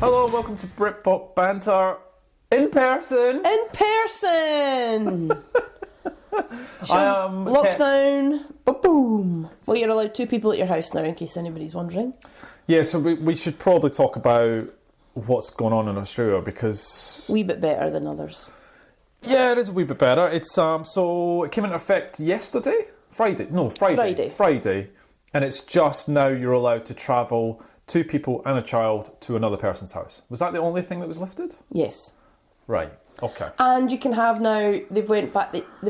Hello and welcome to Britpop Banter in person. In person! I am lockdown. Boom. Well, you're allowed 2 people at your house now, in case anybody's wondering. Yeah, so we should probably talk about what's going on in Australia because... A wee bit better than others. Yeah, it is a wee bit better. It's so it came into effect yesterday? Friday. And it's just now you're allowed to travel 2 people and a child to another person's house. Was that the only thing that was lifted? Yes. Right. Okay. And you can have now, they've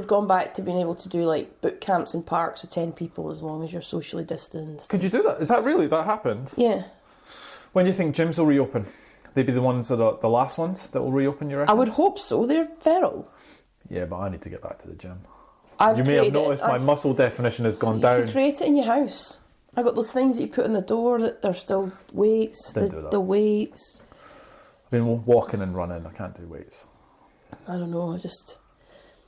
gone back to being able to do like boot camps in parks with 10 people as long as you're socially distanced. Could you do that? Is that really, that happened? Yeah. When do you think gyms will reopen? They'd be the ones that are the last ones that will reopen, you reckon? I would hope so. They're feral. Yeah, but I need to get back to the gym. You may have noticed my muscle definition has gone down. You can create it in your house. I've got those things that you put on the door that they're still weights. The weights. I've been walking and running. I can't do weights. I don't know. Just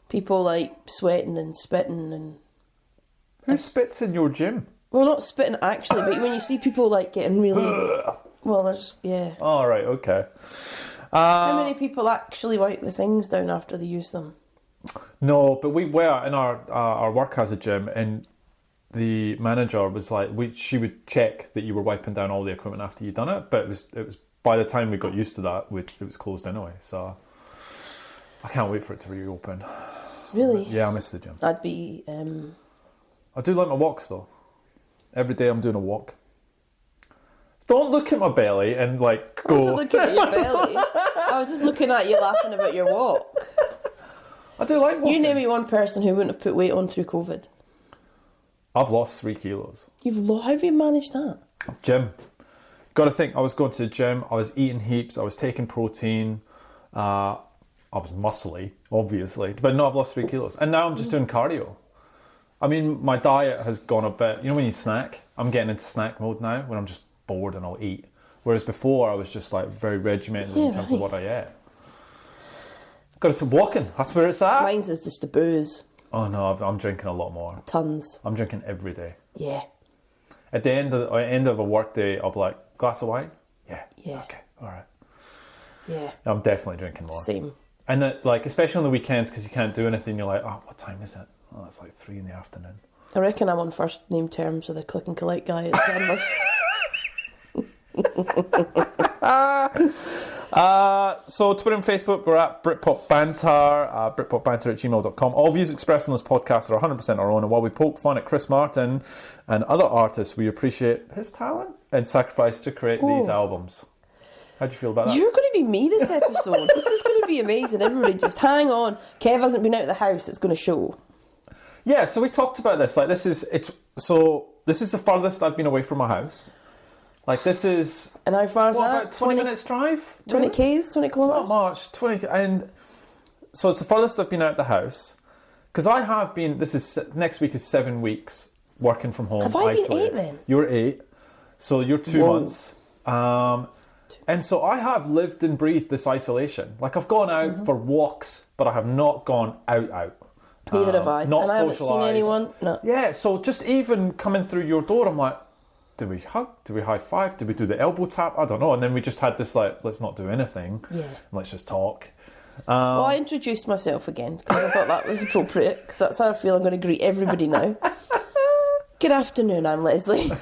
people like sweating and spitting and. Who spits in your gym? Well, not spitting actually, but when you see people like getting really. Well, there's All right. Okay. How many people actually wipe the things down after they use them? No, but we were in our work has a gym, and the manager was like, she would check that you were wiping down all the equipment after you'd done it, but it was by the time we got used to that, it was closed anyway. So I can't wait for it to reopen. Really? Yeah, I miss the gym. I'd be. I do like my walks though. Every day I'm doing a walk. Don't look at my belly and like go. I wasn't looking at your belly. I was just looking at you laughing about your walk. I do like walking. You name me one person who wouldn't have put weight on through COVID. I've lost 3 kilos. How have you managed that? Gym. Got to think, I was going to the gym, I was eating heaps, I was taking protein, I was muscly, obviously, but no, I've lost 3 kilos. And now I'm just doing cardio. I mean, my diet has gone a bit, you know when you snack? I'm getting into snack mode now, when I'm just bored and I'll eat. Whereas before, I was just like very regimented in terms of what I ate. Got to walking, that's where it's at. Mine's is just the booze. Oh no, I'm drinking a lot more. Tons. I'm drinking every day. Yeah. At the end of a work day, I'll be like, glass of wine? Yeah. Okay, all right. Yeah. I'm definitely drinking more. Same. And especially on the weekends, because you can't do anything, you're like, oh, what time is it? Oh, it's like 3 PM. I reckon I'm on first name terms with the click and collect guy at Denver. So Twitter and Facebook, we're at Britpop Banter, britpopbanter@gmail.com. All views expressed on this podcast are 100% our own, and while we poke fun at Chris Martin and other artists, we appreciate his talent and sacrifice to create these albums. How do you feel about that? You're going to be me this episode. This is going to be amazing. Everybody just hang on. Kev hasn't been out of the house. It's going to show. Yeah, so we talked about this. Like, this is the farthest I've been away from my house. Like, this is... And how far is that? About 20 minutes drive? 20 Ks? 20 kilometres? Not much. 20... And so it's the farthest I've been out of the house. Because I have been... Next week is 7 weeks working from home. Have I been 8 then? You're 8. So you're 2 months. And so I have lived and breathed this isolation. Like, I've gone out for walks, but I have not gone out. Neither have I. Not and I haven't seen anyone. No. Yeah, so just even coming through your door, I'm like... Do we hug? Do we high five? Do we do the elbow tap? I don't know. And then we just had this like, let's not do anything. Yeah. Let's just talk. Well, I introduced myself again because I thought that was appropriate because that's how I feel I'm going to greet everybody now. Good afternoon, I'm Leslie.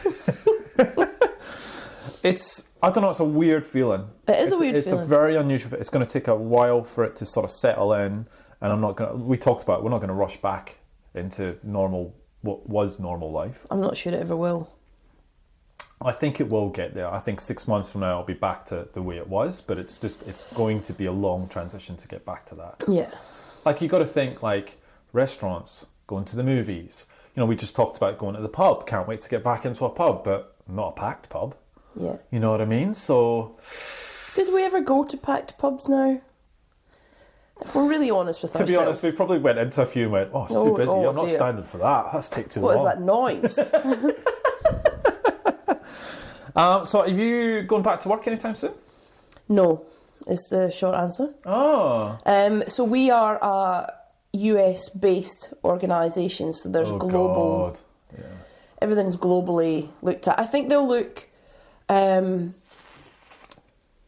I don't know, it's a weird feeling. It is a weird feeling. It's a very unusual, it's going to take a while for it to sort of settle in, and we talked about it, we're not going to rush back into what was normal life. I'm not sure it ever will. I think it will get there. I think 6 months from now it'll be back to the way it was, but it's going to be a long transition to get back to that. Yeah. Like, you got to think, like, restaurants, going to the movies. You know, we just talked about going to the pub. Can't wait to get back into a pub, but not a packed pub. Yeah. You know what I mean? So... Did we ever go to packed pubs now? If we're really honest with ourselves. To be honest, we probably went into a few and went, it's too busy. I'm not standing for that. That's take too long. What is that noise? So are you going back to work anytime soon? No, is the short answer. Oh. So we are a US-based organisation, so there's global... God. Yeah. Everything's globally looked at. I think they'll look...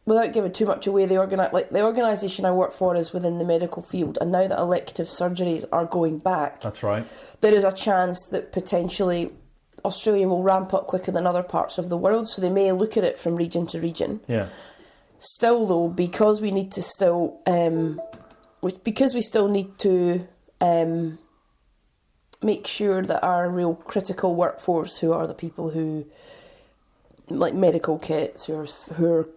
without giving too much away, the organisation I work for is within the medical field, and now that elective surgeries are going back, That's right. there is a chance that potentially Australia will ramp up quicker than other parts of the world, so they may look at it from region to region. Yeah. Still, though, because we need to still, because we still need to make sure that our real critical workforce, who are the people who, like medical kits, who are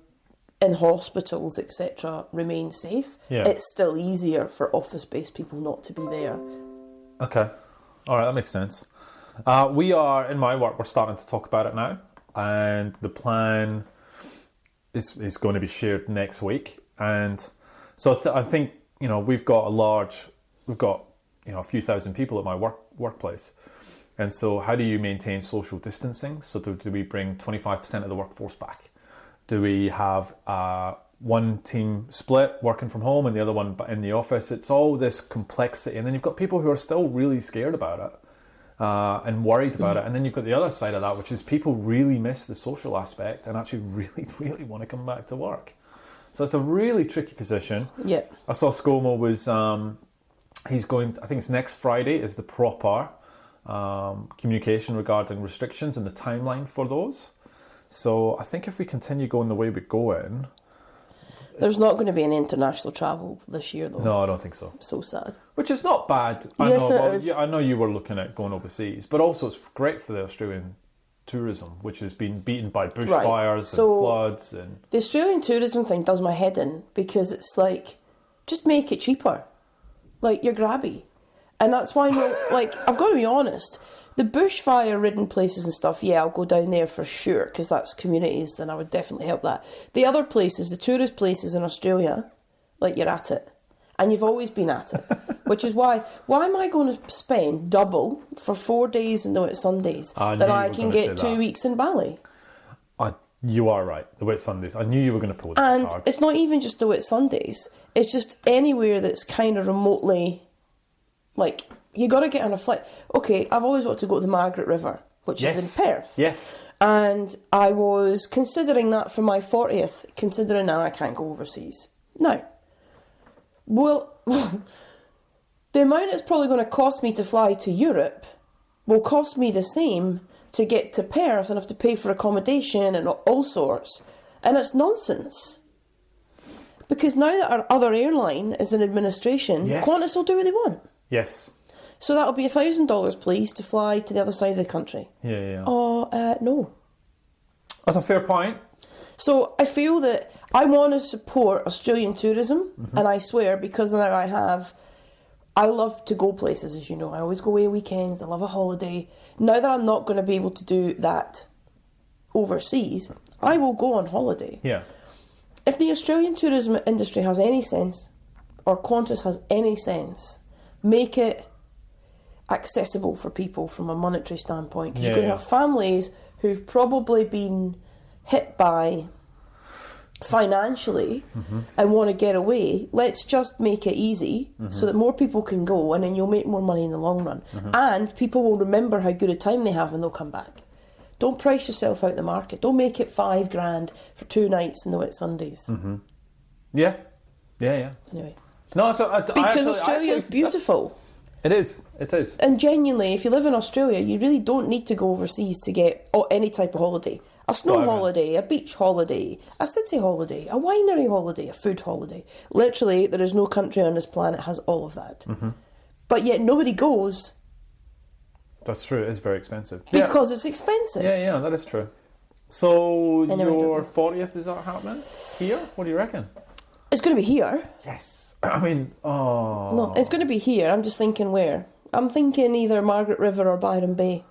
in hospitals, etc., remain safe. Yeah. It's still easier for office-based people not to be there. Okay. All right, that makes sense. We are, in my work, we're starting to talk about it now, and the plan is going to be shared next week. And so I think, we've got a few thousand people at my workplace. And so how do you maintain social distancing? So do we bring 25% of the workforce back? Do we have one team split working from home and the other one in the office? It's all this complexity. And then you've got people who are still really scared about it and worried about it. And then you've got the other side of that, which is people really miss the social aspect and actually really, really want to come back to work. So it's a really tricky position. Yeah. I saw ScoMo was, he's going, I think it's next Friday is the proper communication regarding restrictions and the timeline for those. So I think if we continue going the way we're going... There's not going to be any international travel this year, though. No, I don't think so. So sad. Which is not bad. I know you were looking at going overseas, but also it's great for the Australian tourism, which has been beaten by bushfires and floods. And the Australian tourism thing does my head in, because it's like, just make it cheaper. Like, you're grabby. And that's why, I've got to be honest, the bushfire-ridden places and stuff, yeah, I'll go down there for sure, because that's communities, and I would definitely help that. The other places, the tourist places in Australia, you're at it. And you've always been at it. Which is why am I going to spend double for 4 days in the Whitsundays that I can get 2 weeks in Bali? You are right, the Whitsundays. I knew you were going to pull that card. And it's not even just the Whitsundays. It's just anywhere that's kind of remotely... you got to get on a flight. Okay, I've always wanted to go to the Margaret River, which is in Perth. Yes. And I was considering that for my 40th, considering now I can't go overseas. Now, well, the amount it's probably going to cost me to fly to Europe will cost me the same to get to Perth and have to pay for accommodation and all sorts. And it's nonsense. Because now that our other airline is in administration, Qantas will do what they want. Yes. So that'll be $1,000, please, to fly to the other side of the country. Yeah. No. That's a fair point. So I feel that I want to support Australian tourism, and I swear, because now I love to go places, as you know. I always go away weekends. I love a holiday. Now that I'm not going to be able to do that overseas, I will go on holiday. Yeah. If the Australian tourism industry has any sense, or Qantas has any sense, make it accessible for people from a monetary standpoint. Because you're going to have families who've probably been hit by financially and want to get away. Let's just make it easy so that more people can go, and then you'll make more money in the long run. And people will remember how good a time they have and they'll come back. Don't price yourself out the market. Don't make it $5,000 for 2 nights in the Whitsundays. Yeah. Anyway. No, so because Australia's beautiful. It is. And genuinely, if you live in Australia, you really don't need to go overseas to get any type of holiday. A snow holiday, a beach holiday, a city holiday, a winery holiday, a food holiday. Literally, there is no country on this planet has all of that. But yet nobody goes. That's true, it is very expensive. Because it's expensive. Yeah, that is true. So your 40th, is that happening here? What do you reckon? It's going to be here. Yes. I mean, No, it's going to be here. I'm just thinking where. I'm thinking either Margaret River or Byron Bay.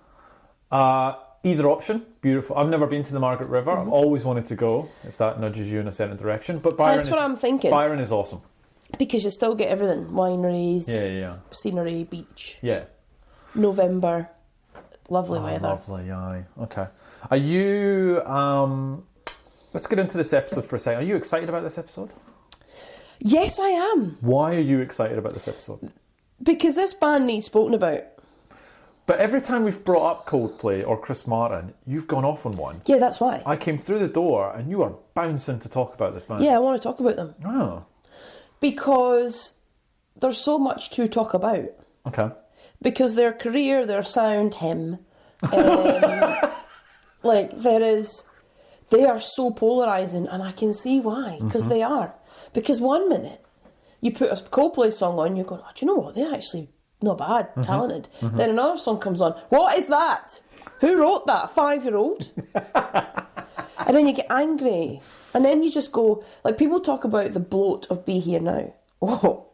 Either option, beautiful. I've never been to the Margaret River. I've always wanted to go, if that nudges you in a certain direction. But Byron That's what I'm thinking. Byron is awesome. Because you still get everything. Wineries, scenery, beach. Yeah. November, lovely weather. Lovely, aye. Okay. Are you... let's get into this episode for a second. Are you excited about this episode? Yes, I am. Why are you excited about this episode? Because this band needs spoken about. But every time we've brought up Coldplay or Chris Martin, you've gone off on one. Yeah, that's why. I came through the door and you are bouncing to talk about this band. Yeah, I want to talk about them. Oh. Because there's so much to talk about. Okay. Because their career, their sound, him, like they are so polarising, and I can see why, because they are. Because one minute you put a Coldplay song on, you're going, oh, do you know what? They're actually not bad, talented. Then another song comes on. What is that? Who wrote that? A 5-year-old? And then you get angry, and then you just go, like, people talk about the bloat of Be Here Now. Oh.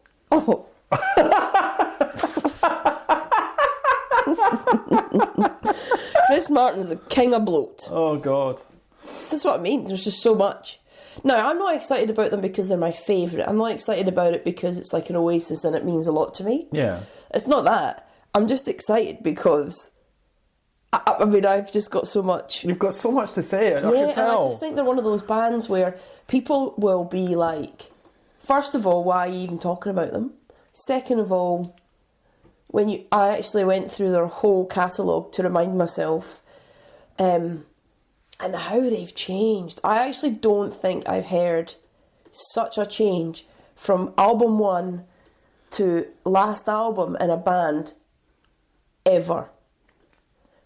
Chris Martin's the king of bloat. Oh, God. This is what I mean. There's just so much. Now, I'm not excited about them because they're my favourite. I'm not excited about it because it's like an oasis and it means a lot to me. Yeah. It's not that. I'm just excited because, I mean, I've just got so much. You've got so much to say. I can And tell. I just think they're one of those bands where people will be like, first of all, why are you even talking about them? Second of all, I actually went through their whole catalogue to remind myself and how they've changed. I actually don't think I've heard such a change from album 1 to last album in a band ever.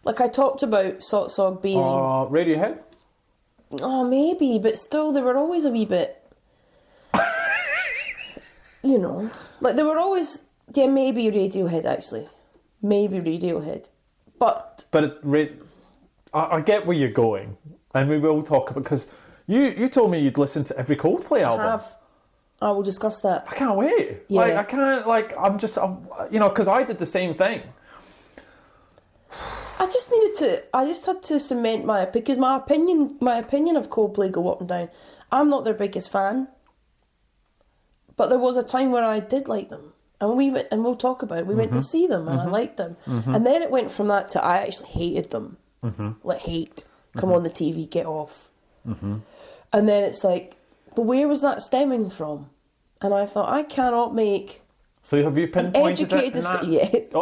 Like, I talked about Sotsog being... Radiohead? Oh, maybe, but still, they were always a wee bit... you know, like, they were always... Yeah, maybe Radiohead, actually. Maybe Radiohead. But I get where you're going, and we will talk about, because you told me you'd listen to every Coldplay album. I will discuss that. I can't wait. Yeah. Like, I can't, like, because I did the same thing. I just had to cement because my opinion of Coldplay go up and down. I'm not their biggest fan, but there was a time where I did like them. And we'll talk about it. We went to see them and I liked them. And then it went from that to I actually hated them. Like, hate. Come on the TV, get off. And then it's like, but where was that stemming from? And I thought, I cannot make... So have you pinpointed it in that? Yes.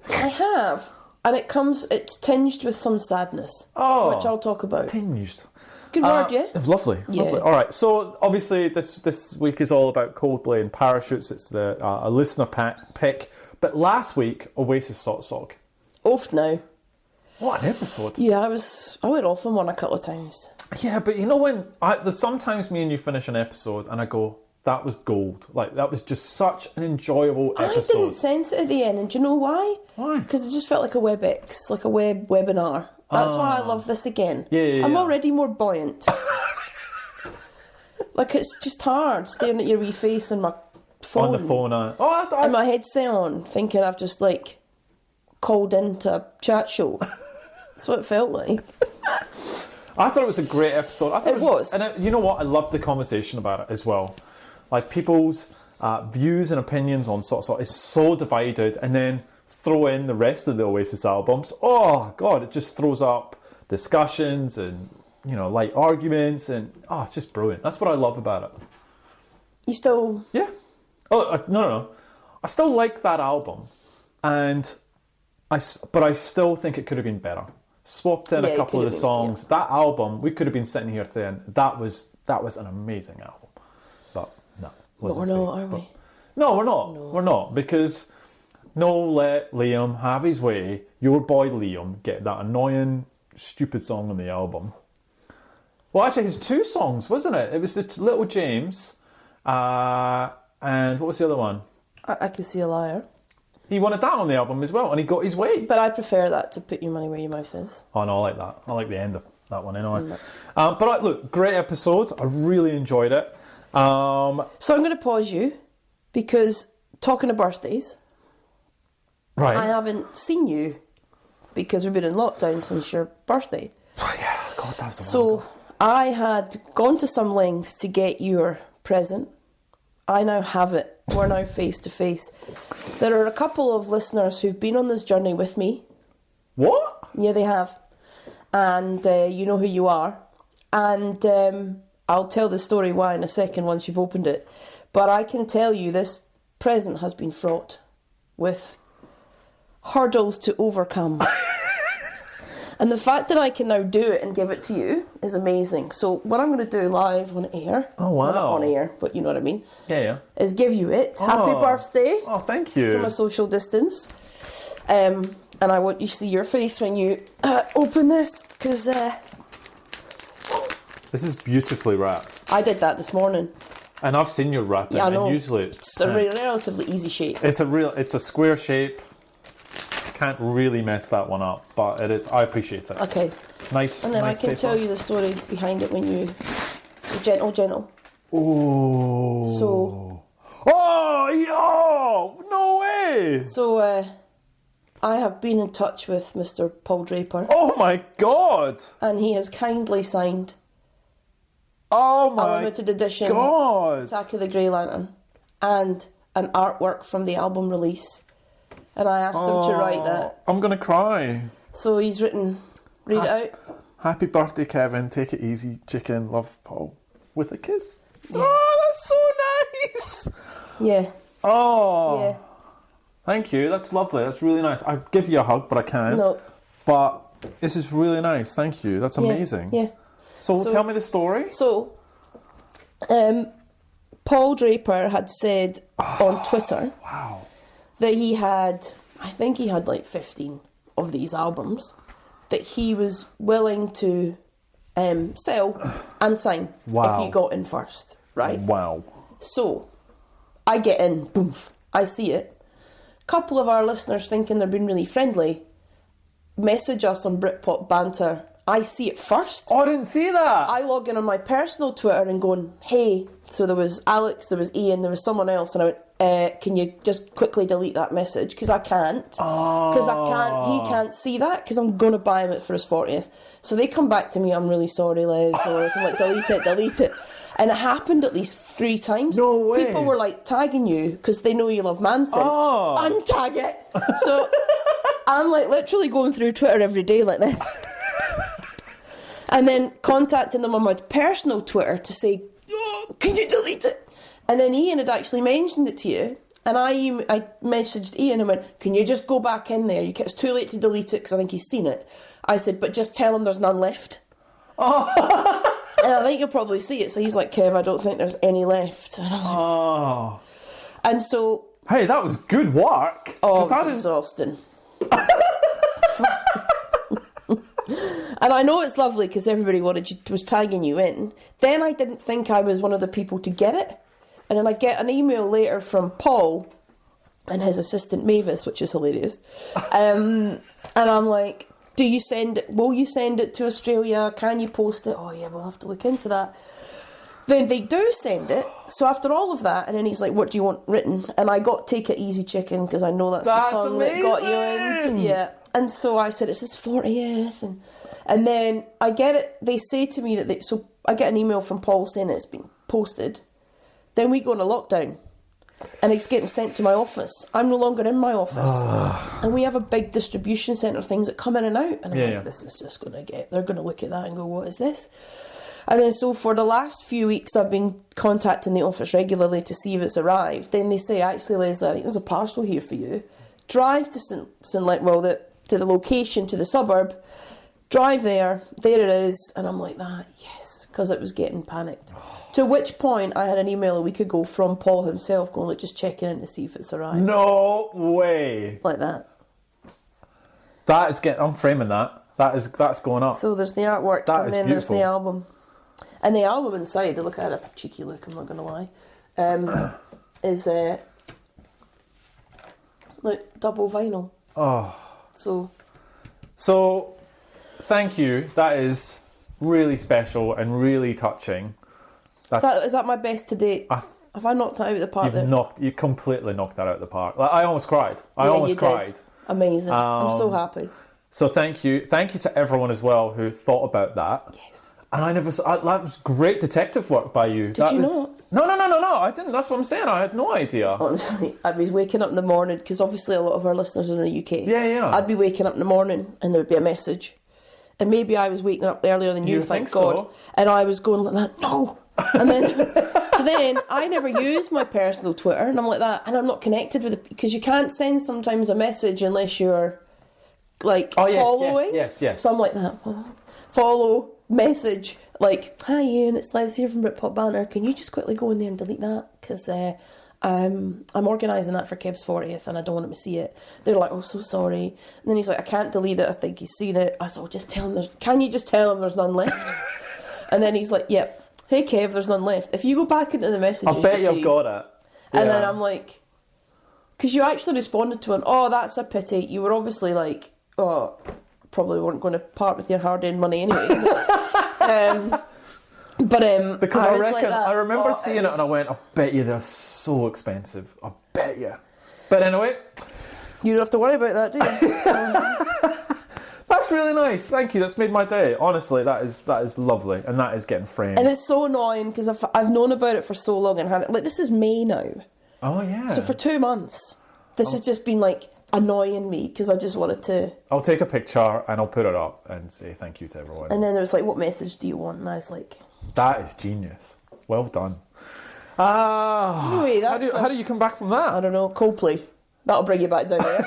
I have. And it's tinged with some sadness. Oh. Which I'll talk about. Tinged. Good word, yeah? Lovely, Yeah. lovely. All right, so obviously this week is all about Coldplay and Parachutes. It's a listener pick. But last week, Oasis Sotsog. Off now. What an episode. Yeah, I went off on one a couple of times. Yeah, but you know when... there's sometimes me and you finish an episode and I go, that was gold. Like, that was just such an enjoyable episode. I didn't sense it at the end, and do you know why? Why? Because it just felt like a WebEx, like a webinar. That's why I love this again. Yeah. I'm already more buoyant. Like, it's just hard staring at your wee face on my phone. On the phone. And my headset on, thinking I've just, like, called into a chat show. That's what it felt like. I thought it was a great episode. It was. And you know what? I loved the conversation about it as well. Like, people's views and opinions on Sotsog is so divided, and then throw in the rest of the Oasis albums. Oh, God, it just throws up discussions and, you know, light arguments, and, it's just brilliant. That's what I love about it. You still... Yeah. Oh, no. I still like that album, but I still think it could have been better. Swapped in a couple of the songs. That album, we could have been sitting here saying that was an amazing album. But no, But we're not, are we? No, we're not. No. We're not, because let Liam have his way. Your boy Liam get that annoying, stupid song on the album. Well, actually, his 2 songs, wasn't it? It was the Little James, and what was the other one? I Can See a Liar. He wanted that on the album as well, and he got his way. But I prefer that to Put Your Money Where Your Mouth Is. Oh, no, I like that. I like the end of that one anyway. But look, great episode. I really enjoyed it. So I'm going to pause you, because talking of birthdays, right. I haven't seen you because we've been in lockdown since your birthday. Yeah, God, that was a So while ago. I had gone to some lengths to get your present. I now have it. We're now face to face. There are a couple of listeners who've been on this journey with me. What? Yeah, they have. And you know who you are. And I'll tell the story why in a second once you've opened it. But I can tell you this present has been fraught. with hurdles to overcome. And the fact that I can now do it and give it to you is amazing. So what I'm going to do live on air, Oh, wow. well, not on air, but you know what I mean, Yeah. is give you it. Happy birthday. Oh, thank you. From a social distance. And I want you to see your face when you open this, because This is beautifully wrapped. I did that this morning. And I've seen your wrapping, Yeah, I know. and usually It's a relatively easy shape. it's a square shape. Can't really mess that one up, but it is. I appreciate it. Okay. Nice. And then nice I can paper. tell you the story behind it when you... Gentle. Oh. So... Oh, no way! So, I have been in touch with Mr. Paul Draper, Oh my god! and he has kindly signed Oh a my limited edition god! Attack of the Grey Lantern and an artwork from the album release. And I asked him to write that. I'm gonna cry. So he's written, read it out. Happy birthday, Kevin. Take it easy, chicken. Love, Paul. With a kiss. Yeah. Oh, that's so nice. Yeah. Oh. Yeah. Thank you. That's lovely. That's really nice. I'd give you a hug, but I can't. No. But this is really nice. Thank you. That's amazing. Yeah. So tell me the story. So, Paul Draper had said on Twitter that he had, I think he had like 15 of these albums that he was willing to sell and sign Wow. if you got in first, right? Wow. So, I get in, boom, I see it. Couple of our listeners, thinking they're being really friendly, message us on Britpop banter. I see it first. Oh, I didn't see that. I log in on my personal Twitter and going, hey, so there was Alex, there was Ian, there was someone else, and I went, can you just quickly delete that message? Because I can't. Because he can't see that, because I'm going to buy him it for his 40th. So they come back to me, I'm really sorry, Les. I'm like, delete it. And it happened at least 3 times. No way. People were like tagging you because they know you love Manson. Oh. Untag it. So I'm like literally going through Twitter every day like this. And then contacting them on my personal Twitter to say, oh, can you delete it? And then Ian had actually mentioned it to you. And I messaged Ian and went, can you just go back in there? It's too late to delete it because I think he's seen it. I said, but just tell him there's none left. Oh. And I think you'll probably see it. So he's like, Kev, I don't think there's any left. And I'm like, and so... Hey, that was good work. Oh, it was exhausting. And I know it's lovely because everybody was tagging you in. Then I didn't think I was one of the people to get it. And then I get an email later from Paul and his assistant Mavis, which is hilarious. And I'm like, will you send it to Australia? Can you post it? Oh yeah, we'll have to look into that. Then they do send it. So after all of that, and then he's like, what do you want written? And I got Take It Easy Chicken because I know that's the song amazing. that got you in. Yeah. And so I said, it's his 40th. And then I get it. They say to me that so I get an email from Paul saying it's been posted. Then we go into lockdown. And it's getting sent to my office. I'm no longer in my office. And we have a big distribution centre, things that come in and out. And I'm like, this is just going to they're going to look at that and go, what is this? And then so for the last few weeks, I've been contacting the office regularly to see if it's arrived. Then they say, actually, Leslie, I think there's a parcel here for you. Drive to to the location, to the suburb. Drive there it is. And I'm like, yes, because it was getting panicked. To which point I had an email a week ago from Paul himself going, like, just checking in to see if it's arrived. No way. Like that. I'm framing that. That's going up. So there's the artwork That and is then beautiful. there's the album. And the album inside, look at it, a cheeky look, I'm not going to lie, is, look, double vinyl. Oh. So, thank you. That is really special and really touching. is that my best to date? Have I knocked that out of the park there? You completely knocked that out of the park. Like, I almost cried. I Yeah, almost you cried. did. Amazing. I'm so happy. So thank you to everyone as well who thought about that. Yes. And that was great detective work by you. Did you not? No, I didn't. That's what I'm saying. I had no idea. Honestly, I'd be waking up in the morning, because obviously a lot of our listeners are in the UK. Yeah. I'd be waking up in the morning and there'd be a message. And maybe I was waking up earlier than you, thank God. So? And I was going like that, no. And then So then I never use my personal Twitter, and I'm like that, and I'm not connected with it because you can't send sometimes a message unless you're like following. Yes. So I'm like that. Follow, message, like, hi Ian, it's Les here from Britpop Banner. Can you just quickly go in there and delete that? Because I'm organising that for Kev's 40th and I don't want him to see it. They're like, oh, so sorry. And then he's like, I can't delete it. I think he's seen it. I said, oh, just tell him can you just tell him there's none left? And then he's like, yep. Hey Kev, there's none left. If you go back into the messages, I bet you've got it. And then I'm like, because you actually responded to him, oh, that's a pity. You were obviously like, oh, probably weren't going to part with your hard-earned money anyway. Because I reckon, like that. I remember seeing it and I went, I bet you they're so expensive. I bet you. But anyway. You don't have to worry about that, do you? That's really nice. Thank you. That's made my day. Honestly, that is lovely. And that is getting framed. And it's so annoying because I've known about it for so long and had it. Like, this is May now. Oh, yeah. So for 2 months, this has just been like annoying me because I just wanted to. I'll take a picture and I'll put it up and say thank you to everyone. And then there was like, what message do you want? And I was like, that is genius. Well done. Anyway, how do you come back from that? I don't know. Coldplay. That'll bring you back down there.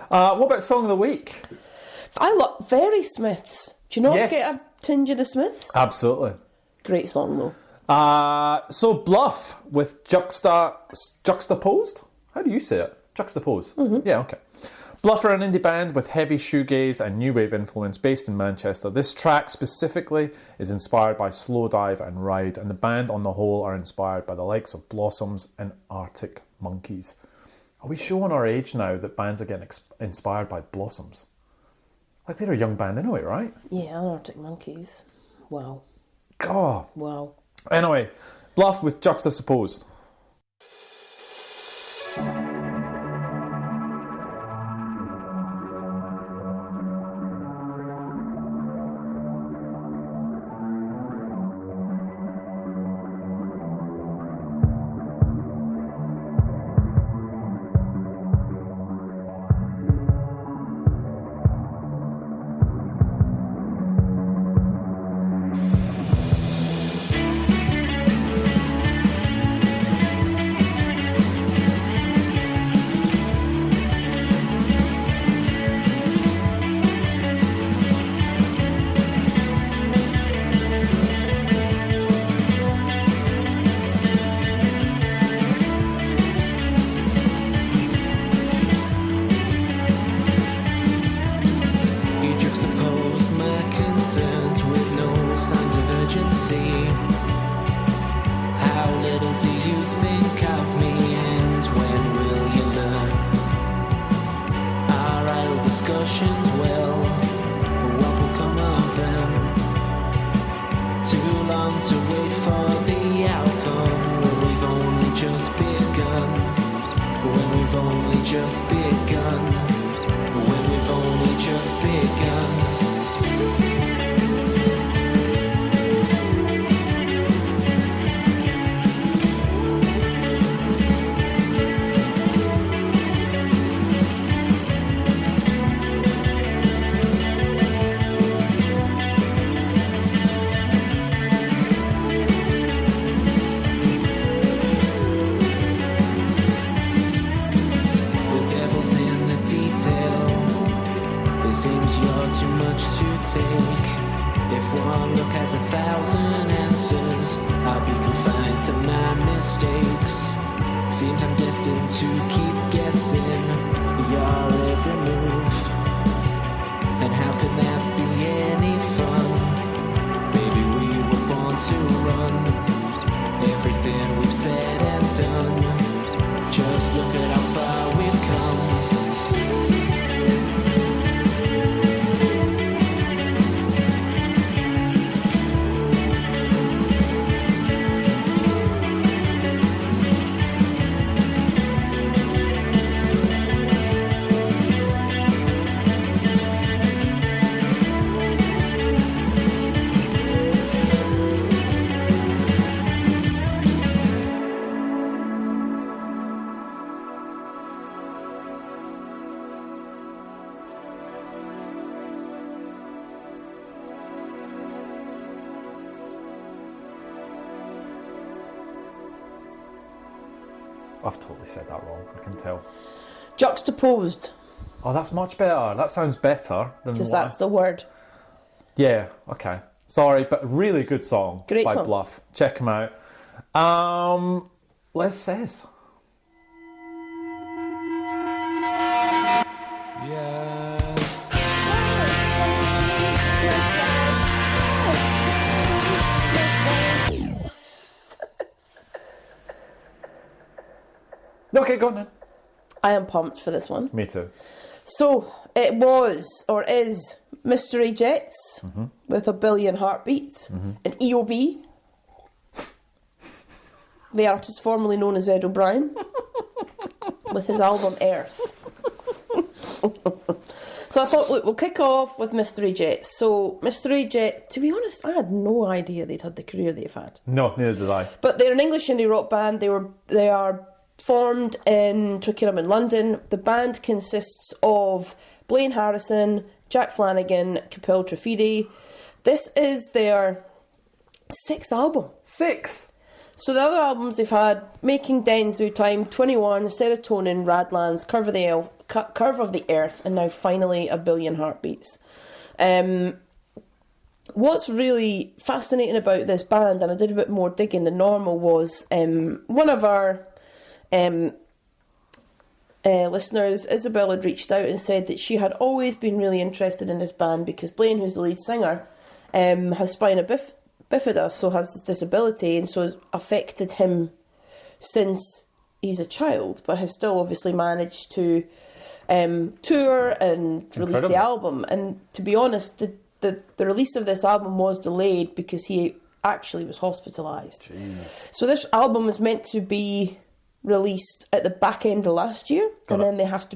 What about Song of the Week? I love Very Smiths. Do you not Yes. get a tinge of the Smiths? Absolutely. Great song though. So Bluff with Juxtaposed? How do you say it? Juxtaposed? Mm-hmm. Yeah, okay. Bluff are an indie band with heavy shoegaze and new wave influence based in Manchester. This track specifically is inspired by Slowdive and Ride, and the band on the whole are inspired by the likes of Blossoms and Arctic Monkeys. Are we showing our age now that bands are getting inspired by Blossoms? Like, they're a young band anyway, right? Yeah, Arctic Monkeys. Wow. God. Wow. Anyway, Bluff with Juxtaposed. I've totally said that wrong, I can tell. Juxtaposed. Oh, that's much better. That sounds better than Because that's the word. Yeah, okay. Sorry, but really good song. Great by song. Bluff. Check them out. Les says. Okay, go on then. I am pumped for this one. Me too. So, it was, or is, Mystery Jets with 1 billion heartbeats, and EOB, the artist formerly known as Ed O'Brien, with his album Earth. So I thought, look, we'll kick off with Mystery Jets. So, Mystery Jet, to be honest, I had no idea they'd had the career they've had. No, neither did I. But they're an English indie rock band. They are formed in Twickenham in London. The band consists of Blaine Harrison, Jack Flanagan, Capel Trafidi. This is their 6th album. 6th? So the other albums they've had, Making Dens Through Time, 21, Serotonin, Radlands, Curve of the Earth, and now finally 1 billion heartbeats. What's really fascinating about this band, and I did a bit more digging than normal, was one of our listeners, Isabel, had reached out and said that she had always been really interested in this band because Blaine, who's the lead singer, has spina bifida, so has this disability, and so has affected him since he's a child, but has still obviously managed to tour and release the album. And to be honest, the release of this album was delayed because he actually was hospitalised. So this album was meant to be released at the back end of last year, and then they had to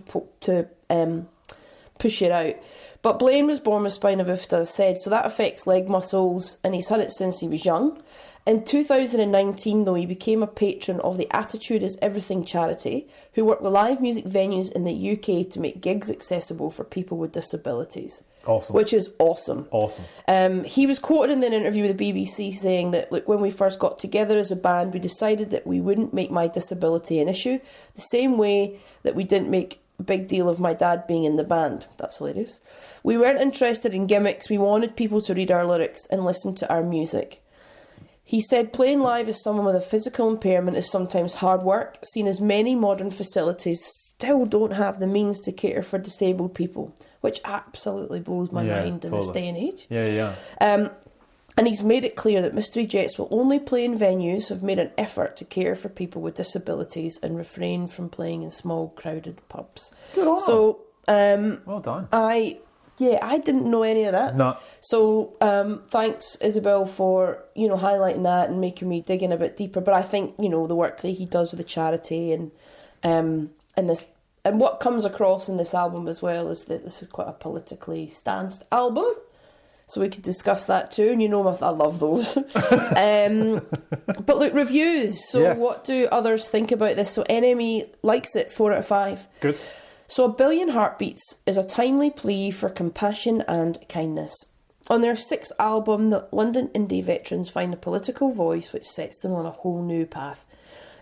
push it out. But Blaine was born with spina bifida, as I said, so that affects leg muscles, and he's had it since he was young. In 2019, though, he became a patron of the Attitude is Everything charity, who work with live music venues in the UK to make gigs accessible for people with disabilities. Awesome. Which is awesome. Awesome. He was quoted in an interview with the BBC saying that, look, when we first got together as a band, we decided that we wouldn't make my disability an issue, the same way that we didn't make a big deal of my dad being in the band. That's hilarious. We weren't interested in gimmicks. We wanted people to read our lyrics and listen to our music. He said playing live as someone with a physical impairment is sometimes hard work, seen as many modern facilities still don't have the means to cater for disabled people, which absolutely blows my mind in this day and age. And he's made it clear that Mystery Jets will only play in venues have made an effort to care for people with disabilities and refrain from playing in small, crowded pubs. Good on. So, well done. I didn't know any of that. No. So, thanks, Isabel, for, highlighting that and making me dig in a bit deeper. But I think, the work that he does with the charity and this, and what comes across in this album as well is that this is quite a politically stanced album. So we could discuss that too, and I love those. But look, reviews. So yes. What do others think about this? So NME likes it, 4 out of 5. Good. So 1 billion heartbeats is a timely plea for compassion and kindness. On their 6th album, the London indie veterans find a political voice which sets them on a whole new path.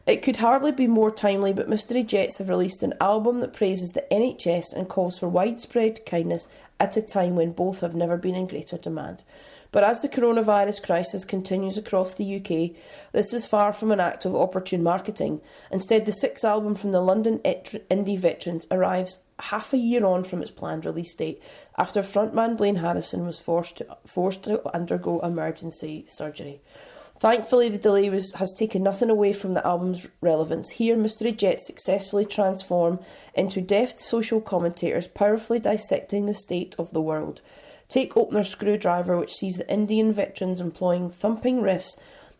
It could hardly be more timely, but Mystery Jets have released an album that praises the NHS and calls for widespread kindness at a time when both have never been in greater demand. But as the coronavirus crisis continues across the UK, this is far from an act of opportune marketing. Instead, the 6th album from the London indie veterans arrives half a year on from its planned release date, after frontman Blaine Harrison was forced to undergo emergency surgery. Thankfully, the delay has taken nothing away from the album's relevance. Here, Mystery Jets successfully transform into deft social commentators, powerfully dissecting the state of the world. Take Opener Screwdriver, which sees the Indian veterans employing thumping riffs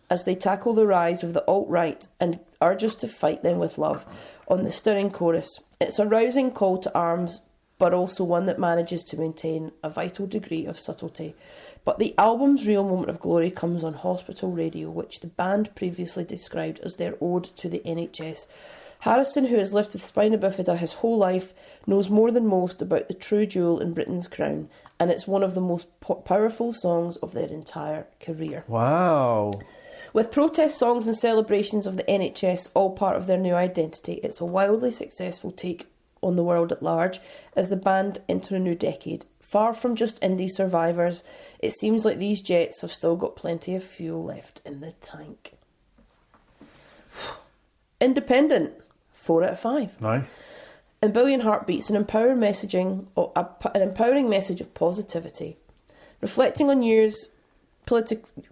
as they tackle the rise of the alt-right and urge us to fight them with love on the stirring chorus. It's a rousing call to arms, but also one that manages to maintain a vital degree of subtlety. But the album's real moment of glory comes on Hospital Radio, which the band previously described as their ode to the NHS. Harrison, who has lived with spina bifida his whole life, knows more than most about the true jewel in Britain's crown, and it's one of the most powerful songs of their entire career. Wow. With protest songs and celebrations of the NHS all part of their new identity, it's a wildly successful take on the world at large as the band enter a new decade. Far from just indie survivors, it seems like these Jets have still got plenty of fuel left in the tank. Independent, 4 out of 5. Nice. A Billion Heartbeats, an empowering message of positivity. Reflecting on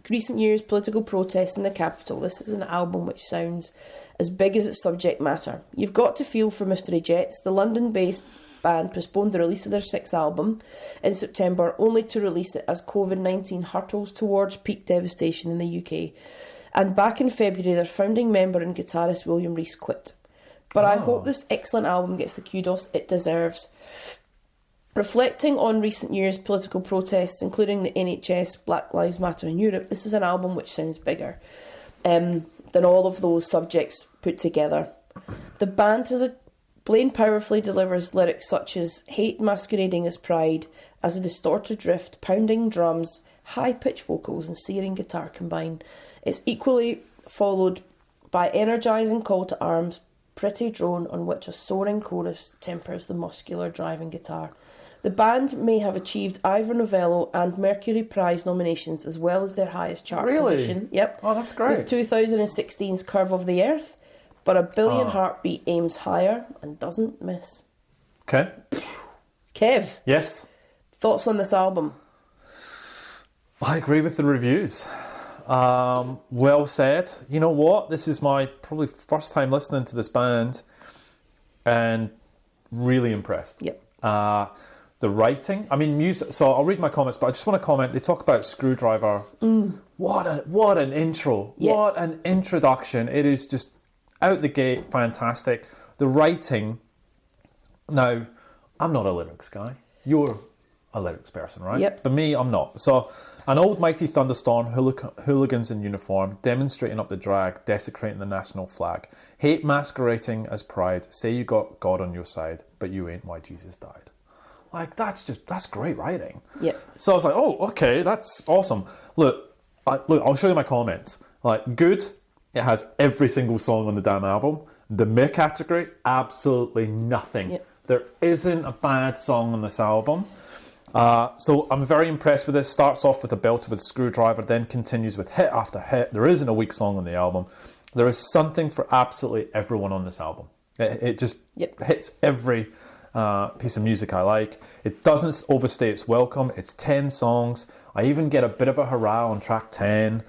recent years' political protests in the capital, this is an album which sounds as big as its subject matter. You've got to feel for Mystery Jets. The London-based band postponed the release of their 6th album in September, only to release it as COVID-19 hurtles towards peak devastation in the UK. And back in February, their founding member and guitarist William Rees quit. But I hope this excellent album gets the kudos it deserves. Reflecting on recent years' political protests, including the NHS, Black Lives Matter in Europe, this is an album which sounds bigger than all of those subjects put together. The band Blaine powerfully delivers lyrics such as hate masquerading as pride, as a distorted riff, pounding drums, high-pitched vocals and searing guitar combine. It's equally followed by energising call to arms, pretty drone on which a soaring chorus tempers the muscular driving guitar. The band may have achieved Ivor Novello and Mercury Prize nominations as well as their highest chart position. Yep. Oh, that's great. With 2016's Curve of the Earth, but A Billion Heartbeat aims higher and doesn't miss. Okay. Kev. Yes. Thoughts on this album? I agree with the reviews. Well said. You know what? This is my probably first time listening to this band and really impressed. Yep. The writing, I mean, music. So I'll read my comments, but I just want to comment. They talk about Screwdriver. What an intro. Yeah. What an introduction. It is just out the gate, fantastic. The writing. Now, I'm not a lyrics guy. You're a lyrics person, right? Yep. But me, I'm not. So, an old mighty thunderstorm, hooligans in uniform, demonstrating up the drag, desecrating the national flag. Hate masquerading as pride. Say you got God on your side, but you ain't why Jesus died. Like, that's great writing. Yep. So I was like, oh, okay, that's awesome. Look, I'll show you my comments. Like, good, it has every single song on the damn album. The meh category, absolutely nothing. Yep. There isn't a bad song on this album. So I'm very impressed with this. Starts off with a belter with Screwdriver, then continues with hit after hit. There isn't a weak song on the album. There is something for absolutely everyone on this album. It just hits every piece of music I like. It doesn't overstay its welcome. It's 10 songs. I even get a bit of a hurrah on track 10.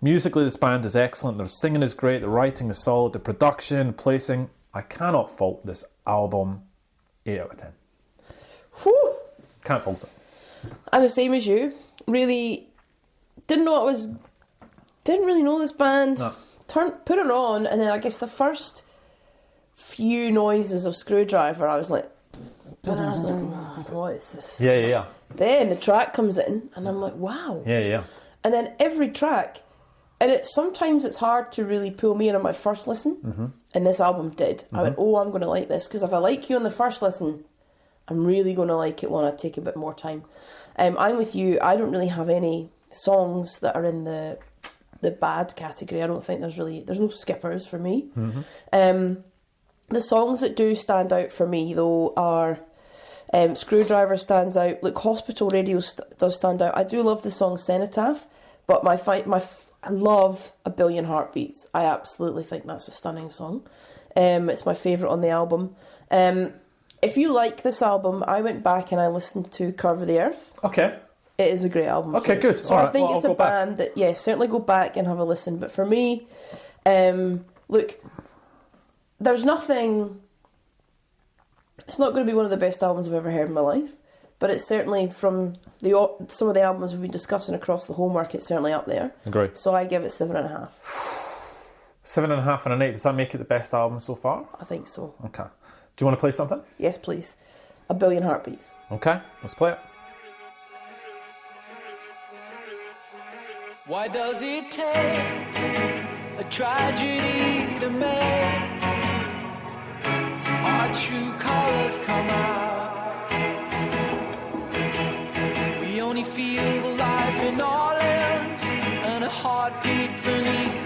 Musically, this band is excellent. Their singing is great. The writing is solid. The production, placing. I cannot fault this album. 8 out of 10. Whew. Can't fault it. I'm the same as you. Really didn't really know this band. No. Put it on, and then I guess the first few noises of Screwdriver, I was like, what is this? Yeah. Then the track comes in, and I'm like, wow. Yeah. And then every track, and sometimes it's hard to really pull me in on my first listen, and this album did. I went, oh, I'm going to like this, because if I like you on the first listen, I'm really going to like it when I take a bit more time. I'm with you. I don't really have any songs that are in the bad category. I don't think there's no skippers for me. The songs that do stand out for me, though, are Screwdriver stands out. Look, Hospital Radio does stand out. I do love the song Cenotaph, but I love A Billion Heartbeats. I absolutely think that's a stunning song. It's my favourite on the album. If you like this album, I went back and I listened to Curve of the Earth. Okay. It is a great album. Okay, good. So All I think right. it's a band that, certainly go back and have a listen. But for me, look, there's nothing... It's not going to be one of the best albums I've ever heard in my life, but it's certainly from some of the albums we've been discussing across the whole market, certainly up there. Agreed. So I give it 7.5. 7.5 and an 8. Does that make it the best album so far? I think so. Okay. Do you want to play something? Yes, please. A Billion Heartbeats. Okay, let's play it. Why does it take a tragedy to make our true colors come out? We only feel the life in our limbs and a heartbeat beneath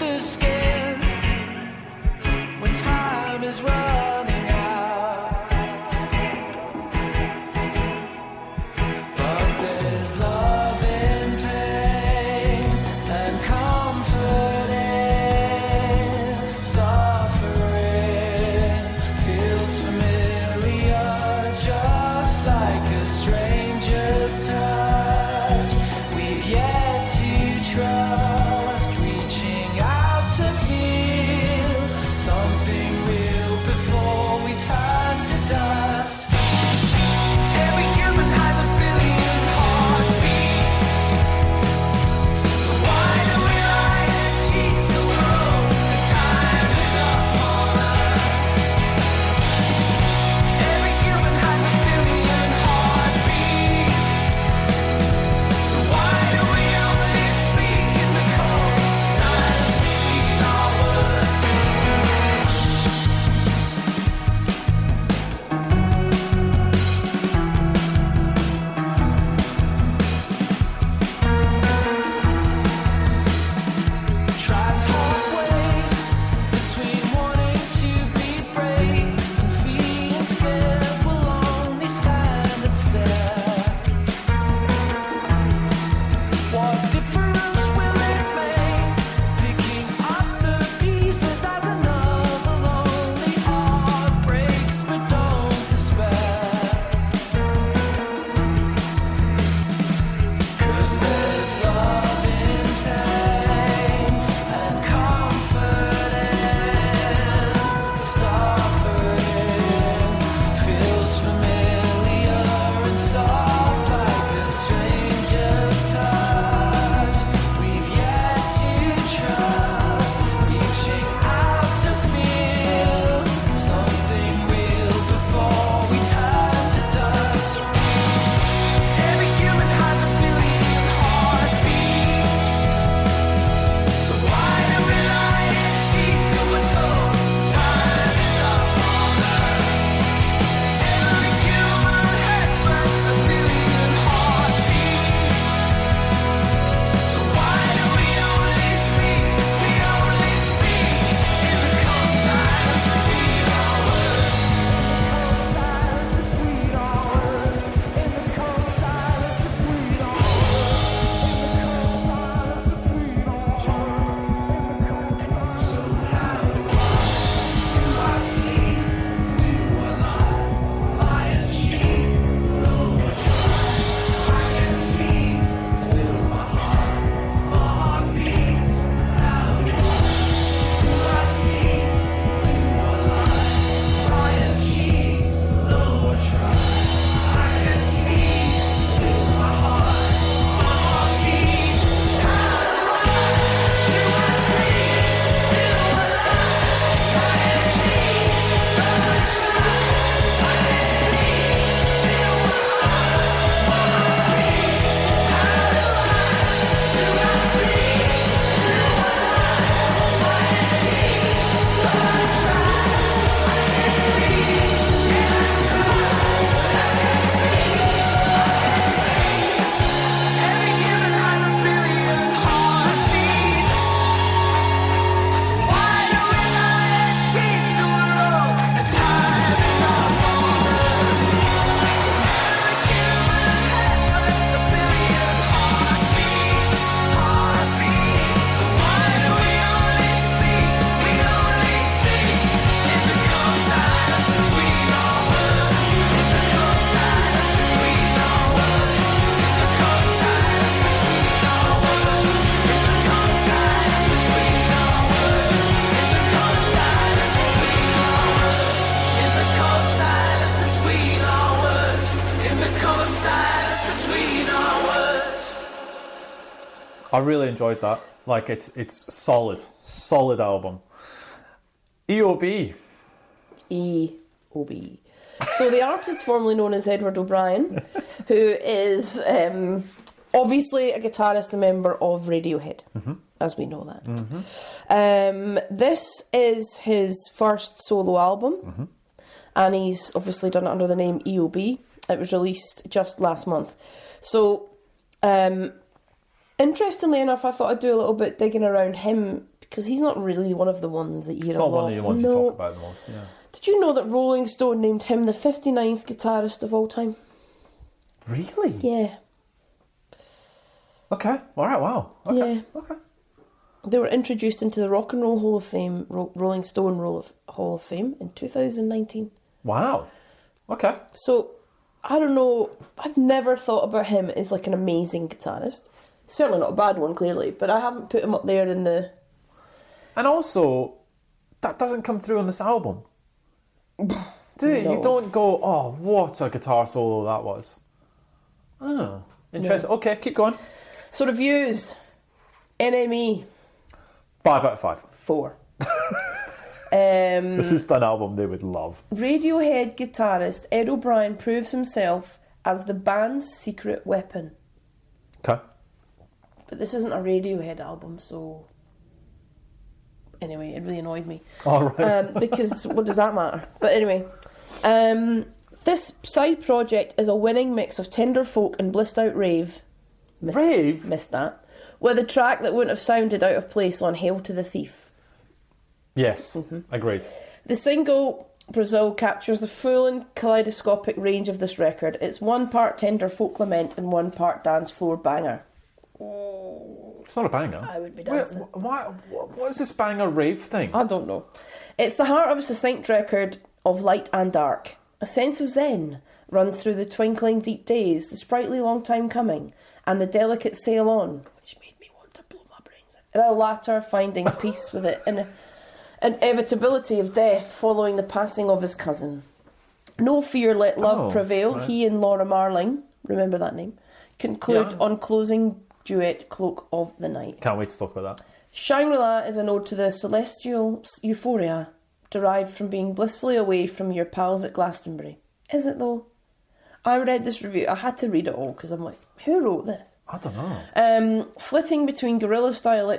I really enjoyed that. Like, it's solid album. EOB. EOB. So the artist formerly known as Edward O'Brien, who is obviously a guitarist and member of Radiohead, as we know that. This is his first solo album, and he's obviously done it under the name EOB. It was released just last month. So, interestingly enough, I thought I'd do a little bit digging around him, because he's not really one of the ones that you It's not one of the ones you talk about the most, yeah. Did you know that Rolling Stone named him the 59th guitarist of all time? Really? Yeah. Okay. All right. Wow. Okay. Yeah. Okay. They were introduced into the Rock and Roll Hall of Fame, Rolling Stone Hall of Fame in 2019. Wow. Okay. So, I don't know, I've never thought about him as like an amazing guitarist. Certainly not a bad one, clearly, but I haven't put him up there in the... And also, that doesn't come through on this album. Do you? No. You don't go, oh, what a guitar solo that was. Oh, interesting. No. Okay, keep going. So reviews. NME. 5 out of 5. 4. This is an album they would love. Radiohead guitarist Ed O'Brien proves himself as the band's secret weapon. Okay. But this isn't a Radiohead album, so... Anyway, it really annoyed me. All right. Because what does that matter? But anyway, this side project is a winning mix of tender folk and blissed out rave. Missed that. With a track that wouldn't have sounded out of place on Hail to the Thief. Yes, agreed. The single Brazil captures the full and kaleidoscopic range of this record. It's 1 part tender folk lament and 1 part dance floor banger. It's not a banger. I would be dancing. What is this banger rave thing? I don't know. It's the heart of a succinct record of light and dark. A sense of zen runs through the twinkling deep days, the sprightly long time coming, and the delicate sail on, which made me want to blow my brains out. The latter finding peace with it in inevitability of death following the passing of his cousin. No fear, let love prevail. Right. He and Laura Marling, remember that name, conclude on closing duet Cloak of the Night. Can't wait to talk about that. Shangri-La is an ode to the celestial euphoria derived from being blissfully away from your pals at Glastonbury. Is it though? I read this review. I had to read it all because I'm like, who wrote this? I don't know. Flitting between guerrilla-style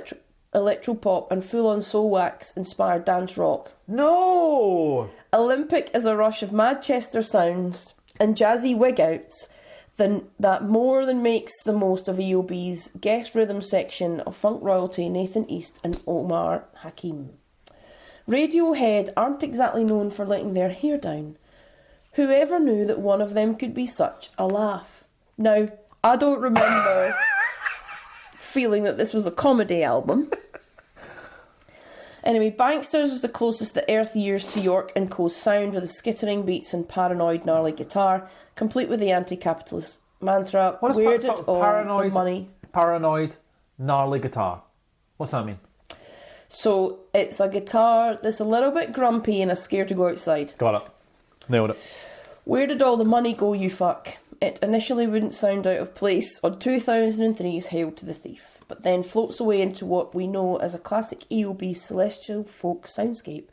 electro-pop and full-on soul wax-inspired dance rock. No! Olympic is a rush of Manchester sounds and jazzy wig-outs that more than makes the most of EOB's guest rhythm section of funk royalty Nathan East and Omar Hakim. Radiohead aren't exactly known for letting their hair down. Whoever knew that one of them could be such a laugh? Now, I don't remember feeling that this was a comedy album. Anyway, Banksters is the closest that Earth years to York and Co's sound, with the skittering beats and paranoid gnarly guitar, complete with the anti-capitalist mantra, what is where did all the money... Paranoid, gnarly guitar. What's that mean? So, it's a guitar that's a little bit grumpy and is scared to go outside. Got it. Nailed it. Where did all the money go, you fuck? It initially wouldn't sound out of place on 2003's Hail to the Thief, but then floats away into what we know as a classic EOB celestial folk soundscape.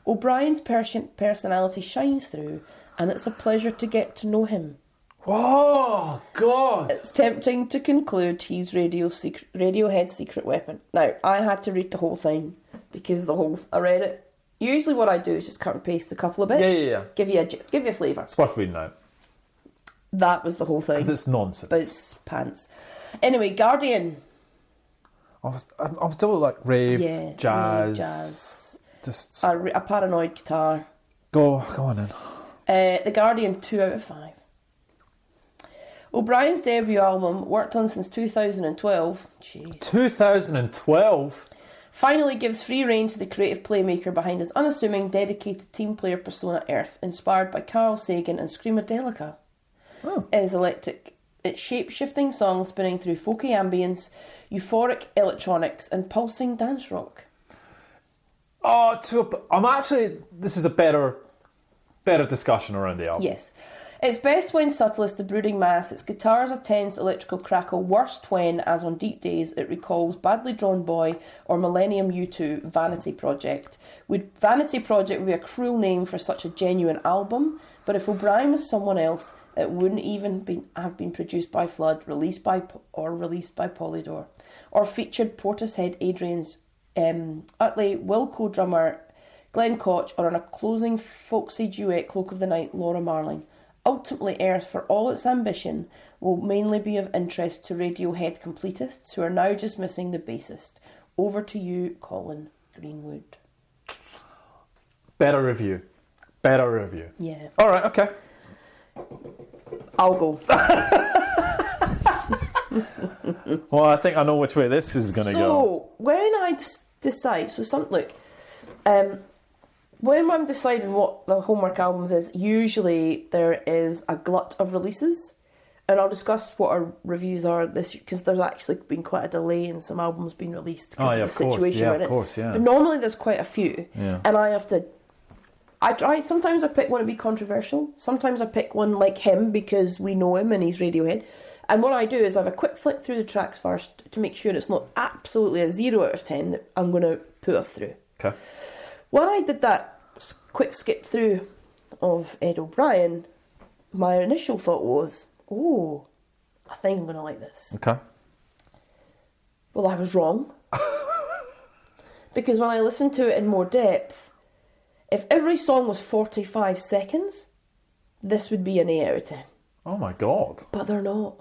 O'Brien's personality shines through, and it's a pleasure to get to know him. Oh, God! It's tempting to conclude he's Radiohead's secret weapon. Now, I had to read the whole thing, because I read it. Usually what I do is just cut and paste a couple of bits. Yeah. Give you a flavour. It's worth reading out. That was the whole thing. Because it's nonsense. But it's pants. Anyway, Guardian. I'm still like rave, jazz. Rave, jazz. Just... A paranoid guitar. Go on then. The Guardian, 2 out of 5. O'Brien's debut album, worked on since 2012. Jeez. 2012? Finally gives free rein to the creative playmaker behind his unassuming, dedicated team player persona Earth, inspired by Carl Sagan and Screamadelica. It is eclectic. It's shape-shifting songs spinning through folky ambience, euphoric electronics, and pulsing dance rock. This is a better discussion around the album. Yes. Its best when subtlest, the brooding mass. Its guitars a tense electrical crackle. Worst when, as on deep days, it recalls Badly Drawn Boy or Millennium U2 Vanity Project. Vanity Project would be a cruel name for such a genuine album, but if O'Brien was someone else, it wouldn't even have been produced by Flood, released by Polydor, or featured Portishead Adrian's Utley Wilco drummer Glenn Koch, or on a closing folksy duet Cloak of the Night Laura Marling. Ultimately, Earth, for all its ambition, will mainly be of interest to Radiohead completists who are now just missing the bassist. Over to you, Colin Greenwood. Better review. Yeah. All right, okay. I'll go. Well, I think I know which way this is going to go. So, when I decide... when I'm deciding what the homework albums is, usually there is a glut of releases. And I'll discuss what our reviews are this year, because there's actually been quite a delay in some albums being released because of the situation we're in. Of course, yeah. But normally there's quite a few. Yeah. And I have to... sometimes I pick one to be controversial. Sometimes I pick one like him because we know him and he's Radiohead. And what I do is I have a quick flick through the tracks first to make sure it's not absolutely a 0 out of 10 that I'm going to put us through. Okay. When I did that quick skip through of Ed O'Brien, my initial thought was, I think I'm going to like this. Okay. Well, I was wrong. Because when I listened to it in more depth, if every song was 45 seconds, this would be an 8 out of 10. Oh my God. But they're not.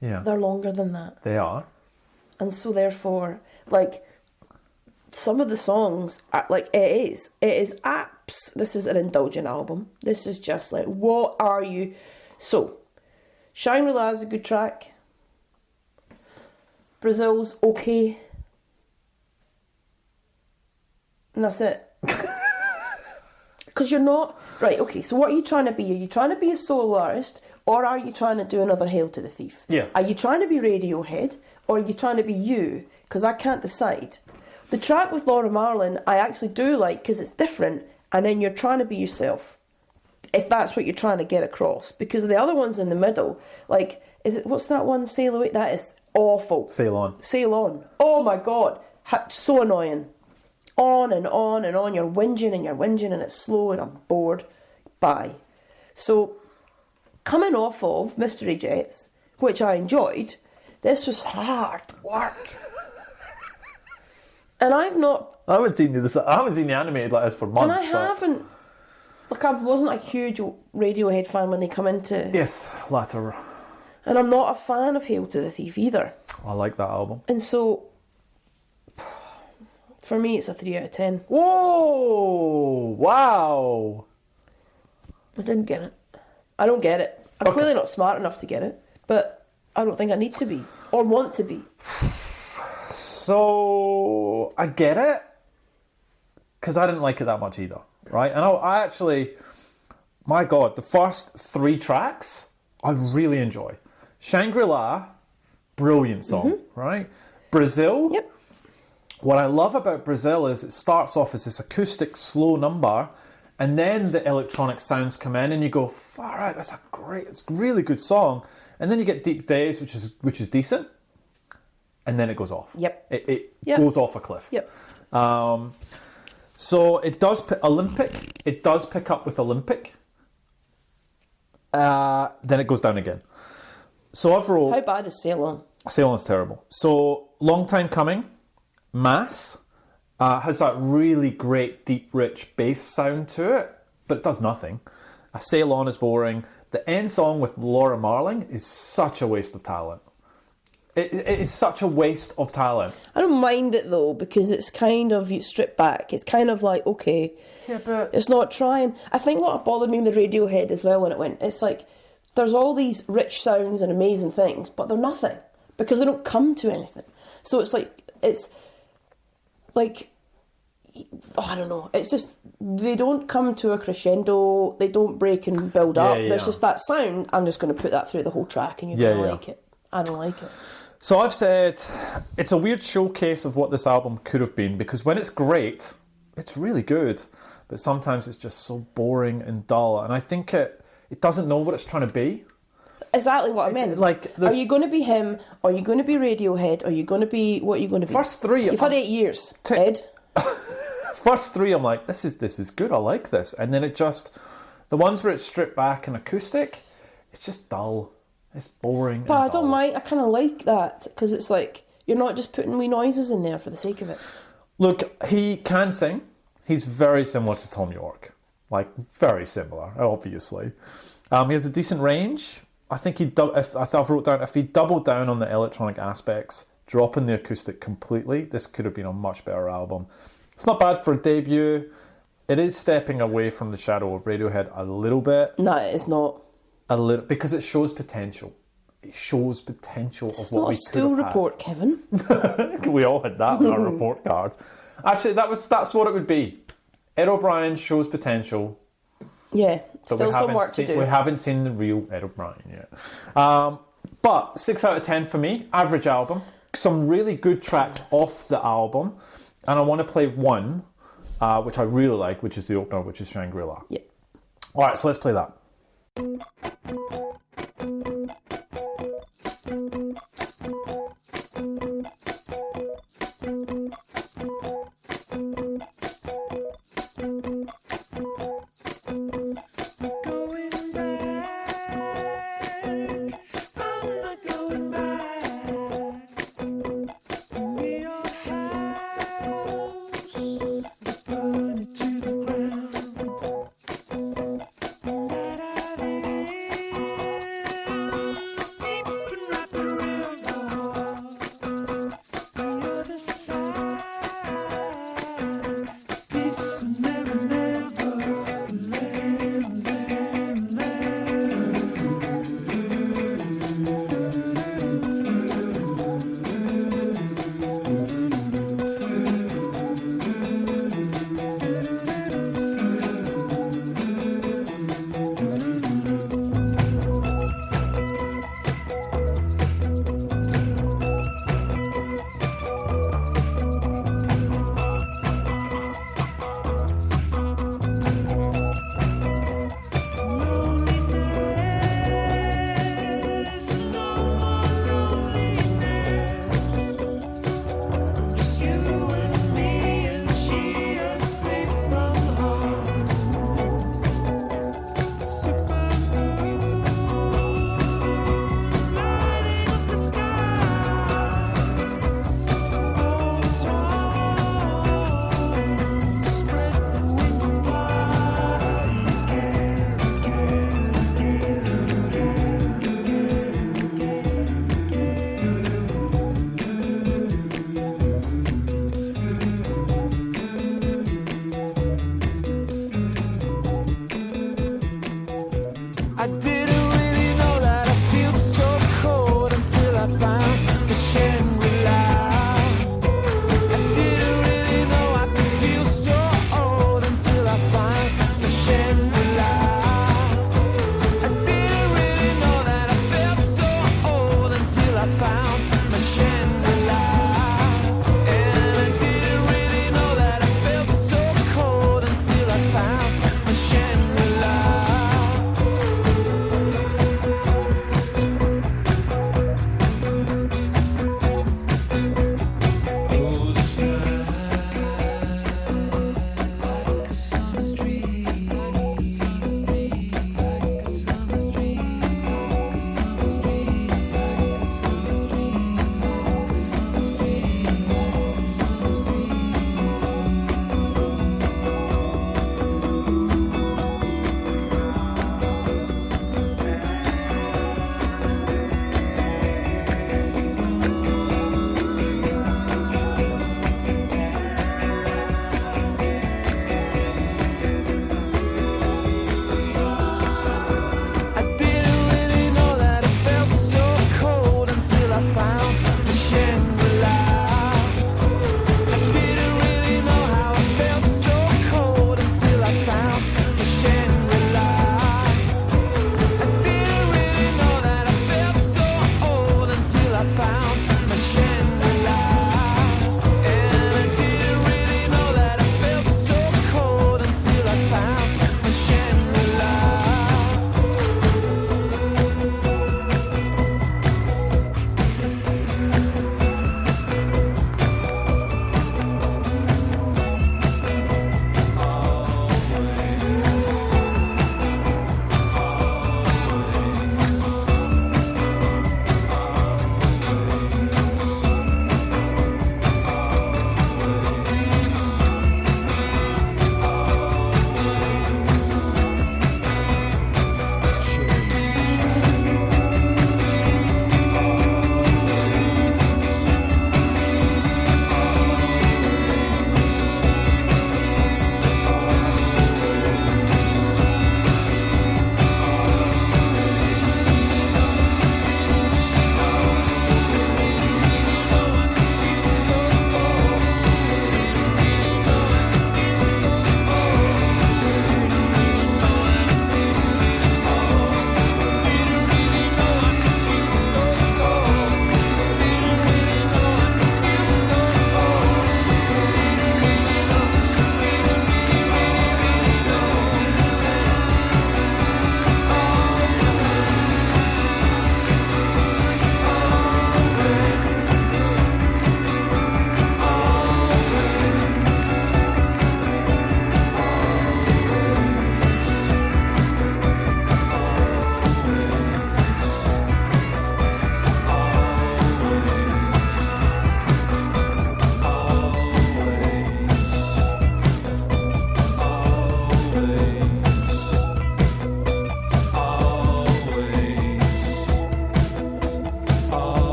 Yeah. They're longer than that. They are. And so therefore, some of the songs, this is an indulgent album. This is just like, what are you? So, Shangri-La is a good track. Brazil's okay. And that's it. Because you're not... Right, okay, so what are you trying to be? Are you trying to be a solo artist, or are you trying to do another Hail to the Thief? Yeah. Are you trying to be Radiohead, or are you trying to be you? Because I can't decide. The track with Laura Marling, I actually do like, because it's different, and then you're trying to be yourself, if that's what you're trying to get across. Because the other ones in the middle, what's that one, Sail Away? That is awful. Sail On. Sail On. Oh my God. So annoying. On and on and on. You're whinging and it's slow and I'm bored. Bye. So, coming off of Mystery Jets, which I enjoyed, this was hard work. And I haven't seen the animated like this for months. And I haven't. I wasn't a huge Radiohead fan when they come into. Yes, latter. And I'm not a fan of Hail to the Thief either. I like that album. And so, for me, it's a 3 out of 10. Whoa! Wow! I didn't get it. I don't get it. I'm clearly not smart enough to get it, but I don't think I need to be or want to be. So, I get it, because I didn't like it that much either, right? And I actually, my God, the first 3 tracks, I really enjoy. Shangri-La, brilliant song, right? Brazil, Yep. What I love about Brazil is it starts off as this acoustic, slow number, and then the electronic sounds come in, and you go, far out, it's a really good song. And then you get Deep Days, which is decent. And then it goes off. Yep. It Yep. goes off a cliff. Yep. So it does Olympic. It does pick up with Olympic. Then it goes down again. So overall, How bad is Sail On? Sail On's terrible. So Long Time Coming, Mass, has that really great, deep, rich bass sound to it, but it does nothing. Sail On is boring. The end song with Laura Marling is such a waste of talent. It is such a waste of talent. I don't mind it though, because it's kind of, you strip back, it's kind of like, okay, Yeah, but it's not trying. I think what bothered me with Radiohead as well when it went, it's like, there's all these rich sounds and amazing things, but they're nothing, because they don't come to anything. So it's like, I don't know, it's just, they don't come to a crescendo, they don't break and build up, Yeah. there's just that sound, I'm just going to put that through the whole track and you're going to like it. I don't like it. So I've said it's a weird showcase of what this album could have been, because when it's great, it's really good, but sometimes it's just so boring and dull. And I think it doesn't know what it's trying to be. Exactly what I meant. Like, are you going to be him? Are you going to be Radiohead? Are you going to be what are you going to be? First three, you've had 8 years, Ed. First three, I'm like, this is good. I like this. And then it just, the ones where it's stripped back and acoustic, it's just dull. It's boring. But I don't mind. I kind of like that because it's like you're not just putting wee noises in there for the sake of it. Look, he can sing. He's very similar to Tom York. Like, very similar, obviously. He has a decent range. I think I've wrote down, if he doubled down on the electronic aspects, dropping the acoustic completely, this could have been a much better album. It's not bad for a debut. It is stepping away from the shadow of Radiohead a little bit. No, it's not. A little, because it shows potential. It shows potential of what we could have had. It's not a school report, Kevin. We all had that on our report cards. Actually, that's what it would be. Ed O'Brien shows potential. Yeah, still some work to do. We haven't seen the real Ed O'Brien yet. But 6 out of 10 for me. Average album. Some really good tracks off the album. And I want to play one, which I really like, which is the opener, which is Shangri-La. Yeah. All right, so let's play that.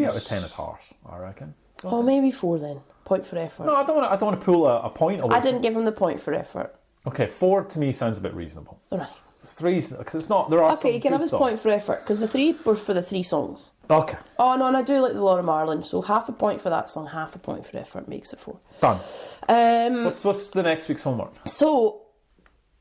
3 out of 10 is harsh, I reckon. Oh, maybe 4 then. Point for effort. No, I don't want to pull a point away. I didn't give him the point for effort. Okay, 4 to me sounds a bit reasonable. Right. It's 3 because it's not. There are Okay, you can have his point for effort because the 3 were for the 3 songs. Okay, Oh no, and I do like the Laura Marling, so half a point for that song, half a point for effort makes it 4. done. What's the next week's homework? So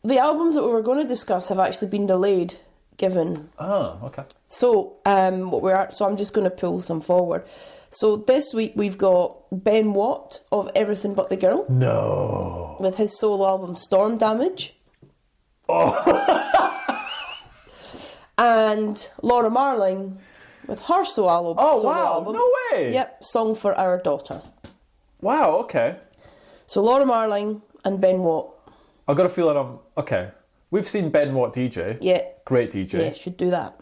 the albums that we were going to discuss have actually been delayed, given. Oh, okay. So so I'm just going to pull some forward. So this week we've got Ben Watt of Everything But the Girl No. with his solo album Storm Damage. And Laura Marling with her solo album. Oh, wow. Album. No way. Yep, Song for Our Daughter. Wow, okay. So Laura Marling and Ben Watt. I've got a feeling okay. We've seen Ben Watt DJ. Yeah. Great DJ. Yeah, should do that.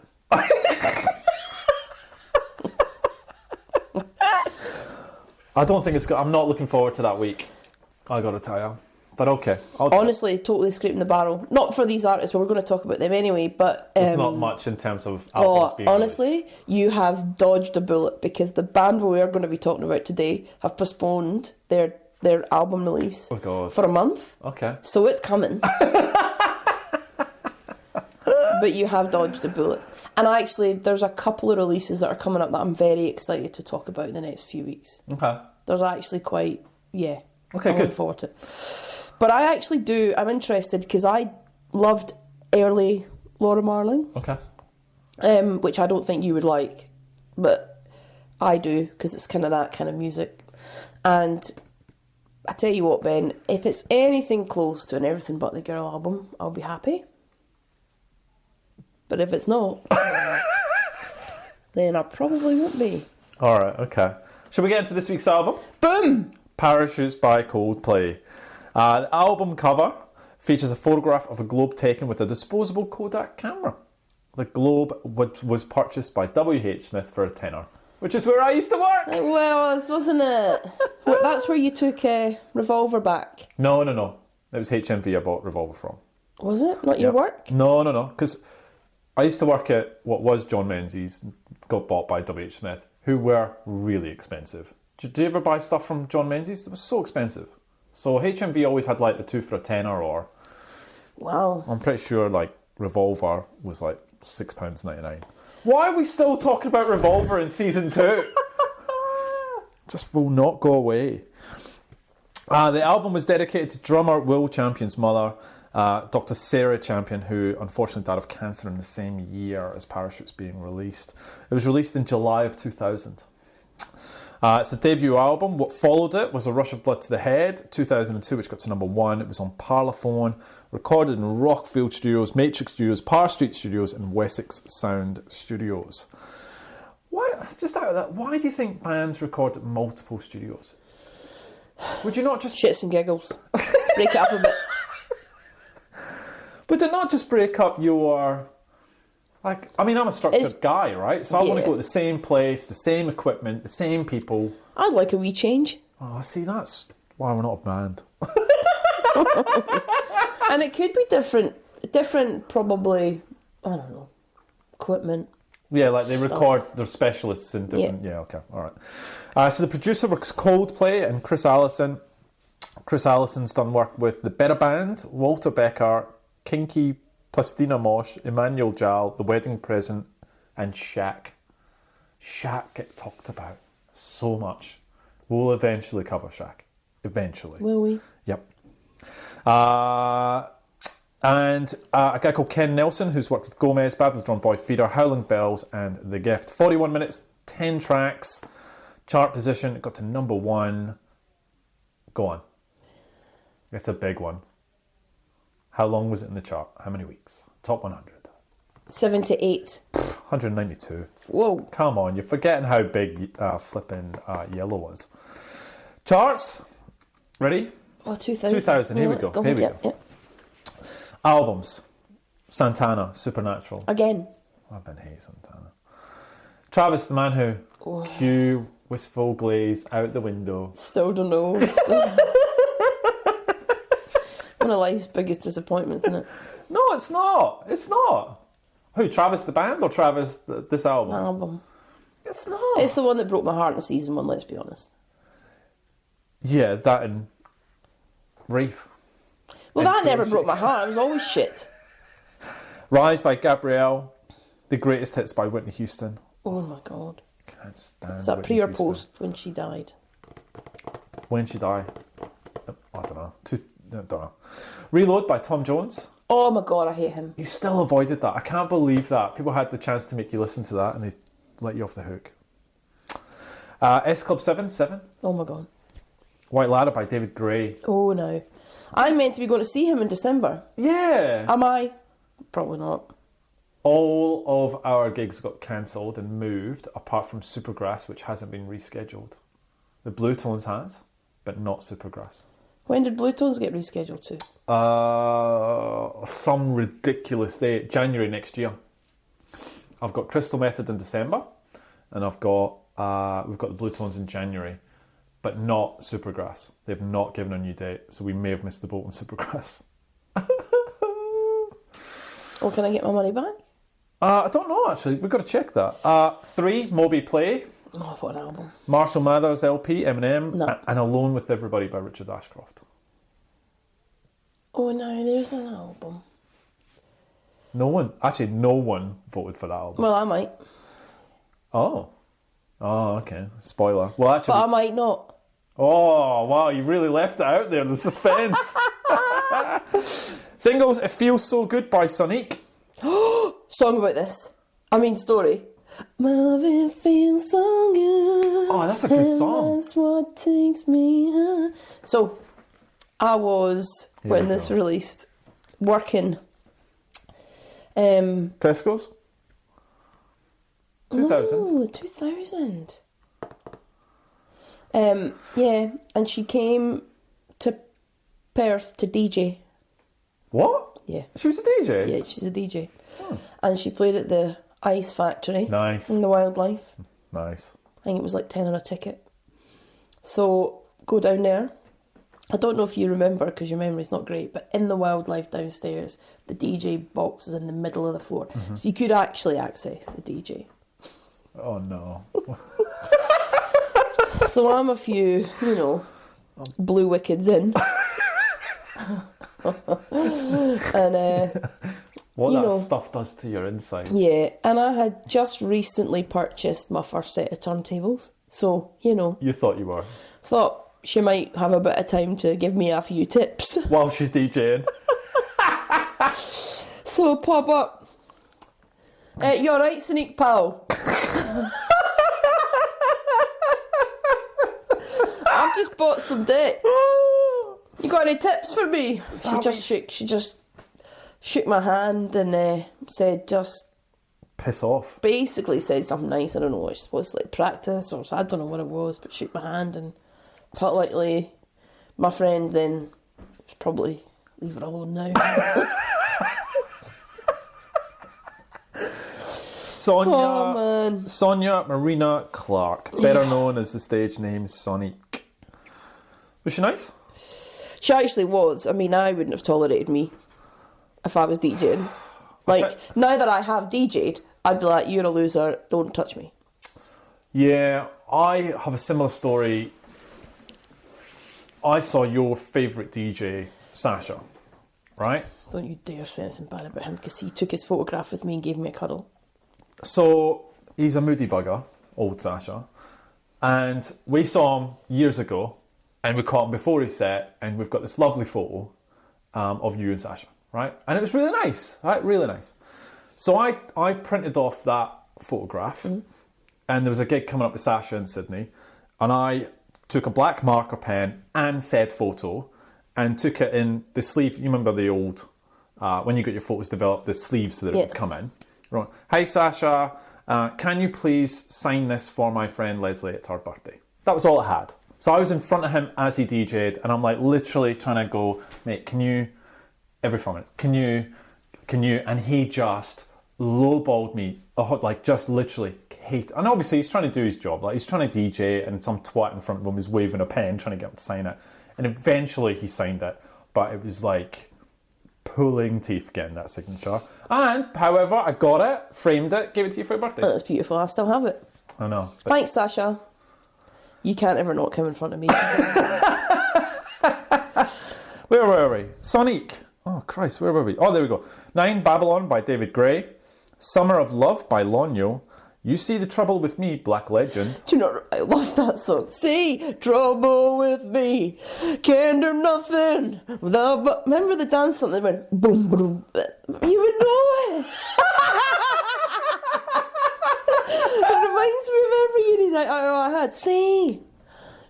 I don't think I'm not looking forward to that week. I got to tell you. But okay. Honestly, totally scraping the barrel. Not for these artists, but we're going to talk about them anyway. But there's not much in terms of albums being honestly, released. you have dodged a bullet because the band we are going to be talking about today have postponed their album release for a month. Okay. So it's coming. But you have dodged a bullet. And actually, there's a couple of releases that are coming up that I'm very excited to talk about in the next few weeks. Okay. There's actually quite, Okay, I'm good. looking forward to it. But I actually I'm interested because I loved early Laura Marling. Okay. Which I don't think you would like, but I do because it's kind of that kind of music. And I tell you what, Ben, if it's anything close to an Everything But the Girl album, I'll be happy. But if it's not, then I probably won't be. All right, okay. Shall we get into this week's album? Boom! Parachutes by Coldplay. The album cover features a photograph of a globe taken with a disposable Kodak camera. The globe was purchased by W.H. Smith for £10, which is where I used to work. It was, wasn't it? That's where you took Revolver back. No. It was HMV I bought Revolver from. Was it? Not your work? No. Because I used to work at what was John Menzies, got bought by W.H. Smith, who were really expensive. Did you ever buy stuff from John Menzies? It was so expensive. So HMV always had like the 2 for £10 or... Wow. I'm pretty sure like Revolver was like £6.99. Why are we still talking about Revolver in season 2? Just will not go away. The album was dedicated to drummer Will Champion's mother, Dr. Sarah Champion, who unfortunately died of cancer in the same year as Parachutes being released. It was released in July of 2000. It's a debut album. What followed it was A Rush of Blood to the Head, 2002, which got to number 1. It was on Parlophone, recorded in Rockfield Studios, Matrix Studios, Par Street Studios, and Wessex Sound Studios. Why? Just out of that, why do you think bands record at multiple studios? Would you not just... Shits and giggles. Break it up a bit. Would it not just break up your... Like, I mean, I'm a structured guy, right? So I want to go to the same place, the same equipment, the same people. I'd like a wee change. Oh, see, that's why we're not a band. And it could be different probably, I don't know, equipment. Yeah, like they stuff. record, they're specialists in different... Yeah, okay, all right. So the producer was Coldplay and Chris Allison. Chris Allison's done work with the Better Band, Walter Becker, Kinky, Plastina Mosh, Emmanuel Jal, The Wedding Present, and Shaq. Shaq get talked about so much. We'll eventually cover Shaq. Eventually. Will we? Yep. And a guy called Ken Nelson, who's worked with Gomez, Bad Drawn Boy, Feeder, Howling Bells, and The Gift. 41 minutes, 10 tracks, chart position, it got to number 1. Go on. It's a big one. How long was it in the chart? How many weeks? Top 100. 78. 192. Whoa. Come on, you're forgetting how big flipping Yellow was. Charts. Ready? Oh, 2000. 2000, here we go. Here we go. Yep. Albums. Santana, Supernatural. Again. I've been hating Santana. Travis, the man who... Cue, Wistful Glaze, Out the Window. Still don't know. One of life's biggest disappointments, isn't it? No, it's not. It's not. Who, Travis the band or Travis this album? Album. It's not. It's the one that broke my heart in season 1, let's be honest. Yeah, that and Reef. Well, that never broke my heart. It was always shit. Rise by Gabrielle. The Greatest Hits by Whitney Houston. Oh my God. Can't stand Is that Whitney pre or Houston. post when she died? When she died? I don't know. I don't know. Reload by Tom Jones. Oh my God, I hate him. You still avoided that. I can't believe that. People had the chance to make you listen to that and they let you off the hook. S Club 7. Oh my God. White Ladder by David Gray. Oh no. I'm meant to be going to see him in December. Yeah. Am I? Probably not. All of our gigs got cancelled and moved, apart from Supergrass, which hasn't been rescheduled. The Blue Tones has, but not Supergrass. When did Blue Tones get rescheduled to? Some ridiculous date, January next year. I've got Crystal Method in December, and we've got the Blue Tones in January, but not Supergrass. They've not given a new date, so we may have missed the boat on Supergrass. Oh, can I get my money back? I don't know, actually. We've got to check that. 3, Moby Play. Oh, what an album. Marshall Mathers LP, Eminem, No. and Alone with Everybody by Richard Ashcroft. Oh no, there's an album. No one voted for that album. Well, I might. Oh, okay. Spoiler. Well, actually, But I might not. oh, wow, you really left it out there, the suspense. Singles, It Feels So Good by Sonique. Song about this. I mean, story. Love feels so good. Oh, that's a good song. That's what takes me high. So, I was, when this released, working. Tesco's? 2000? No, 2000. Yeah, and she came to Perth to DJ. What? Yeah. She was a DJ? Yeah, she's a DJ. And she played at the Ice Factory. Nice. In the Wildlife. Nice. I think it was like 10 on a ticket. So, go down there. I don't know if you remember, because your memory's not great, but in the Wildlife downstairs, the DJ box is in the middle of the floor. Mm-hmm. So you could actually access the DJ. Oh, no. So I'm a few, blue wickeds in. And, What you that know. stuff does to your insides. yeah, and I had just recently purchased my first set of turntables. So, You thought you were. thought she might have a bit of time to give me a few tips. While she's DJing. So pop up. You alright, Sonique pal? I've just bought some decks. You got any tips for me? She just shook my hand and said, just Piss off. basically said something nice. I don't know what it's supposed to, like, practice, or I don't know what it was, but shook my hand and politely. My friend then was probably leave her alone now. Sonia, Oh, man. Sonia Marina Clark, better known as the stage name Sonique. Was she nice? She actually was. I mean, I wouldn't have tolerated me if I was DJing. Like, now that I have DJ'd, I'd be like, you're a loser, don't touch me. Yeah, I have a similar story. I saw your favourite DJ, Sasha, right? Don't you dare say anything bad about him, because he took his photograph with me and gave me a cuddle. So, he's a moody bugger, old Sasha. And we saw him years ago, and we caught him before his set, and we've got this lovely photo of you and Sasha, right? And it was really nice, right? Really nice. So I printed off that photograph, and there was a gig coming up with Sasha in Sydney, and I took a black marker pen and said photo, and took it in the sleeve. You remember the old, when you got your photos developed, the sleeves so that it would come in. Right. Hi Sasha, can you please sign this for my friend Leslie? It's her birthday. That was all it had. So I was in front of him as he DJ'd, and I'm like literally trying to go, mate, can you, every 4 minutes, can you, and he just lowballed me, like just literally hate. And obviously he's trying to do his job, like he's trying to DJ, and some twat in front of him is waving a pen trying to get him to sign it. And eventually he signed it, but it was like pulling teeth getting that signature. And, however, I got it, framed it, gave it to you for your birthday. That's beautiful, I still have it. I know. Thanks, Sasha. You can't ever not come in front of me. Where were we? Sonic. Oh, Christ, where were we? Oh, there we go. 9 Babylon by David Gray. Summer of Love by Lonyo. You See the Trouble with Me, Black Legend. Do you know, I love that song. See, trouble with me, can't do nothing without... Remember the dance song that went boom, boom? You would know it. It reminds me of every uni night I had. See,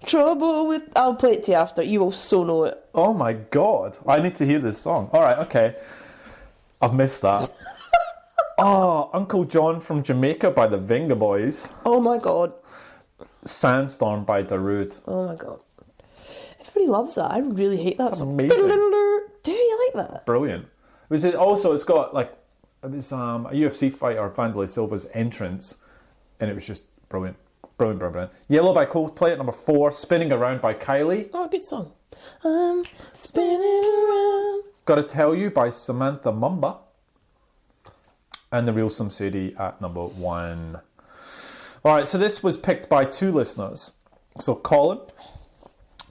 trouble with... I'll play it to you after. You will so know it. Oh my God. I need to hear this song. All right, okay. I've missed that. Oh, Uncle John from Jamaica by the Venga Boys. Oh my God. Sandstorm by Darude. Oh my God. Everybody loves that. I really hate that That's song. amazing. Do you like that? Brilliant. It's got like, it was a UFC fighter, Vanderlei Silva's entrance, and it was just brilliant. Brilliant, brilliant, brilliant. Yellow by Coldplay at number 4. Spinning Around by Kylie. Oh, good song. I'm spinning around. Gotta Tell You by Samantha Mumba. And The Real Slim Shady at number 1. Alright, so this was picked by 2 listeners. So Colin,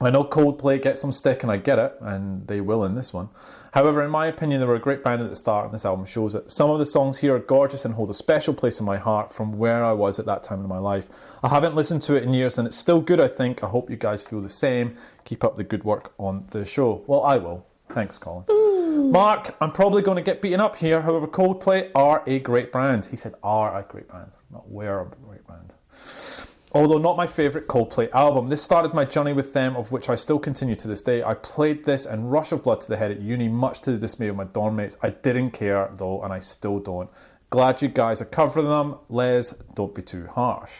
I know Coldplay gets some stick and I get it, and they will in this one. However, in my opinion, they were a great band at the start, and this album shows it. Some of the songs here are gorgeous and hold a special place in my heart from where I was at that time in my life. I haven't listened to it in years, and it's still good, I think. I hope you guys feel the same. Keep up the good work on the show. Well, I will. Thanks, Colin. Mark, I'm probably going to get beaten up here. However, Coldplay are a great band. He said are a great band, not were a great band. Although not my favourite Coldplay album. This started my journey with them, of which I still continue to this day. I played this and Rush of Blood to the Head at uni, much to the dismay of my dorm mates. I didn't care, though, and I still don't. Glad you guys are covering them. Les, don't be too harsh.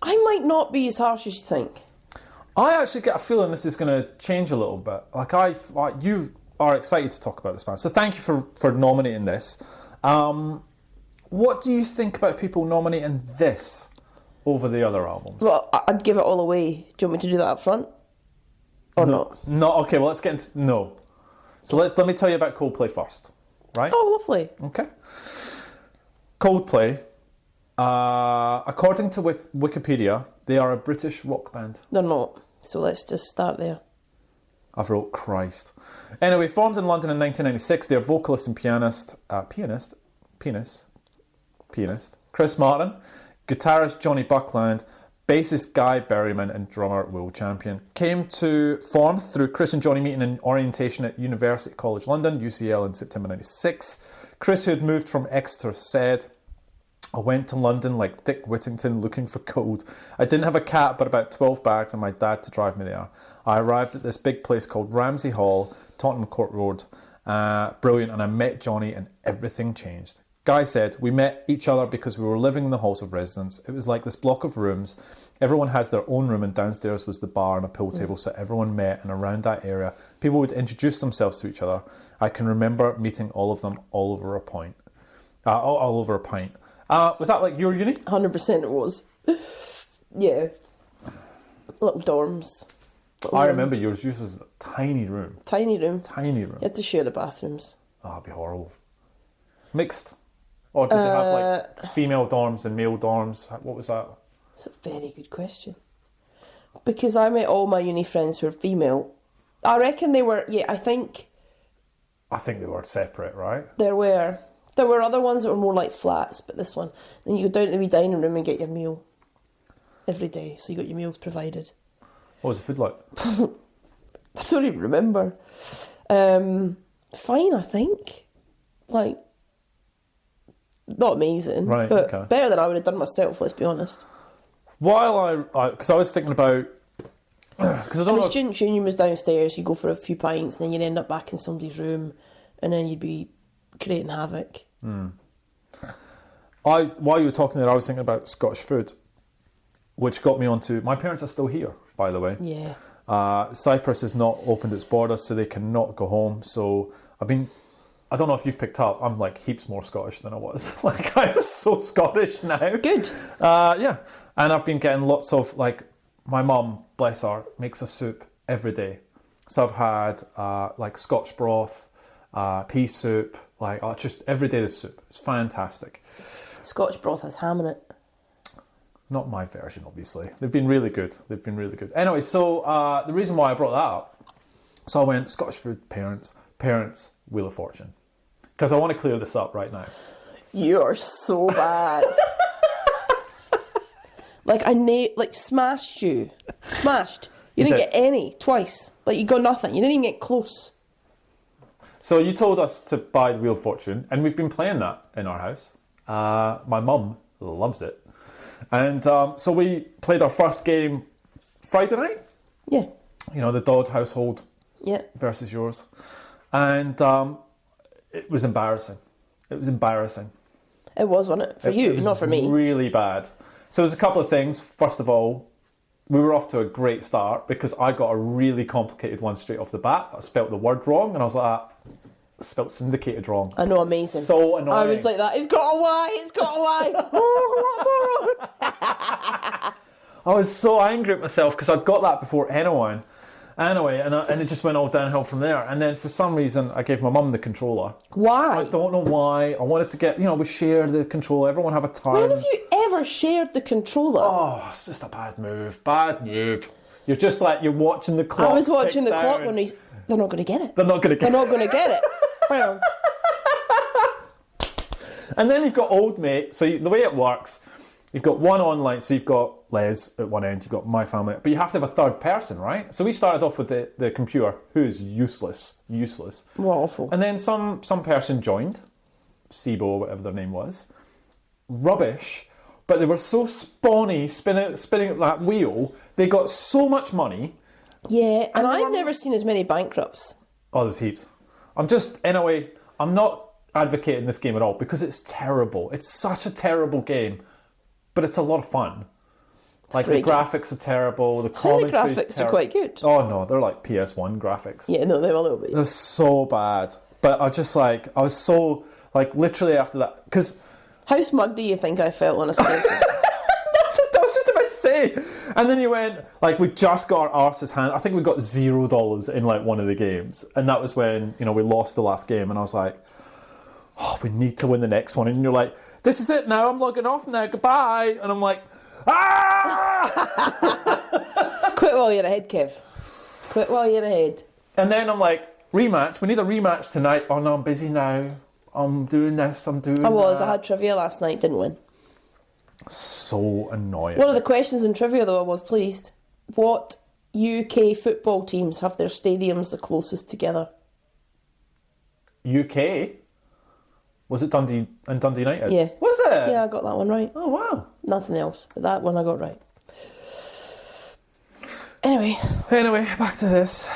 I might not be as harsh as you think. I actually get a feeling this is going to change a little bit. You are excited to talk about this band, so thank you for nominating this. What do you think about people nominating this over the other albums? Well, I'd give it all away. Do you want me to do that up front? Or not? No. Okay. Well, let's get into no. So let me tell you about Coldplay first, right? Oh, lovely. Okay. Coldplay, according to Wikipedia, they are a British rock band. They're not. So let's just start there. I've wrote Christ. Anyway, formed in London in 1996, they're vocalist and pianist Chris Martin, guitarist Johnny Buckland, bassist Guy Berryman, and drummer Will Champion. Came to form through Chris and Johnny meeting in orientation at University College London, UCL, in September 96. Chris, who had moved from Exeter, said, I went to London like Dick Whittington looking for gold. I didn't have a cat but about 12 bags and my dad to drive me there. I arrived at this big place called Ramsey Hall, Tottenham Court Road. Brilliant, and I met Johnny and everything changed. Guy said, we met each other because we were living in the halls of residence. It was like this block of rooms. Everyone has their own room, and downstairs was the bar and a pool table, so everyone met, and around that area, people would introduce themselves to each other. I can remember meeting all of them all over a pint. Was that like your uni? 100% it was. Yeah. Little dorms. I remember yours. Yours was a tiny room. Tiny room. Tiny room. You had to share the bathrooms. Oh, that'd be horrible. Mixed? Or did they have like female dorms and male dorms? What was that? That's a very good question. Because I met all my uni friends who were female. I reckon they were, I think they were separate, right? there were. There were other ones that were more like flats, but this one. Then you go down to the wee dining room and get your meal every day. So you got your meals provided. What was the food like? I don't even remember. Fine, I think. Like, not amazing, right, but okay. Better than I would have done myself, let's be honest. Because I was thinking about... Because I don't And know... the student union was downstairs, you go for a few pints, and then you'd end up back in somebody's room, and then you'd be creating havoc. While you were talking there, I was thinking about Scottish food, which got me onto... My parents are still here, by the way. Yeah. Cyprus has not opened its borders, so they cannot go home. So I don't know if you've picked up, I'm like heaps more Scottish than I was. Like, I was so Scottish now. Good. Yeah. And I've been getting lots of, like, my mum, bless her, makes a soup every day. So I've had, like, Scotch broth, pea soup, like, just every day the soup. It's fantastic. Scotch broth has ham in it. Not my version, obviously. They've been really good. Anyway, so the reason why I brought that up, so I went Scottish food, parents, Wheel of Fortune. Because I want to clear this up right now. You are so bad. Like, smashed you. Smashed. You didn't get any, twice. Like, you got nothing. You didn't even get close. So you told us to buy the Wheel of Fortune, and we've been playing that in our house. My mum loves it. And so we played our first game Friday night. Yeah. You know, the Dodd household versus yours. And it was embarrassing. It was, wasn't it? For you, not for me. Really bad. So there's a couple of things. First of all, we were off to a great start because I got a really complicated one straight off the bat. I spelt the word wrong, and I was like, I spelt syndicated wrong. I know, amazing. So annoying. I was like that. It's got a Y. I was so angry at myself because I'd got that before anyone. Anyway, and it just went all downhill from there. And then for some reason, I gave my mum the controller. Why? I don't know why. I wanted to get, we share the controller. Everyone have a time. When have you ever shared the controller? Oh, it's just a bad move. You're just like, you're watching the clock. I was watching the clock when they're not going to get it. They're not going to get it. Well. And then you've got old mate. So the way it works, you've got one online. So you've got Les at one end, you've got my family, but you have to have a third person, right? So we started off with the computer, who is useless. What awful. And then some person joined, Sibo or whatever their name was. Rubbish, but they were so spawny, spinning that wheel. They got so much money. Yeah, and I've never seen as many bankrupts. Oh, there's heaps. I'm not advocating this game at all because it's terrible. It's such a terrible game, but it's a lot of fun. Like, the graphics are terrible, the commentary the graphics are quite good. Oh no, they're like PS1 graphics. Yeah, no, they're a little bit. They're so bad. But I was so, literally after that, because... How smug do you think I felt on a skateboard? That's what I was just about to say. And then you went, we just got our arses hand. I think we got $0 in, one of the games. And that was when, we lost the last game. And I was like, oh, we need to win the next one. And you're like, this is it now, I'm logging off now, goodbye. And I'm like... Ah! Quit while you're ahead, Kev. Quit while you're ahead. And then I'm like, rematch. We need a rematch tonight. Oh no, I'm busy now. I'm doing this, I'm doing that. I had trivia last night, didn't win. So annoying. One of the questions in trivia, though, I was pleased. What UK football teams have their stadiums the closest together? UK? Was it Dundee United? Yeah. Was it? Yeah, I got that one right. Oh, wow. Nothing else, but that one I got right. Anyway, back to this.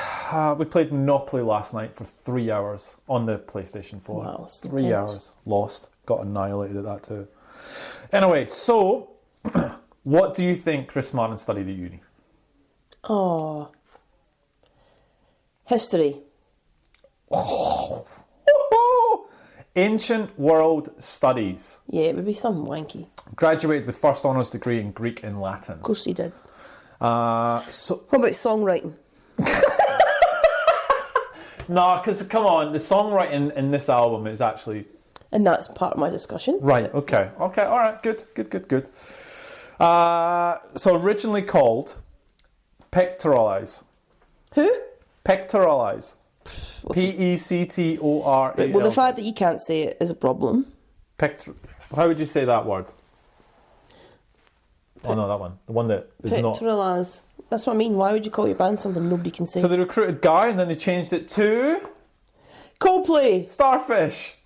We played Monopoly last night for 3 hours on the PlayStation 4. Wow, 3 hours. Lost. Got annihilated at that too. Anyway, so what do you think Chris Martin studied at uni? Oh. History. Oh. Ancient World Studies. Yeah, it would be something wanky. Graduated with first honours degree in Greek and Latin. Of course he did. So what about songwriting? No, because come on, the songwriting in this album is actually... And that's part of my discussion. Right, okay, all right, good. So originally called Pectoralize. Who? Pectoralize. Pectoral. Well, the fact that you can't say it is a problem. How would you say that word? Oh no, that one. The one that is not... Pectoralize. That's what I mean. Why would you call your band something nobody can say? So they recruited Guy and then they changed it to... Coldplay. Starfish.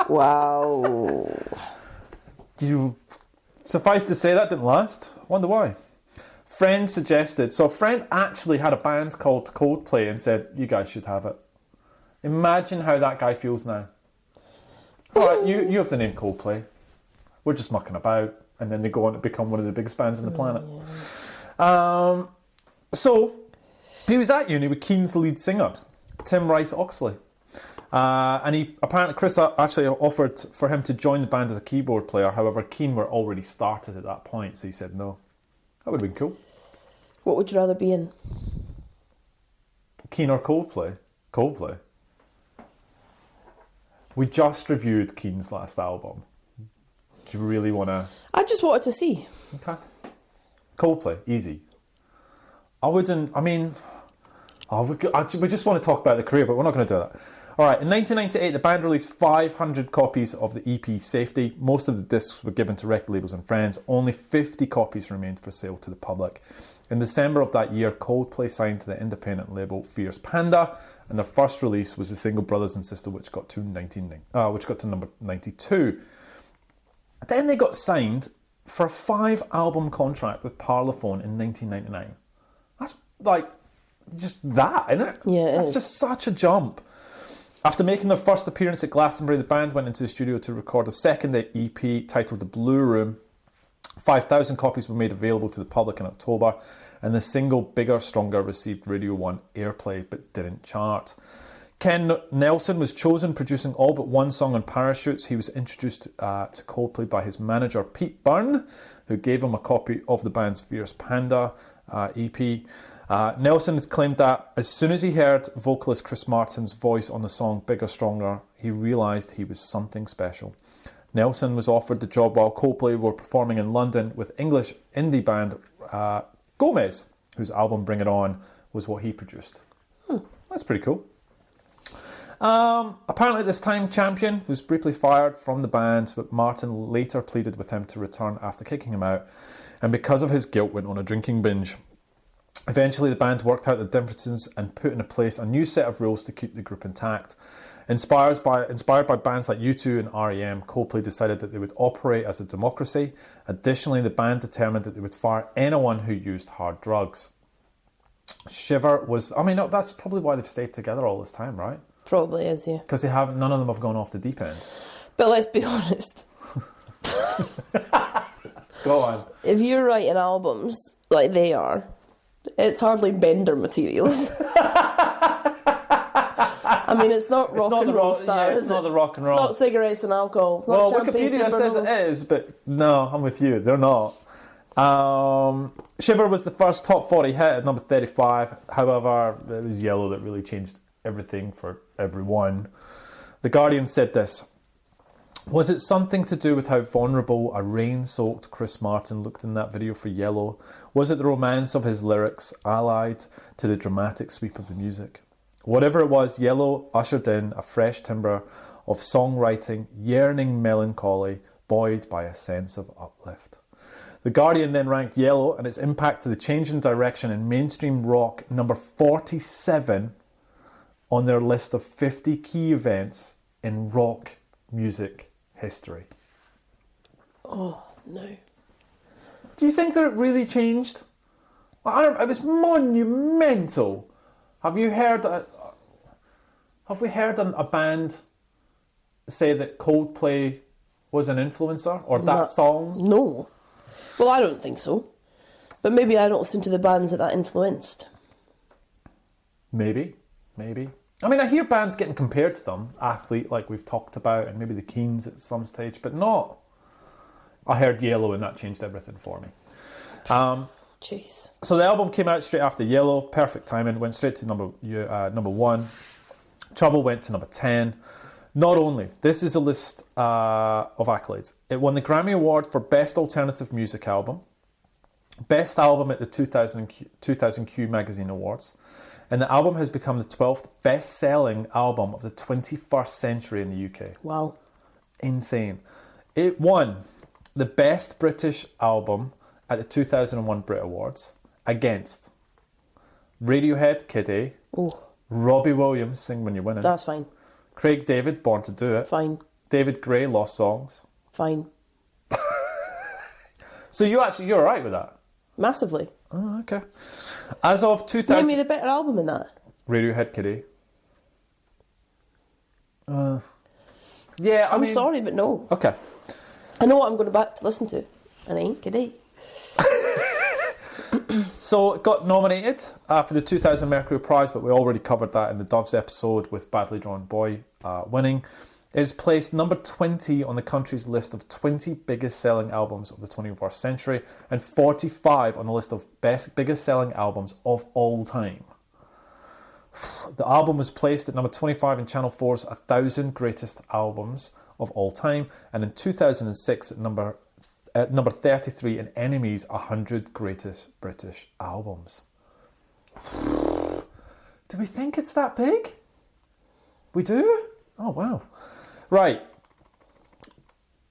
Wow. Suffice to say, that didn't last. Wonder why. Friend suggested. So a friend actually had a band called Coldplay and said, you guys should have it. Imagine how that guy feels now. It's all right, you have the name Coldplay. We're just mucking about. And then they go on to become one of the biggest bands on the planet. Yeah. So he was at uni with Keane's lead singer, Tim Rice Oxley. And Chris actually offered for him to join the band as a keyboard player. However, Keane were already started at that point, so he said no. That would have been cool. What would you rather be in? Keane or Coldplay? Coldplay. We just reviewed Keane's last album. Do you really want to... I just wanted to see. Okay. Coldplay, easy. I wouldn't... I mean... we just want to talk about the career, but we're not going to do that. All right, in 1998, the band released 500 copies of the EP Safety. Most of the discs were given to record labels and friends. Only 50 copies remained for sale to the public. In December of that year, Coldplay signed to the independent label Fierce Panda, and their first release was the single Brothers and Sister, which got to number 92. Then they got signed for a 5-album contract with Parlophone in 1999. That's like just that, isn't it? Yeah, That's just such a jump. After making their first appearance at Glastonbury, the band went into the studio to record a second EP titled The Blue Room. 5,000 copies were made available to the public in October, and the single Bigger Stronger received Radio 1 airplay but didn't chart. Ken Nelson was chosen, producing all but one song on Parachutes. He was introduced to Coldplay by his manager Pete Byrne, who gave him a copy of the band's Fierce Panda EP. Nelson has claimed that as soon as he heard vocalist Chris Martin's voice on the song Bigger Stronger, he realised he was something special. Nelson was offered the job while Coldplay were performing in London with English indie band Gomez, whose album Bring It On was what he produced. That's pretty cool. Apparently at this time, Champion was briefly fired from the band, but Martin later pleaded with him to return after kicking him out, and because of his guilt went on a drinking binge. Eventually the band worked out the differences and put into place a new set of rules to keep the group intact. Inspired by bands like U2 and R.E.M., Coldplay decided that they would operate as a democracy. Additionally, the band determined that they would fire anyone who used hard drugs. Shiver was... I mean, that's probably why they've stayed together all this time, right? Probably is, yeah. Because none of them have gone off the deep end. But let's be honest. Go on. If you're writing albums like they are, it's hardly Bender materials. I mean, it's not rock and roll star, is it? It's not the rock and roll. It's not cigarettes and alcohol. It's not champagne. Wikipedia says it is, but no, I'm with you. They're not. Shiver was the first top 40 hit at number 35. However, it was Yellow that really changed everything for everyone. The Guardian said this: was it something to do with how vulnerable a rain-soaked Chris Martin looked in that video for Yellow? Was it the romance of his lyrics allied to the dramatic sweep of the music? Whatever it was, Yellow ushered in a fresh timbre of songwriting, yearning melancholy, buoyed by a sense of uplift. The Guardian then ranked Yellow and its impact to the change in direction in mainstream rock number 47 on their list of 50 key events in rock music history. Oh, no. Do you think that it really changed? It was monumental. Have we heard a band say that Coldplay was an influencer or that song? No. Well, I don't think so. But maybe I don't listen to the bands that influenced. Maybe. I mean, I hear bands getting compared to them, Athlete, like we've talked about, and maybe the Keens at some stage, but not. I heard Yellow and that changed everything for me. Jeez. So the album came out straight after Yellow, perfect timing, went straight to number 1. Trouble went to number 10. Not only, this is a list of accolades. It won the Grammy Award for Best Alternative Music Album, Best Album at the 2000 Q Magazine Awards, and the album has become the 12th best-selling album of the 21st century in the UK. Wow. Insane. It won the Best British Album at the 2001 Brit Awards against Radiohead, Kid A, Robbie Williams, Sing When You're Winning. That's fine. Craig David, Born to Do It. Fine. David Gray, Lost Songs. Fine. So you're alright with that? Massively. Oh, okay. As of 2000... Name me the better album in that. Radiohead, Kid A. Yeah, I'm sorry, but no. Okay. I know what I'm going back to listen to. And I ain't kidding. So it got nominated for the 2000 Mercury Prize, but we already covered that in the Doves episode with Badly Drawn Boy winning. It is placed number 20 on the country's list of 20 biggest selling albums of the 21st century and 45 on the list of biggest selling albums of all time. The album was placed at number 25 in Channel 4's 1,000 Greatest Albums of All Time, and in 2006 at number 33 in NME's 100 Greatest British Albums. Do we think it's that big? We do? Oh, wow. Right.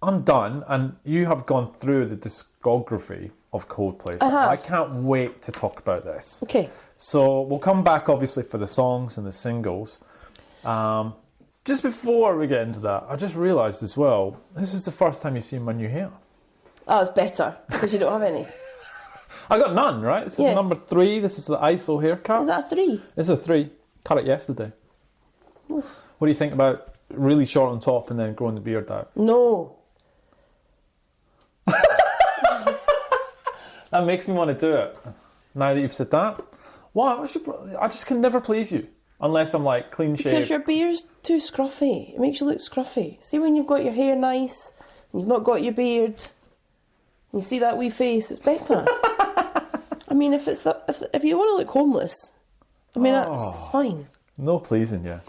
I'm done, and you have gone through the discography of Coldplay, so I can't wait to talk about this. Okay. So we'll come back, obviously, for the songs and the singles. Just before we get into that, I just realised as well, this is the first time you've seen my new hair. Oh, it's better, because you don't have any. I got none, right? This is number 3. This is the ISO haircut. Is that a 3? This is a 3. Cut it yesterday. What do you think about really short on top and then growing the beard out? No. That makes me want to do it. Now that you've said that. Why? I just can never please you. Unless I'm like clean shaved. Because your beard's too scruffy. It makes you look scruffy. See when you've got your hair nice, and you've not got your beard, and you see that wee face, it's better. I mean, if you want to look homeless, I mean, that's fine. No pleasing you.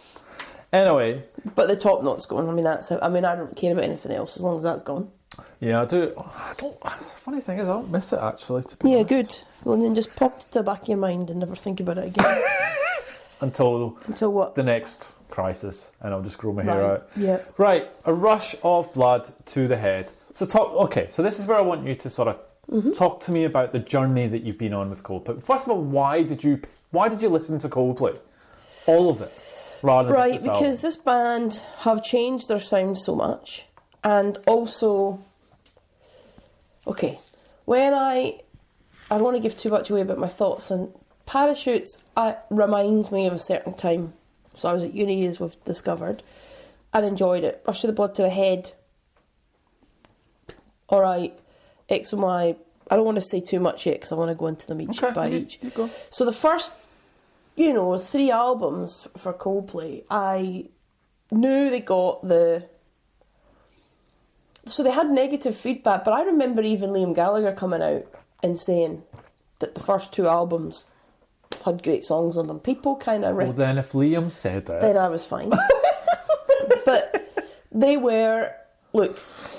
Anyway. But the top knot's gone. I mean, I don't care about anything else as long as that's gone. Yeah, I do. Funny thing is, I don't miss it actually. To be honest. Good. Well, then just pop it to the back of your mind and never think about it again. Until what? The next crisis, and I'll just grow my hair out. Yeah. Right, a rush of blood to the head. So so this is where I want you to sort of talk to me about the journey that you've been on with Coldplay. First of all, why did you listen to Coldplay? All of it, rather than just this album? Because this band have changed their sound so much, and also, when I don't want to give too much away about my thoughts on Parachutes. Reminds me of a certain time. So I was at uni, as we've discovered, and enjoyed it. Rush of the Blood to the Head. All right, X and Y. I don't want to say too much yet because I want to go into them each by each. You go. So the first, 3 albums for Coldplay, I knew they got So they had negative feedback, but I remember even Liam Gallagher coming out and saying that the first 2 albums had great songs on them. People kind of... Well, then if Liam said it... Then I was fine. But they were... Look,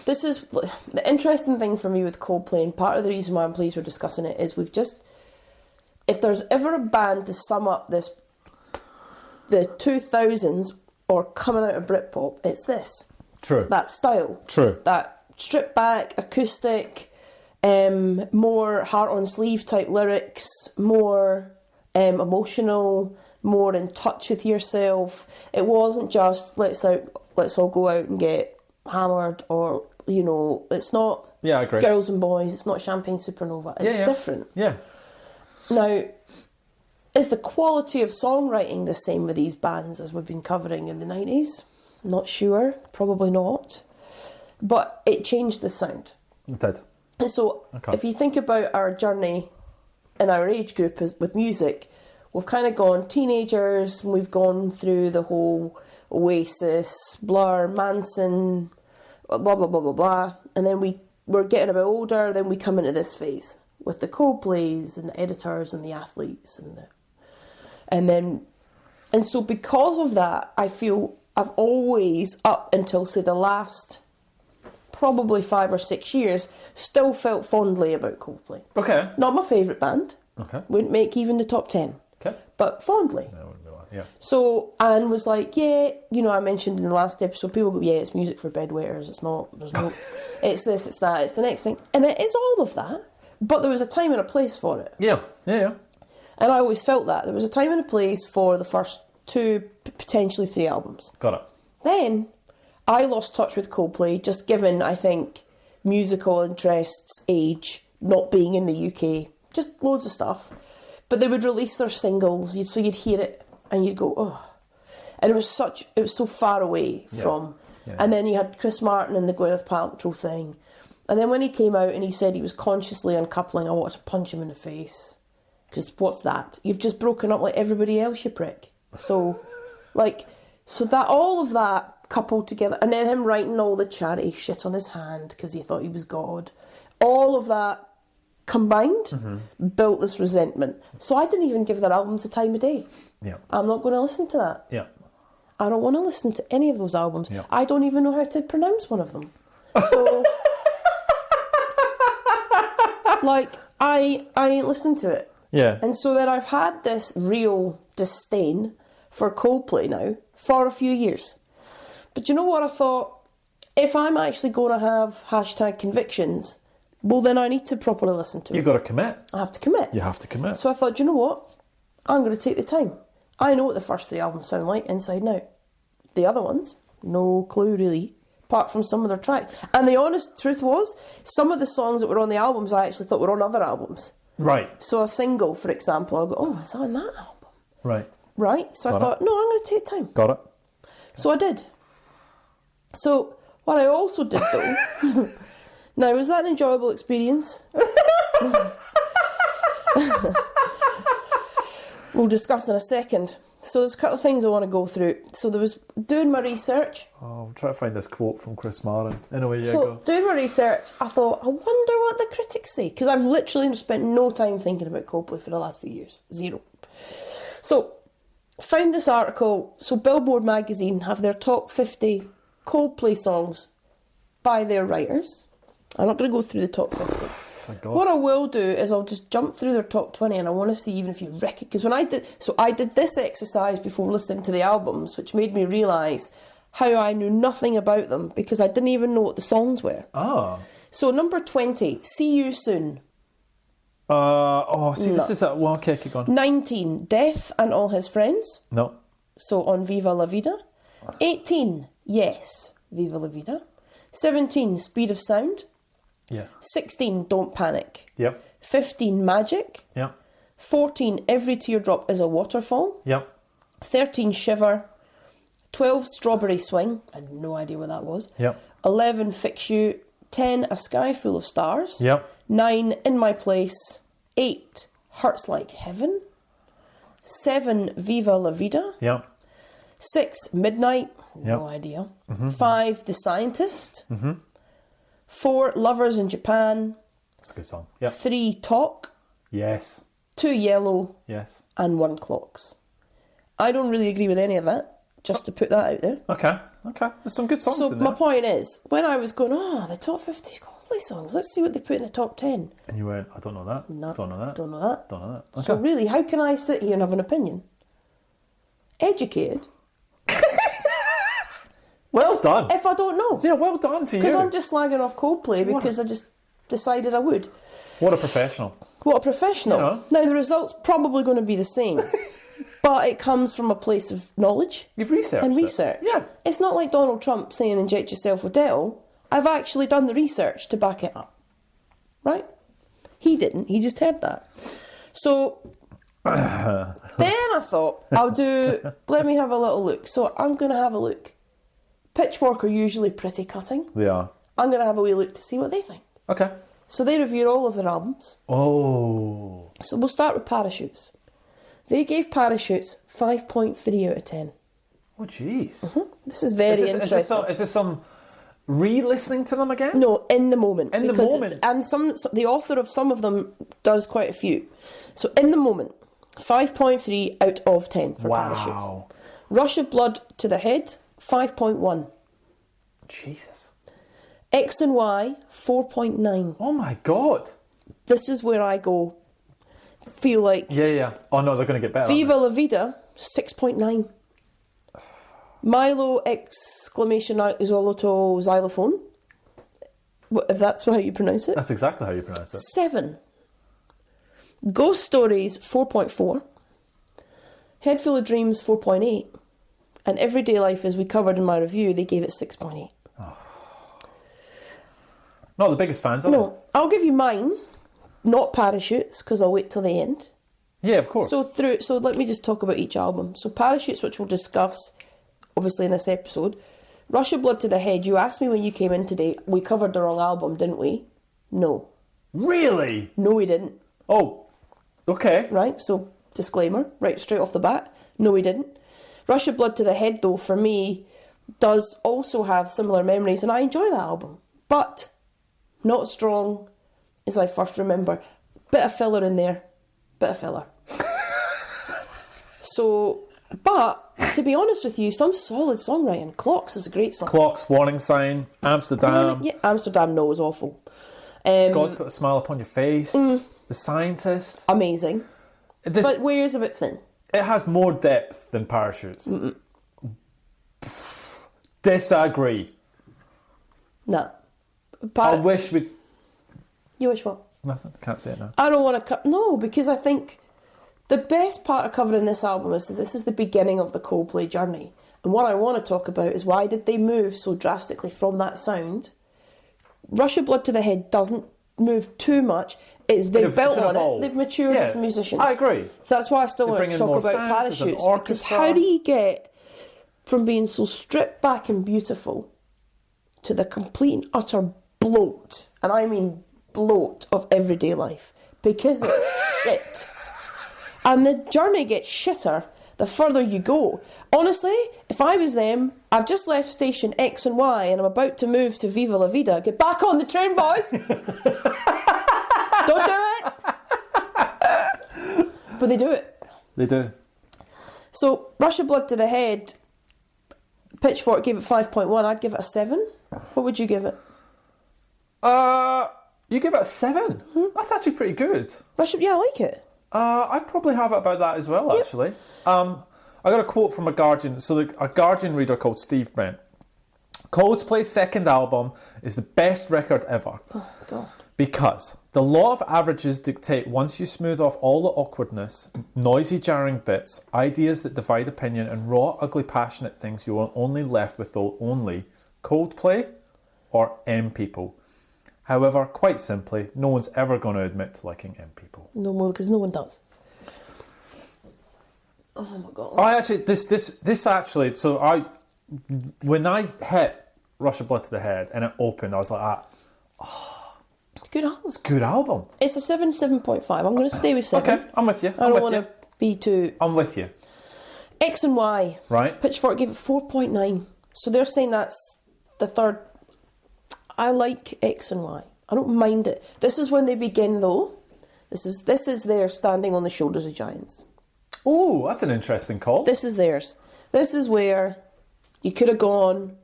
this is... The interesting thing for me with Coldplay, and part of the reason why I'm pleased we're discussing it, is we've just... If there's ever a band to sum up the 2000s or coming out of Britpop, it's this. True. That style. True. That stripped back, acoustic, more heart on sleeve type lyrics, more emotional, more in touch with yourself. It wasn't just let's all go out and get hammered, or it's not I agree. Girls and Boys, it's not Champagne Supernova. It's different. Yeah. Now, is the quality of songwriting the same with these bands as we've been covering in the 90s? Not sure, probably not. But it changed the sound. It did. And so, if you think about our journey in our age group with music, we've kind of gone teenagers, and we've gone through the whole Oasis, Blur, Manson, blah, blah, blah, blah, blah. And then we're getting a bit older, then we come into this phase with the Coldplays and the Editors and the Athletes. And so because of that, I feel I've always, up until, say, the last... probably 5 or 6 years, still felt fondly about Coldplay. Okay. Not my favourite band. Okay. Wouldn't make even the top 10. Okay. But fondly. Yeah. So, Anne was like, I mentioned in the last episode, people go, it's music for bedwetters, it's not, there's no, it's this, it's that, it's the next thing. And it is all of that, but there was a time and a place for it. Yeah. And I always felt that. There was a time and a place for the first 2, potentially 3 albums. Got it. Then... I lost touch with Coldplay, just given, I think, musical interests, age, not being in the UK, just loads of stuff. But they would release their singles, so you'd hear it, and you'd go, oh. And it was so far away from... Yeah. And then you had Chris Martin and the Gwyneth Paltrow thing. And then when he came out and he said he was consciously uncoupling, I wanted to punch him in the face. Because what's that? You've just broken up like everybody else, you prick. So, that all of that... coupled together, and then him writing all the charity shit on his hand because he thought he was God. All of that combined built this resentment. So I didn't even give their albums the time of day. Yeah. I'm not going to listen to that. Yeah. I don't want to listen to any of those albums. Yeah. I don't even know how to pronounce one of them. So, like, I ain't listened to it. Yeah. And so then I've had this real disdain for Coldplay now for a few years. But you know what I thought? If I'm actually going to have #convictions, well, then I need to properly listen to it. You've got to commit. I have to commit. You have to commit. So I thought, you know what? I'm going to take the time. I know what the first 3 albums sound like inside and out. The other ones, no clue really, apart from some of their tracks. And the honest truth was, some of the songs that were on the albums I actually thought were on other albums. Right. So a single, for example, I'll go, oh, is that on that album? Right. Right? So Got I thought, no, I'm going to take time. Got it. So I did. So what I also did though, now was that an enjoyable experience? We'll discuss in a second. So there's a couple of things I want to go through. So there was doing my research. Oh, I'm trying to find this quote from Chris Martin. Anyway, yeah, So go. doing my research, I thought, I wonder what the critics say. Because I've literally spent no time thinking about Coldplay for the last few years. Zero. So, found this article. So Billboard magazine have their top 50 Coldplay songs by their writers. I'm not going to go through the top 50. Thank God. What I will do is I'll just jump through their top 20 and I want to see even if you reckon... Because when I did this exercise before listening to the albums, which made me realise how I knew nothing about them because I didn't even know what the songs were. Ah. So number 20, See You Soon. This is a... Well, okay, keep on. 19, Death and All His Friends. No. So on Viva La Vida. 18, Yes, Viva La Vida. 17, Speed of Sound. Yeah. 16, Don't Panic. Yep. 15, Magic. Yep. 14, Every Teardrop is a Waterfall. Yep. 13, Shiver. 12, Strawberry Swing. I had no idea what that was. Yep. 11, Fix You. 10, A Sky Full of Stars. Yep. 9, In My Place. 8, Hurts Like Heaven. 7, Viva La Vida. Yep. 6, Midnight. No Yep. idea. 5, The Scientist. 4, Lovers in Japan. That's a good song. Yep. 3, Talk. Yes. 2, Yellow. Yes. And 1, Clocks. I don't really agree with any of that, just to put that out there. Okay. Okay. There's some good songs So in there. my point is, when I was going, the top 50 Coldplay songs, let's see what they put in the top 10. And you went, I don't know that. No, Don't know that. Don't know that. Don't know that. Okay. So really, how can I sit here and have an opinion? Educated. Well done. If I don't know. Yeah, well done to you. Because I'm just slagging off Coldplay because I just decided I would. What a professional. What a professional. You know. Now, the result's probably going to be the same. But it comes from a place of knowledge. You've researched And it. research. Yeah. It's not like Donald Trump saying inject yourself with Dettol. I've actually done the research to back it up. Right? He didn't. He just heard that. So... then I thought, let me have a little look. So I'm going to have a look. Pitchfork are usually pretty cutting. They are. I'm going to have a wee look to see what they think. Okay. So they reviewed all of their albums. Oh. So we'll start with Parachutes. They gave Parachutes 5.3 out of 10. Oh, jeez. This is very interesting. Is this some re-listening to them again? No, in the moment. In the moment. And the author of some of them does quite a few. So in the moment, 5.3 out of 10 for Parachutes. Rush of Blood to the Head, 5.1. Jesus. X and Y, 4.9. Oh my God. This is where I go, feel like... Yeah. Oh no, they're going to get better. Viva La Vida, 6.9. Milo exclamation isoloto xylophone, if that's how you pronounce it. That's exactly how you pronounce it. 7. Ghost Stories, 4.4. Head Full of Dreams, 4.8. And Everyday Life, as we covered in my review, they gave it 6.8. Not the biggest fans, are they? No, I'll give you mine, not Parachutes, because I'll wait till the end. Yeah, of course. So let me just talk about each album. So Parachutes, which we'll discuss, obviously, in this episode. Rush of Blood to the Head, you asked me when you came in today, we covered the wrong album, didn't we? No. Really? No, we didn't. Oh, okay. Right, so disclaimer, right straight off the bat. No, we didn't. Rush of Blood to the Head, though, for me, does also have similar memories, and I enjoy that album. But not strong, as I first remember. Bit of filler in there. Bit of filler. So, but to be honest with you, some solid songwriting. Clocks is a great song. Clocks, Warning Sign, Amsterdam. Yeah, Amsterdam, no, is awful. God Put a Smile Upon Your Face. The Scientist. Amazing. But Where's a bit thin. It has more depth than Parachutes. Disagree. No. I wish we... You wish what? Nothing. Can't say it now. I don't want to... No, because I think the best part of covering this album is that this is the beginning of the Coldplay journey. And what I want to talk about is why did they move so drastically from that sound? Rush of Blood to the Head doesn't move too much. They've built on it. They've matured as musicians. I agree. So that's why I still want to talk about Parachutes. Because how do you get from being so stripped back and beautiful to the complete and utter bloat, and I mean bloat, of everyday life? Because it's shit. And the journey gets shitter the further you go. Honestly, if I was them, I've just left station X and Y and I'm about to move to Viva La Vida. Get back on the train, boys! Don't do it! But they do it. They do. So, Rush of Blood to the Head, Pitchfork gave it 5.1. I'd give it a 7. What would you give it? You give it a 7? That's actually pretty good. Yeah, I like it. I'd probably have it about that as well, actually. I got a quote from a Guardian. So a Guardian reader called Steve Brent. Coldplay's second album is the best record ever. Oh, God. Because the law of averages dictate once you smooth off all the awkwardness, noisy jarring bits, ideas that divide opinion, and raw, ugly, passionate things, you are only left with only Coldplay or M people. However, quite simply, no one's ever going to admit to liking M people. No more, because no one does. Oh my God. I actually, this actually, so when I hit Rush of Blood to the Head and it opened, I was like, It's a good album. it's a good album. It's a 7.5. I'm going to stay with 7. Okay, I'm with you. I don't want to be too... I'm with you. X and Y. Right. Pitchfork gave it 4.9. So they're saying that's the third... I like X and Y. I don't mind it. This is when they begin, though. This is their standing on the shoulders of giants. Oh, that's an interesting call. This is theirs. This is where you could have gone...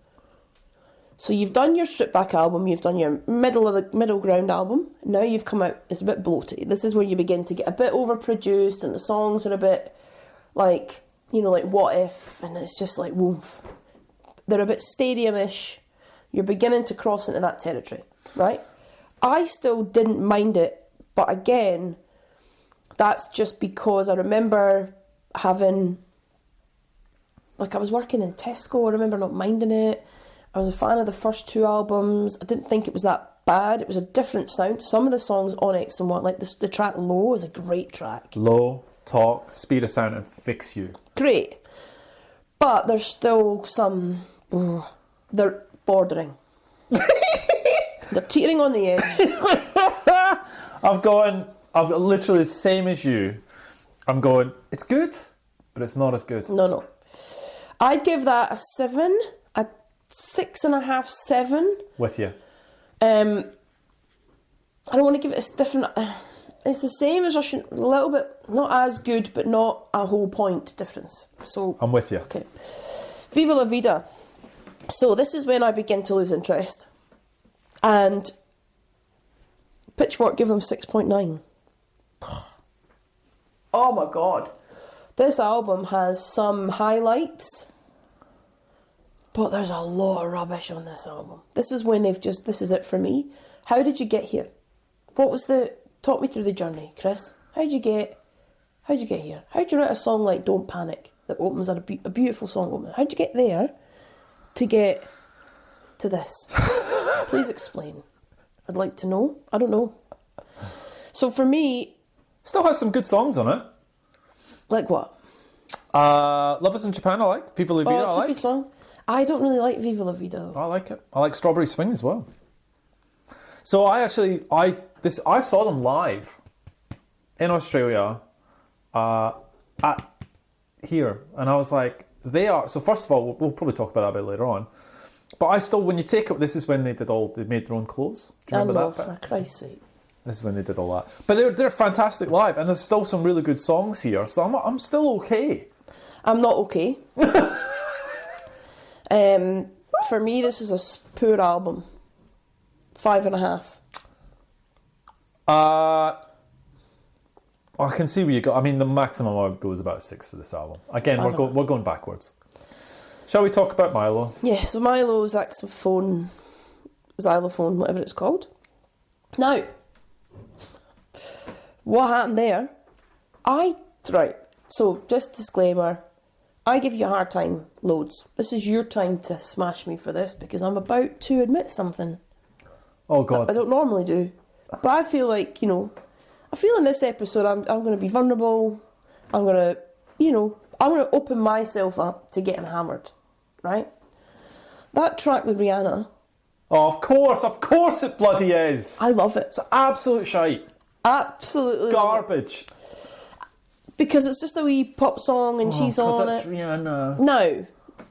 So you've done your stripped back album, you've done your middle ground album. Now you've come out, it's a bit bloated. This is where you begin to get a bit overproduced and the songs are a bit like, like What If, and it's just like woof. They're a bit stadium-ish. You're beginning to cross into that territory, right? I still didn't mind it, but again, that's just because I remember having, I was working in Tesco, I remember not minding it. I was a fan of the first 2 albums. I didn't think it was that bad. It was a different sound. Some of the songs on X and Y, like the track Low is a great track. Low, Talk, Speed of Sound and Fix You. Great. But there's still some... they're bordering. They're teetering on the edge. I've got literally the same as you. I'm going, it's good, but it's not as good. No. I'd give that a 7... 6.5, 7. With you. I don't want to give it a different... It's the same as Russian, a little bit, not as good, but not a whole point difference. So I'm with you. Okay. Viva La Vida. So this is when I begin to lose interest. And Pitchfork give them 6.9. Oh my God. This album has some highlights, but there's a lot of rubbish on this album. This is when this is it for me. How did you get here? Talk me through the journey, Chris. How'd you get here? How'd you write a song like Don't Panic that opens a beautiful song opener? How'd you get there to get to this? Please explain. I'd like to know. I don't know. So for me... Still has some good songs on it. Like what? Love Us in Japan I like. Viva La Vida it's a good song. I don't really like Viva La Vida. I like it. I like Strawberry Swing as well. So I saw them live in Australia here, and I was like, they are. So first of all, we'll probably talk about that a bit later on. But I still, when you take it, this is when they made their own clothes. Do you remember that? For Christ's sake. This is when they did all that. But they're fantastic live, and there's still some really good songs here, so I'm still okay. I'm not okay. For me, this is a poor album. 5.5. I can see where you go. I mean, the maximum I would go is about 6 for this album. Again, we're going backwards. Shall we talk about Milo? Yeah, so Milo, xylophone, whatever it's called. Now, what happened there? Right, so just disclaimer, I give you a hard time loads. This is your time to smash me for this because I'm about to admit something. Oh, God. I don't normally do. But I feel like, I feel in this episode I'm going to be vulnerable. I'm going to, I'm going to open myself up to getting hammered, right? That track with Rihanna. Oh, of course it bloody is. I love it. It's absolute shite. Absolutely Garbage. Because it's just a wee pop song and she's on it. Rihanna. No,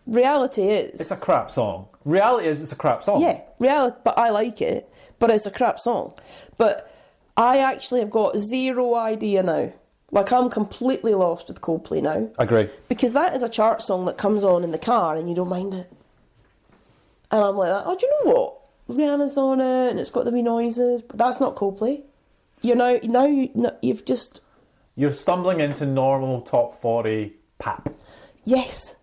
reality is... It's a crap song. Reality is it's a crap song. Yeah, reality, but I like it. But it's a crap song. But I actually have got zero idea now. Like, I'm completely lost with Coldplay now. Agree. Because that is a chart song that comes on in the car and you don't mind it. And I'm like, oh, do you know what? Rihanna's on it and it's got the wee noises. But that's not Coldplay. You've just... You're stumbling into normal top 40 pap. Yes.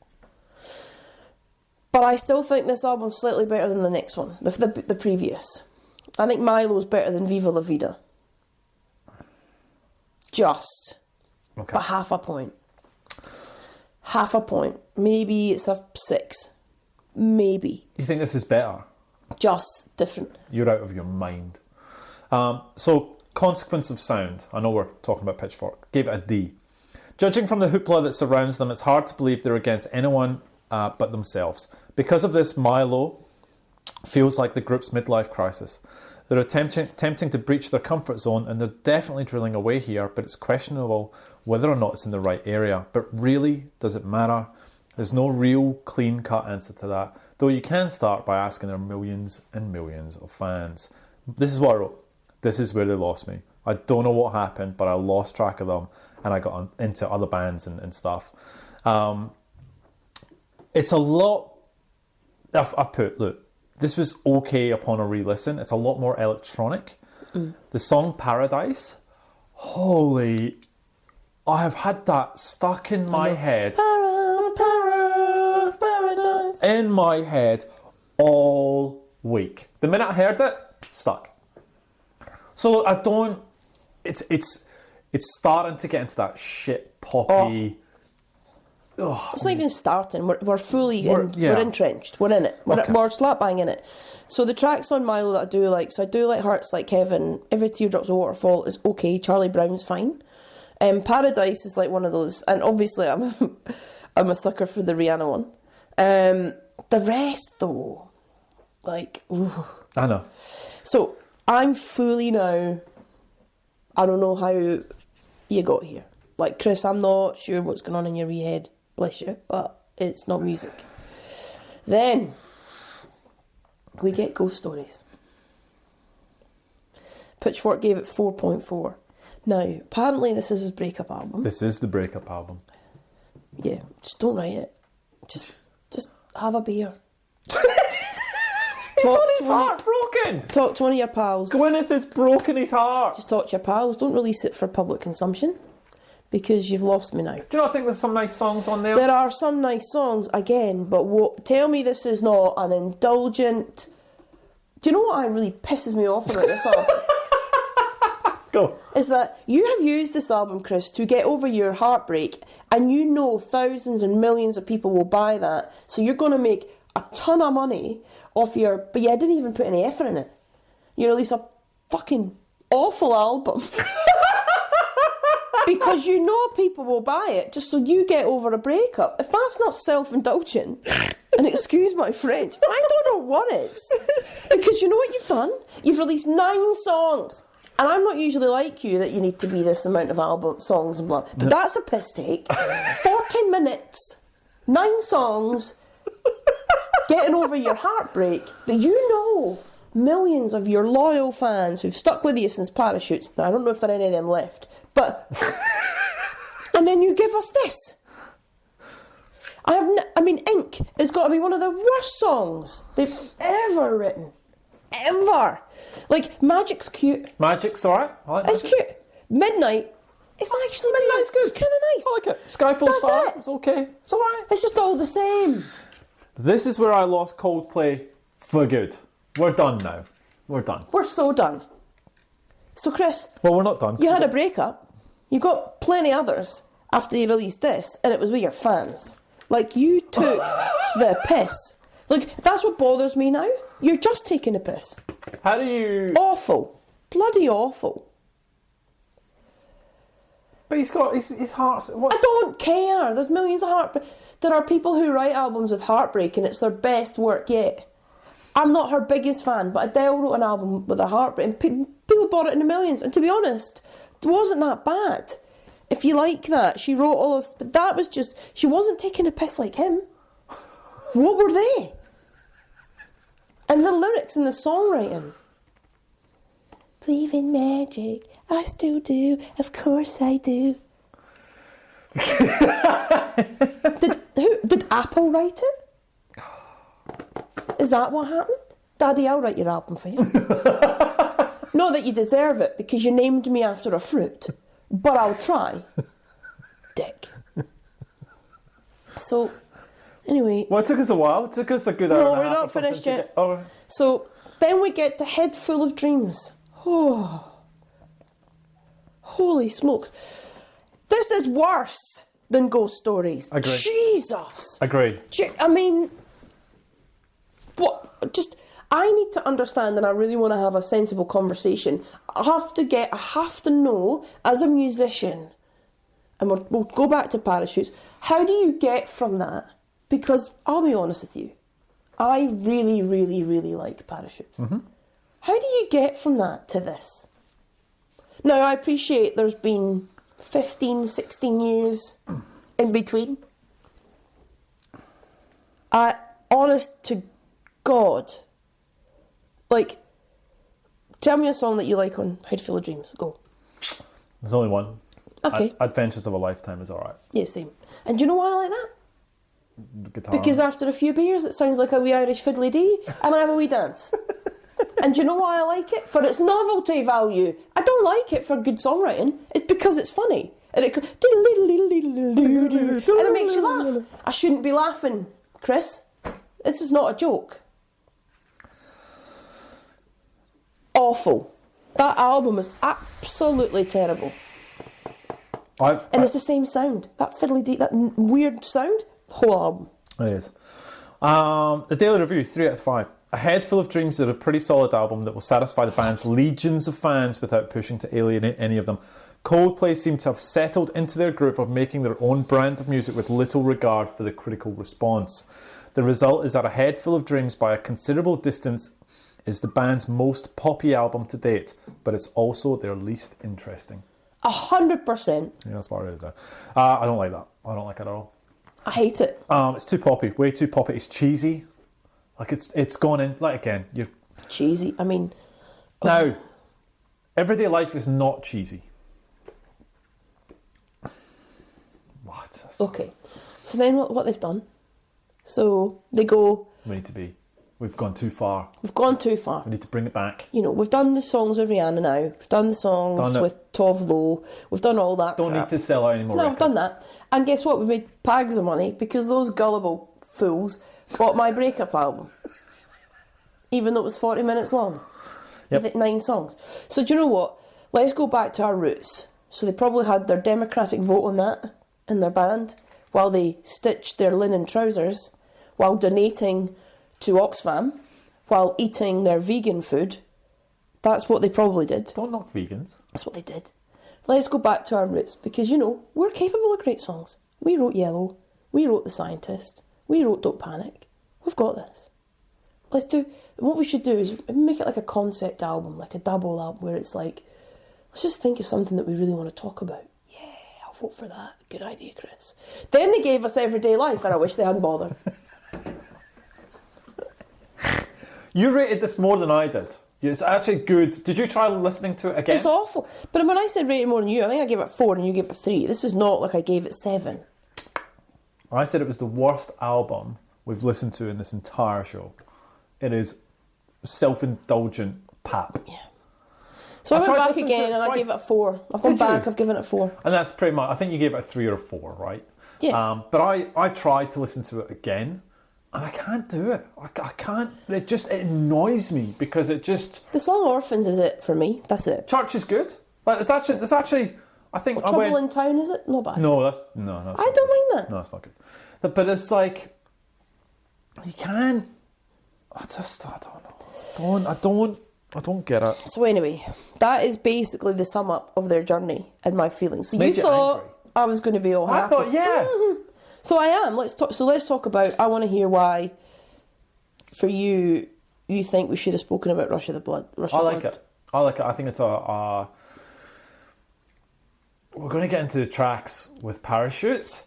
But I still think this album's slightly better than the next one, the previous. I think Milo's better than Viva La Vida. Just. Okay. But half a point. Half a point. Maybe it's a 6. Maybe. You think this is better? Just different. You're out of your mind. So, Consequence of Sound. I know we're talking about Pitchfork. Gave it a D. Judging from the hoopla that surrounds them, it's hard to believe they're against anyone but themselves. Because of this, Milo feels like the group's midlife crisis. They're attempting to breach their comfort zone, and they're definitely drilling away here, but it's questionable whether or not it's in the right area. But really, does it matter? There's no real clean-cut answer to that, though you can start by asking their millions and millions of fans. This is what I wrote. This is where they lost me. I don't know what happened, but I lost track of them, and I got into other bands and stuff. It's a lot... I've put, look, this was okay upon a re-listen. It's a lot more electronic. The song Paradise, holy... I have had that stuck in my head. Paradise. In my head all week. The minute I heard it, stuck. So I don't... It's starting to get into that shit poppy... Oh. It's not even starting. We're fully in. Yeah. We're entrenched. We're in it. We're slap bang in it. So the tracks on Milo that I do like. So I do like Hearts Like Kevin. Every Teardrop's a Waterfall is okay. Charlie Brown's fine. Paradise is like one of those. And obviously I'm a sucker for the Rihanna one. The rest though, like, ooh. I know. So I'm fully now. I don't know how you got here. Like, Chris, I'm not sure what's going on in your wee head. Bless you, but it's not music. Then we get Ghost Stories. Pitchfork gave it 4.4. Now, apparently this is his breakup album. This is the breakup album. Yeah, just don't write it. Just have a beer. He's got his heart broken. Talk to one of your pals. Gwyneth has broken his heart. Just talk to your pals. Don't release it for public consumption. Because you've lost me now. Do you not think there's some nice songs on there? There are some nice songs, again, but tell me this is not an indulgent... Do you know what really pisses me off about this album? Go. Is that you have used this album, Chris, to get over your heartbreak, and you know thousands and millions of people will buy that, so you're going to make a ton of money off your... But yeah, I didn't even put any effort in it. You release a fucking awful album... Because you know people will buy it just so you get over a breakup. If that's not self-indulgent, and excuse my French, I don't know what is. Because you know what you've done? You've released 9 songs. And I'm not usually like you that you need to be this amount of album songs and blah. But that's a piss take. 14 minutes, 9 songs, getting over your heartbreak that you know millions of your loyal fans who've stuck with you since Parachutes. Now, I don't know if there are any of them left, but... and then you give us this. I mean, Ink has got to be one of the worst songs they've ever written. Ever. Like, Magic's cute. Magic's alright. I like It's Magic. cute. Midnight, it's actually Midnight's good. It's kind of nice. I like it. Skyfall That's Stars, it. it's okay. It's alright. It's just all the same. This is where I lost Coldplay for good. We're done now. We're done. We're so done. So, Chris, Well, we're not done. you had a breakup. You got plenty others after you released this, and it was with your fans. Like, you took the piss. Like, that's what bothers me now. You're just taking a piss. How do you... Awful. Bloody awful. But he's got his heart's... I don't care. There's millions of heartbreak. There are people who write albums with heartbreak and it's their best work yet. I'm not her biggest fan, but Adele wrote an album with a heartbreak and people bought it in the millions. And to be honest, it wasn't that bad. If you like that, she wrote all of... But that was just... She wasn't taking a piss like him. What were they? And the lyrics and the songwriting. Believe in magic. I still do. Of course I do. Did Apple write it? Is that what happened? Daddy, I'll write your album for you. Not that you deserve it, because you named me after a fruit. But I'll try. Dick. So, anyway. Well, it took us a while. It took us a good hour No, and a we're half not or something finished to yet. get- Oh, So, then we get to Head Full of Dreams. Oh. Holy smokes. This is worse than Ghost Stories. Agreed. Jesus. agreed. I mean, what? Just, I need to understand, and I really want to have a sensible conversation. I have to know, as a musician, and we'll go back to Parachutes, how do you get from that? Because, I'll be honest with you, I really, really, really like Parachutes. Mm-hmm. How do you get from that to this? Now, I appreciate there's been 15, 16 years in between. Honest to God, like, tell me a song that you like on Head Full of Dreams. Go. There's only one. Okay. Adventures of a Lifetime is alright. Yeah, same. And do you know why I like that? The guitar. Because after a few beers, it sounds like a wee Irish fiddly dee, and I have a wee dance. And do you know why I like it? For its novelty value. I don't like it for good songwriting. It's because it's funny. And it makes you laugh. I shouldn't be laughing, Chris. This is not a joke. Awful. That album is absolutely terrible. And it's the same sound. That fiddly dee, that weird sound. The whole album. It is. The Daily Review, 3 out of 5. A Head Full of Dreams is a pretty solid album that will satisfy the band's legions of fans without pushing to alienate any of them. Coldplay seem to have settled into their groove of making their own brand of music with little regard for the critical response. The result is that A Head Full of Dreams, by a considerable distance, is the band's most poppy album to date, but it's also their least interesting. 100%. Yeah, that's what I really do. I don't like that. I don't like it at all. I hate it. It's too poppy, way too poppy. It's cheesy. Like it's gone in. Like again, you're Cheesy. I mean, now. Everyday Life is not cheesy. What? okay. So then what they've done? So they go, We need to be. We've gone too far. we've gone too far. We need to bring it back. You know, we've done the songs with Rihanna now. We've done the songs Done it. with Tove Lo. We've done all that. Don't crap. need to sell out anymore. No, I've done that. And guess what? We've made bags of money because those gullible fools bought my breakup album. Even though it was 40 minutes long. Yep. With 9 songs. So do you know what? Let's go back to our roots. So they probably had their democratic vote on that in their band while they stitched their linen trousers, while donating to Oxfam, while eating their vegan food. That's what they probably did. Don't knock vegans. That's what they did. Let's go back to our roots because, you know, we're capable of great songs. We wrote Yellow. We wrote The Scientist. We wrote Don't Panic. We've got this. What we should do is make it like a concept album, like a double album where it's like, let's just think of something that we really want to talk about. Yeah, I'll vote for that. Good idea, Chris. Then they gave us Everyday Life and I wish they hadn't bothered. You rated this more than I did. It's actually good. Did you try listening to it again? It's awful. But when I said rated more than you, I think I gave it 4 and you gave it 3. This is not like I gave it 7. I said it was the worst album we've listened to in this entire show. It is self-indulgent pap. Yeah. So I went back again and I gave it a 4. I've gone back, I've given it 4. And that's pretty much, I think you gave it a 3 or a 4, right? Yeah. But I tried to listen to it again and I can't do it. I can't, it annoys me because it just... The song Orphans is it for me, that's it. Church is good. But there's actually I think Trouble in Town, is it? Not bad. No, that's I don't mind that. No, it's not good. But it's like you can. I don't get it. So anyway, that is basically the sum up of their journey and my feelings. So Made you you thought angry. I was going to be all happy. I thought, yeah. So I am. Let's talk about. I want to hear why. For you think we should have spoken about Rush of the Blood. I like it. I think it's a. We're going to get into the tracks with parachutes.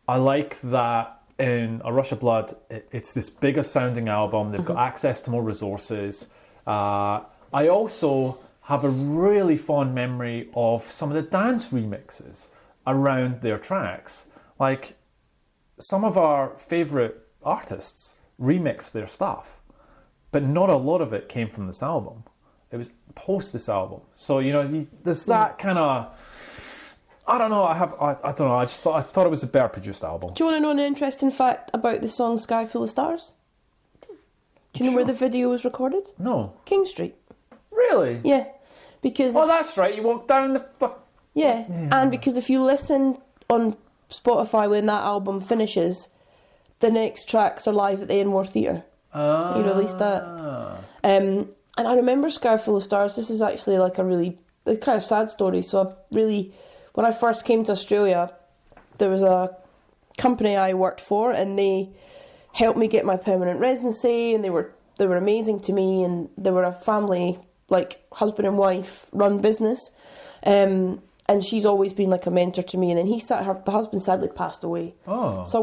I like that in A Rush of Blood, it's this bigger sounding album. They've got access to more resources. I also have a really fond memory of some of the dance remixes around their tracks. Like, some of our favourite artists remixed their stuff, but not a lot of it came from this album. It was post this album. So, there's that kind of... I don't know. I don't know. I thought it was a better produced album. Do you want to know an interesting fact about the song "Sky Full of Stars"? Do you know where the video was recorded? No. King Street. Really? Yeah, because that's right. You walk down the. Yeah, and because if you listen on Spotify when that album finishes, the next tracks are live at the Enmore Theatre. Ah. He released that. And I remember "Sky Full of Stars." This is actually like a kind of sad story. So when I first came to Australia, there was a company I worked for and they helped me get my permanent residency and they were amazing to me, and they were a family, like husband and wife run business. And she's always been like a mentor to me. And then the husband sadly passed away. Oh. So I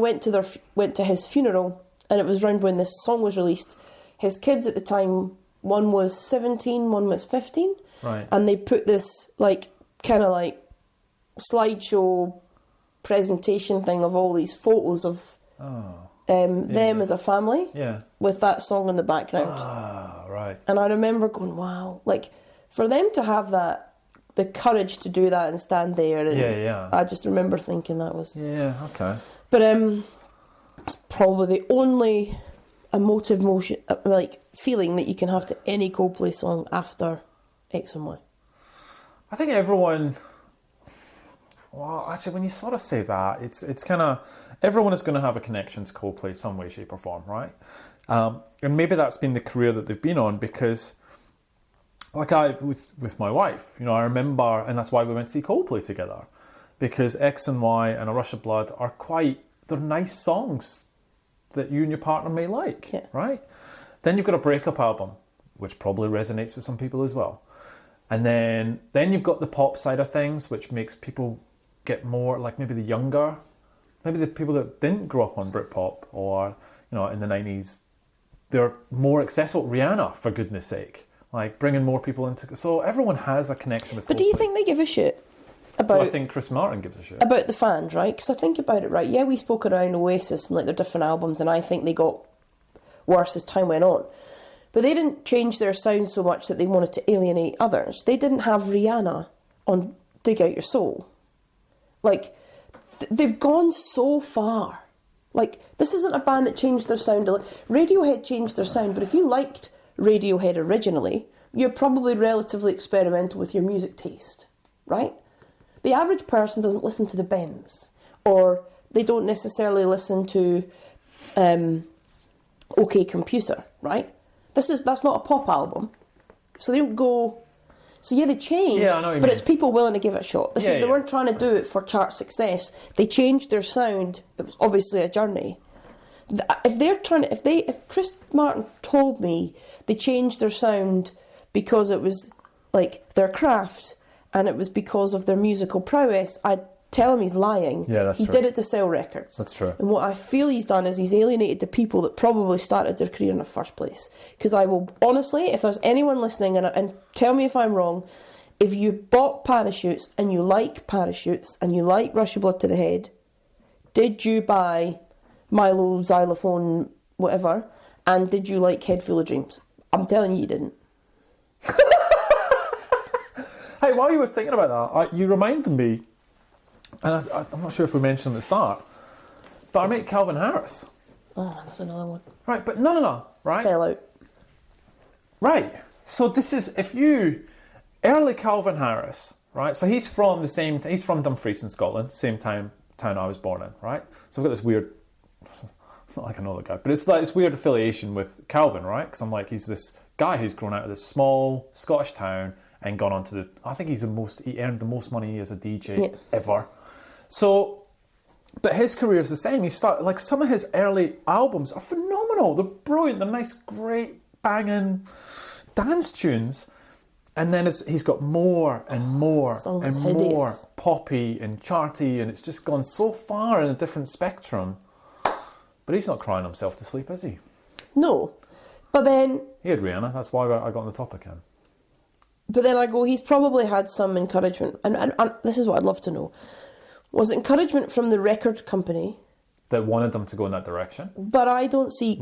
went to his funeral, and it was around when this song was released. His kids at the time, one was 17, one was 15. Right. And they put this kind of slideshow presentation thing of all these photos of them as a family, with that song in the background. Ah, right. And I remember going, wow, for them to have the courage to do that and stand there, and I just remember thinking that was okay. But it's probably the only emotive feeling that you can have to any Coldplay song after X and Y. I think everyone. Well, actually, when you sort of say that, it's kind of... Everyone is going to have a connection to Coldplay some way, shape or form, right? And maybe that's been the career that they've been on because, with my wife, I remember, and that's why we went to see Coldplay together, because X and Y and A Rush of Blood they're nice songs that you and your partner may like, right? Then you've got a breakup album, which probably resonates with some people as well. And then you've got the pop side of things, which makes people get more, maybe the younger, maybe the people that didn't grow up on Britpop or, in the 90s, they're more accessible. Rihanna, for goodness sake, bringing more people into... So everyone has a connection with Coldplay. But do you think they give a shit about... Well, I think Chris Martin gives a shit. About the fans, right? Because I think about it, right? Yeah, we spoke around Oasis and their different albums, and I think they got worse as time went on. But they didn't change their sound so much that they wanted to alienate others. They didn't have Rihanna on Dig Out Your Soul. They've gone so far. This isn't a band that changed their sound. Radiohead changed their sound, but if you liked Radiohead originally, you're probably relatively experimental with your music taste, right? The average person doesn't listen to the Bends, or they don't necessarily listen to OK Computer, right? That's not a pop album. So they don't go... So yeah, they changed, I know what you but mean. it's people willing to give it a shot. They weren't trying to do it for chart success. They changed their sound. It was obviously a journey. If Chris Martin told me they changed their sound because it was their craft and it was because of their musical prowess, I'd tell him he's lying. Yeah, that's he true. did it to sell records. That's true. And what I feel he's done is he's alienated the people that probably started their career in the first place. Because I will, honestly, if there's anyone listening, and tell me if I'm wrong, if you bought Parachutes and you like Parachutes and you like Rush Your Blood to the Head, did you buy Milo, Xylophone, whatever, and did you like Head Full of Dreams? I'm telling you didn't. Hey, while you were thinking about that, you reminded me, and I'm not sure if we mentioned at the start, but our mate Calvin Harris. Oh, that's another one. Right, but no, right? Sell out. Right. So this is, early Calvin Harris, right? So he's from Dumfries in Scotland, same town I was born in, right? So I've got this weird, it's not like I know the guy, but it's like this weird affiliation with Calvin, right? Because I'm like, he's this guy who's grown out of this small Scottish town and gone on to I think he earned the most money as a DJ ever. So, but his career is the same. He started, like, some of his early albums are phenomenal. They're brilliant. They're nice, great, banging dance tunes. And then he's got more and more and more poppy and charty, and it's just gone so far in a different spectrum. But he's not crying himself to sleep, is he? No. But then... He had Rihanna. That's why I got on the topic again. But then I go, he's probably had some encouragement. And this is what I'd love to know. Was it encouragement from the record company? That wanted them to go in that direction? But I don't see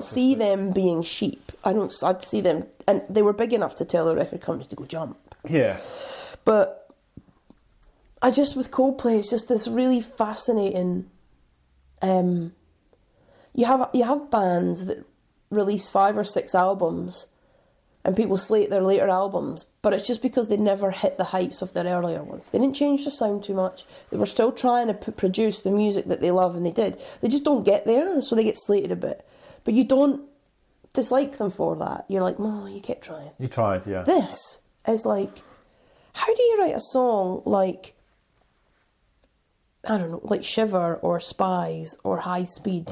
see them being sheep. I'd see them... And they were big enough to tell the record company to go jump. Yeah. But with Coldplay, it's just this really fascinating... You have bands that release 5 or 6 albums and people slate their later albums, but it's just because they never hit the heights of their earlier ones. They didn't change their sound too much. They were still trying to produce the music that they love, and they did. They just don't get there, and so they get slated a bit. But you don't dislike them for that. You're like, oh, you kept trying. You tried, yeah. This is like, how do you write a song like, I don't know, like Shiver or Spies or High Speed,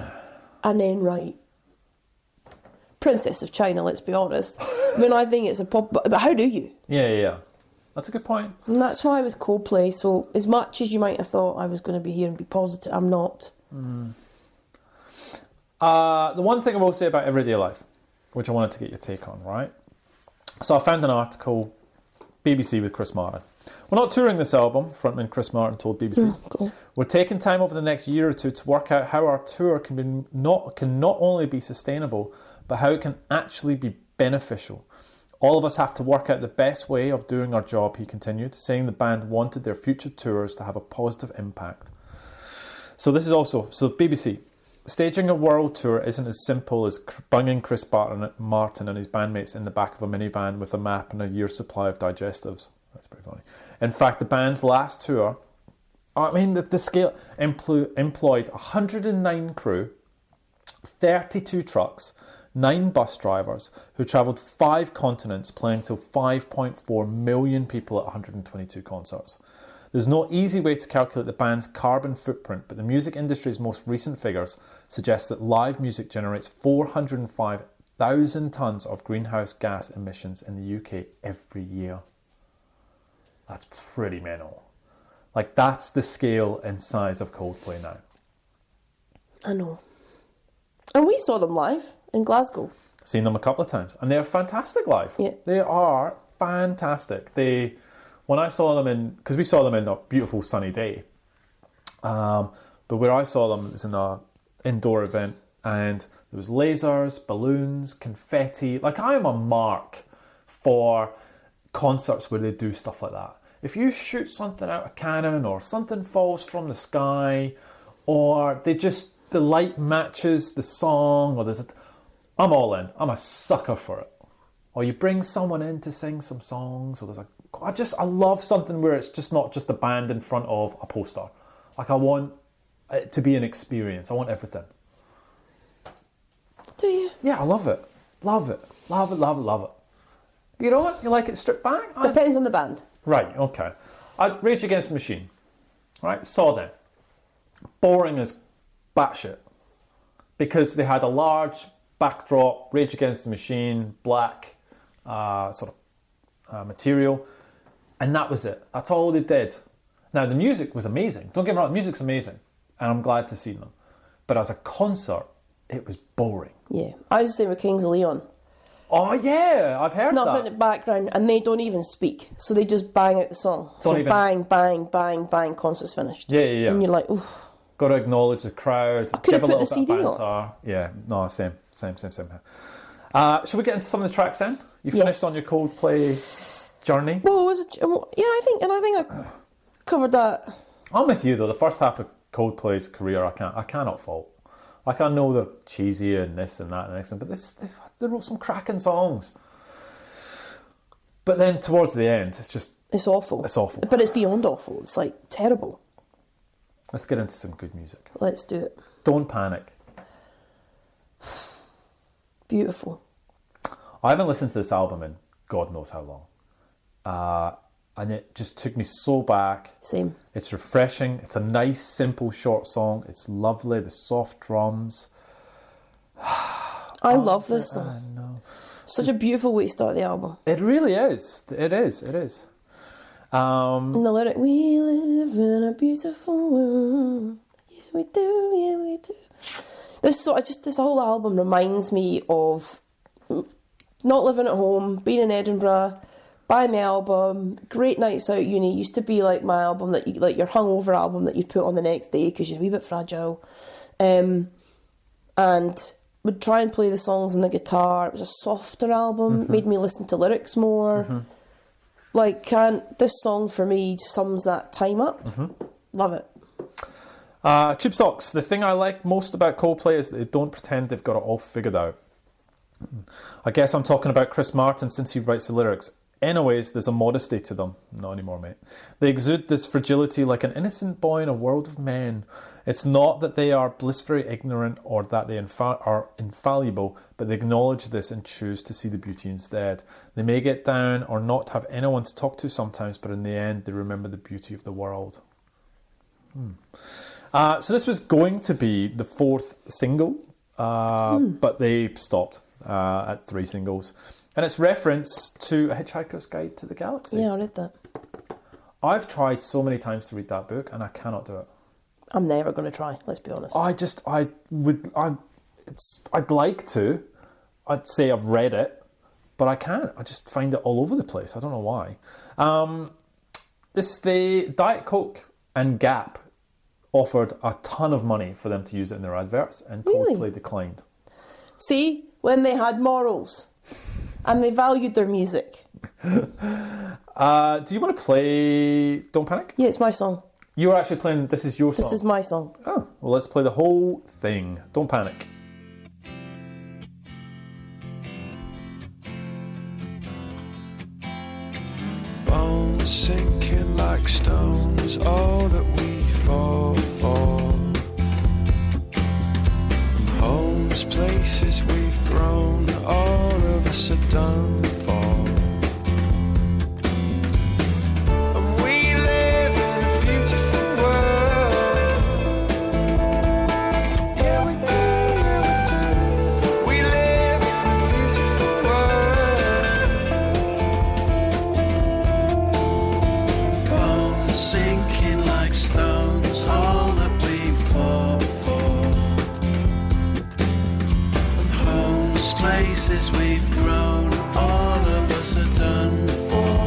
and then write Princess of China, let's be honest. I mean, I think it's a pop, but how do you? Yeah. That's a good point. And that's why with Coldplay, so as much as you might have thought I was going to be here and be positive, I'm not. The one thing I will say about Everyday Life, which I wanted to get your take on, right? So I found an article, BBC with Chris Martin. We're not touring this album, frontman Chris Martin told BBC. Cool. We're taking time over the next year or two to work out how our tour can not only be sustainable, but how it can actually be beneficial. All of us have to work out the best way of doing our job, he continued, saying the band wanted their future tours to have a positive impact. So this is also, BBC. Staging a world tour isn't as simple as bunging Chris Martin and his bandmates in the back of a minivan with a map and a year's supply of digestives. That's pretty funny. In fact, the band's last tour, the scale, employed 109 crew, 32 trucks, 9 bus drivers who travelled 5 continents, playing to 5.4 million people at 122 concerts. There's no easy way to calculate the band's carbon footprint, but the music industry's most recent figures suggest that live music generates 405,000 tonnes of greenhouse gas emissions in the UK every year. That's pretty mental. Like, that's the scale and size of Coldplay now. I know. And we saw them live in Glasgow. Seen them a couple of times, and they're fantastic live. Yeah. They are fantastic. When I saw them because we saw them in a beautiful sunny day, but where I saw them, it was in an indoor event, and there was lasers, balloons, confetti. Like, I am a mark for concerts where they do stuff like that. If you shoot something out of a cannon, or something falls from the sky, or the light matches the song, or I'm all in. I'm a sucker for it. Or you bring someone in to sing some songs, or I love something where it's just not just a band in front of a poster. Like, I want it to be an experience. I want everything. Do you? Yeah, I love it. Love it. Love it, love it, love it. You know what? You like it stripped back? Depends on the band. Right, okay. Rage Against the Machine. Right? Saw them. Boring as batshit. Because they had a large backdrop, Rage Against the Machine, black material, and that was it. That's all they did. Now, the music was amazing. Don't get me wrong, the music's amazing. And I'm glad to see them. But as a concert, it was boring. Yeah. I was the same with Kings of Leon. Oh, yeah, I've heard Nothing that. in the background, and they don't even speak. So they just bang out the song. Don't So even- bang, bang, bang, bang, concert's finished. Yeah. And you're like, oof. Got to acknowledge the crowd. could Give have a put little the bit CD of on. banter. Yeah, no, same. Shall we get into some of the tracks then? You Yes. finished on your Coldplay journey? Well, was it, yeah, I think I covered that. I'm with you though. The first half of Coldplay's career, I cannot fault. Like, I know they're cheesy and this and that and next thing, but they wrote some cracking songs. But then towards the end, It's awful. It's awful. But it's beyond awful. It's like terrible. Let's get into some good music. Let's do it. Don't Panic. Beautiful. I haven't listened to this album in God knows how long. And it just took me so back. Same. It's refreshing. It's a nice, simple, short song. It's lovely. The soft drums. I love this song. I know. Such a beautiful way to start the album. It really is. It is. And the lyric, we live in a beautiful world. Yeah, we do. This whole album reminds me of not living at home, being in Edinburgh, buying the album, great nights out at uni. Used to be like my album that you, like your hungover album that you'd put on the next day because you're a wee bit fragile. And would try and play the songs on the guitar. It was a softer album, made me listen to lyrics more. Like, this song for me sums that time up. Love it. Tube Socks. The thing I like most about Coldplay is they don't pretend they've got it all figured out. I guess I'm talking about Chris Martin since he writes the lyrics. Anyways, there's a modesty to them. Not anymore, mate. They exude this fragility like an innocent boy in a world of men. It's not that they are blissfully ignorant or that they are infallible, but they acknowledge this and choose to see the beauty instead. They may get down or not have anyone to talk to sometimes, but in the end, they remember the beauty of the world. So this was going to be the fourth single, but they stopped at 3 singles. And it's reference to A Hitchhiker's Guide to the Galaxy. Yeah, I read that. I've tried so many times to read that book, and I cannot do it. I'm never going to try, let's be honest. I'd like to. I'd say I've read it, but I can't. I just find it all over the place. I don't know why. The Diet Coke and Gap offered a ton of money for them to use it in their adverts, and Really? Coldplay declined. See, when they had morals and they valued their music. Do you want to play Don't Panic? Yeah, it's my song. You're actually playing, this is your song. This is my song. Oh, well, let's play the whole thing. Don't Panic. Bones sinking like stones, all that we fall for. Homes, places we've grown, all of us are done for. And we live in a beautiful world. Yeah, we do, yeah, we do. We live in a beautiful world. Bones sinking like stones, all that we fought for. And homes, places we've grown, all of us are done for.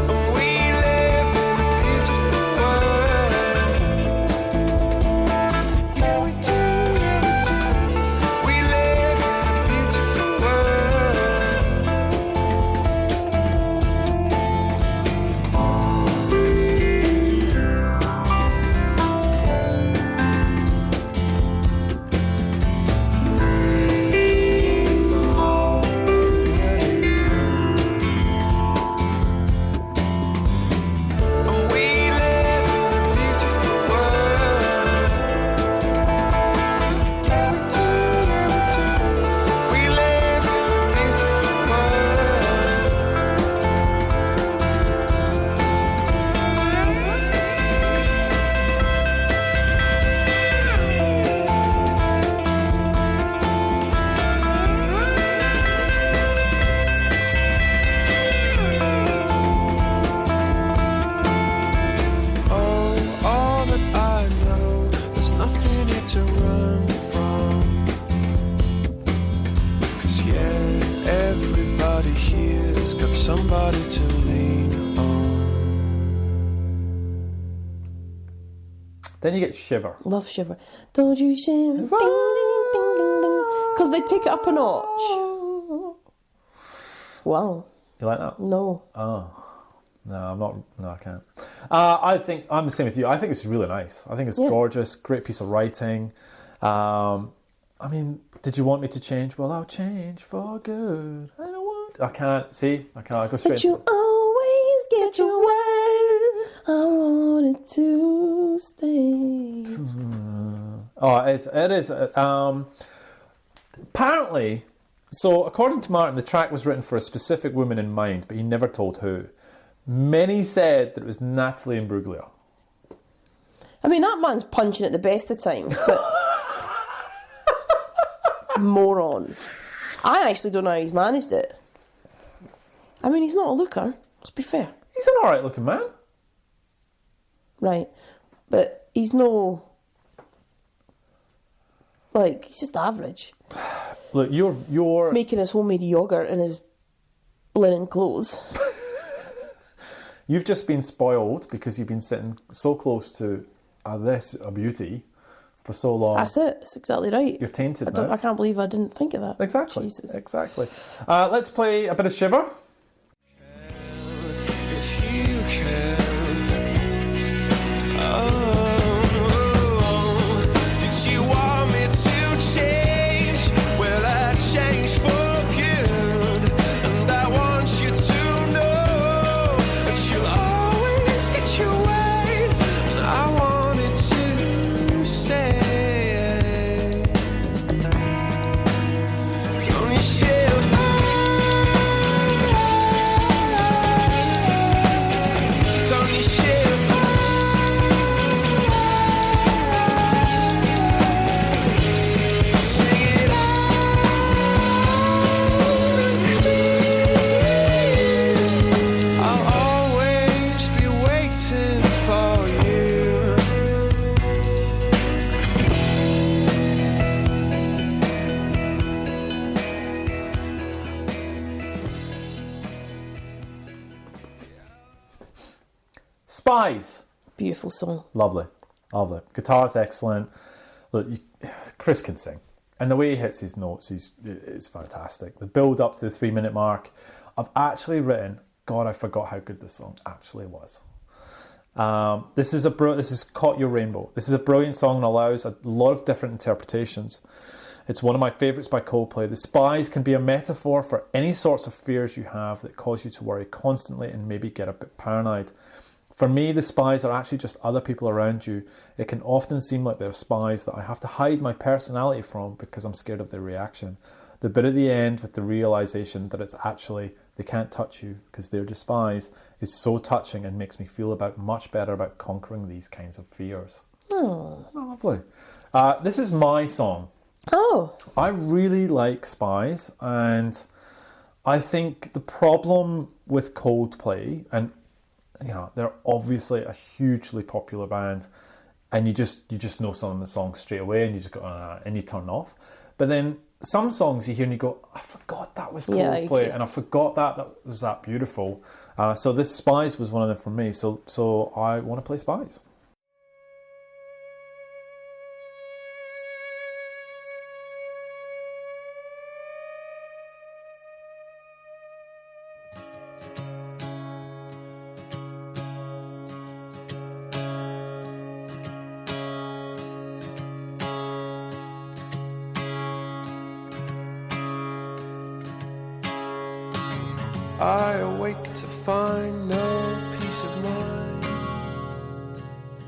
And we live in a beautiful world. Yeah, we do, yeah, we do. We live in a beautiful world. somebody to lean on. Then you get Shiver. Love Shiver. Don't you shiver? Because they take it up a notch. Wow. You like that? No. No, I'm not. No, I can't. I think I'm the same with you. I think it's really nice. I think it's gorgeous. Great piece of writing. I mean, did you want me to change? Well, I'll change for good. I don't want. I can't. See, I can't. I go straight. But you always get your way. I wanted to stay. Oh, it is. Apparently, so according to Martin, the track was written for a specific woman in mind, but he never told who. Many said that it was Natalie Imbruglia. I mean, that man's punching at the best of times, but moron. I actually don't know how he's managed it. I mean, he's not a looker. Let's be fair. He's an alright looking man. Right, but he's no, like, he's just average. Look, you're Making his homemade yogurt in his linen clothes. You've just been spoiled because you've been sitting so close to a beauty for so long. That's it. That's exactly right. You're tainted now. I can't believe I didn't think of that. Exactly. Jesus. Exactly. Let's play a bit of Shiver. If you can, did you want me to change? Well, I changed for good, and I want you to know that you'll always get your way. And I wanted to say, don't you shiver? Don't you shiver? Sing it out. I'll always be waiting for you. Spies. Beautiful song. Lovely. Lovely. Guitar's excellent. Look, Chris can sing. And the way he hits his notes, it's fantastic. The build up to the 3-minute mark. I've actually written, God, I forgot how good this song actually was. This is Caught Your Rainbow. This is a brilliant song and allows a lot of different interpretations. It's one of my favourites by Coldplay. The Spies can be a metaphor for any sorts of fears you have that cause you to worry constantly and maybe get a bit paranoid. For me, the spies are actually just other people around you. It can often seem like they're spies that I have to hide my personality from because I'm scared of their reaction. The bit at the end with the realisation that it's actually they can't touch you because they're just spies is so touching and makes me feel much better about conquering these kinds of fears. Oh. Lovely. This is my song. Oh. I really like Spies, and I think the problem with Coldplay, and you know, they're obviously a hugely popular band, and you just know some of the songs straight away, and you just go and you turn off. But then some songs you hear and you go, I forgot that was Coldplay, and I forgot that was that beautiful. So this Spies was one of them for me. So I want to play Spies. I awake to find no peace of mind.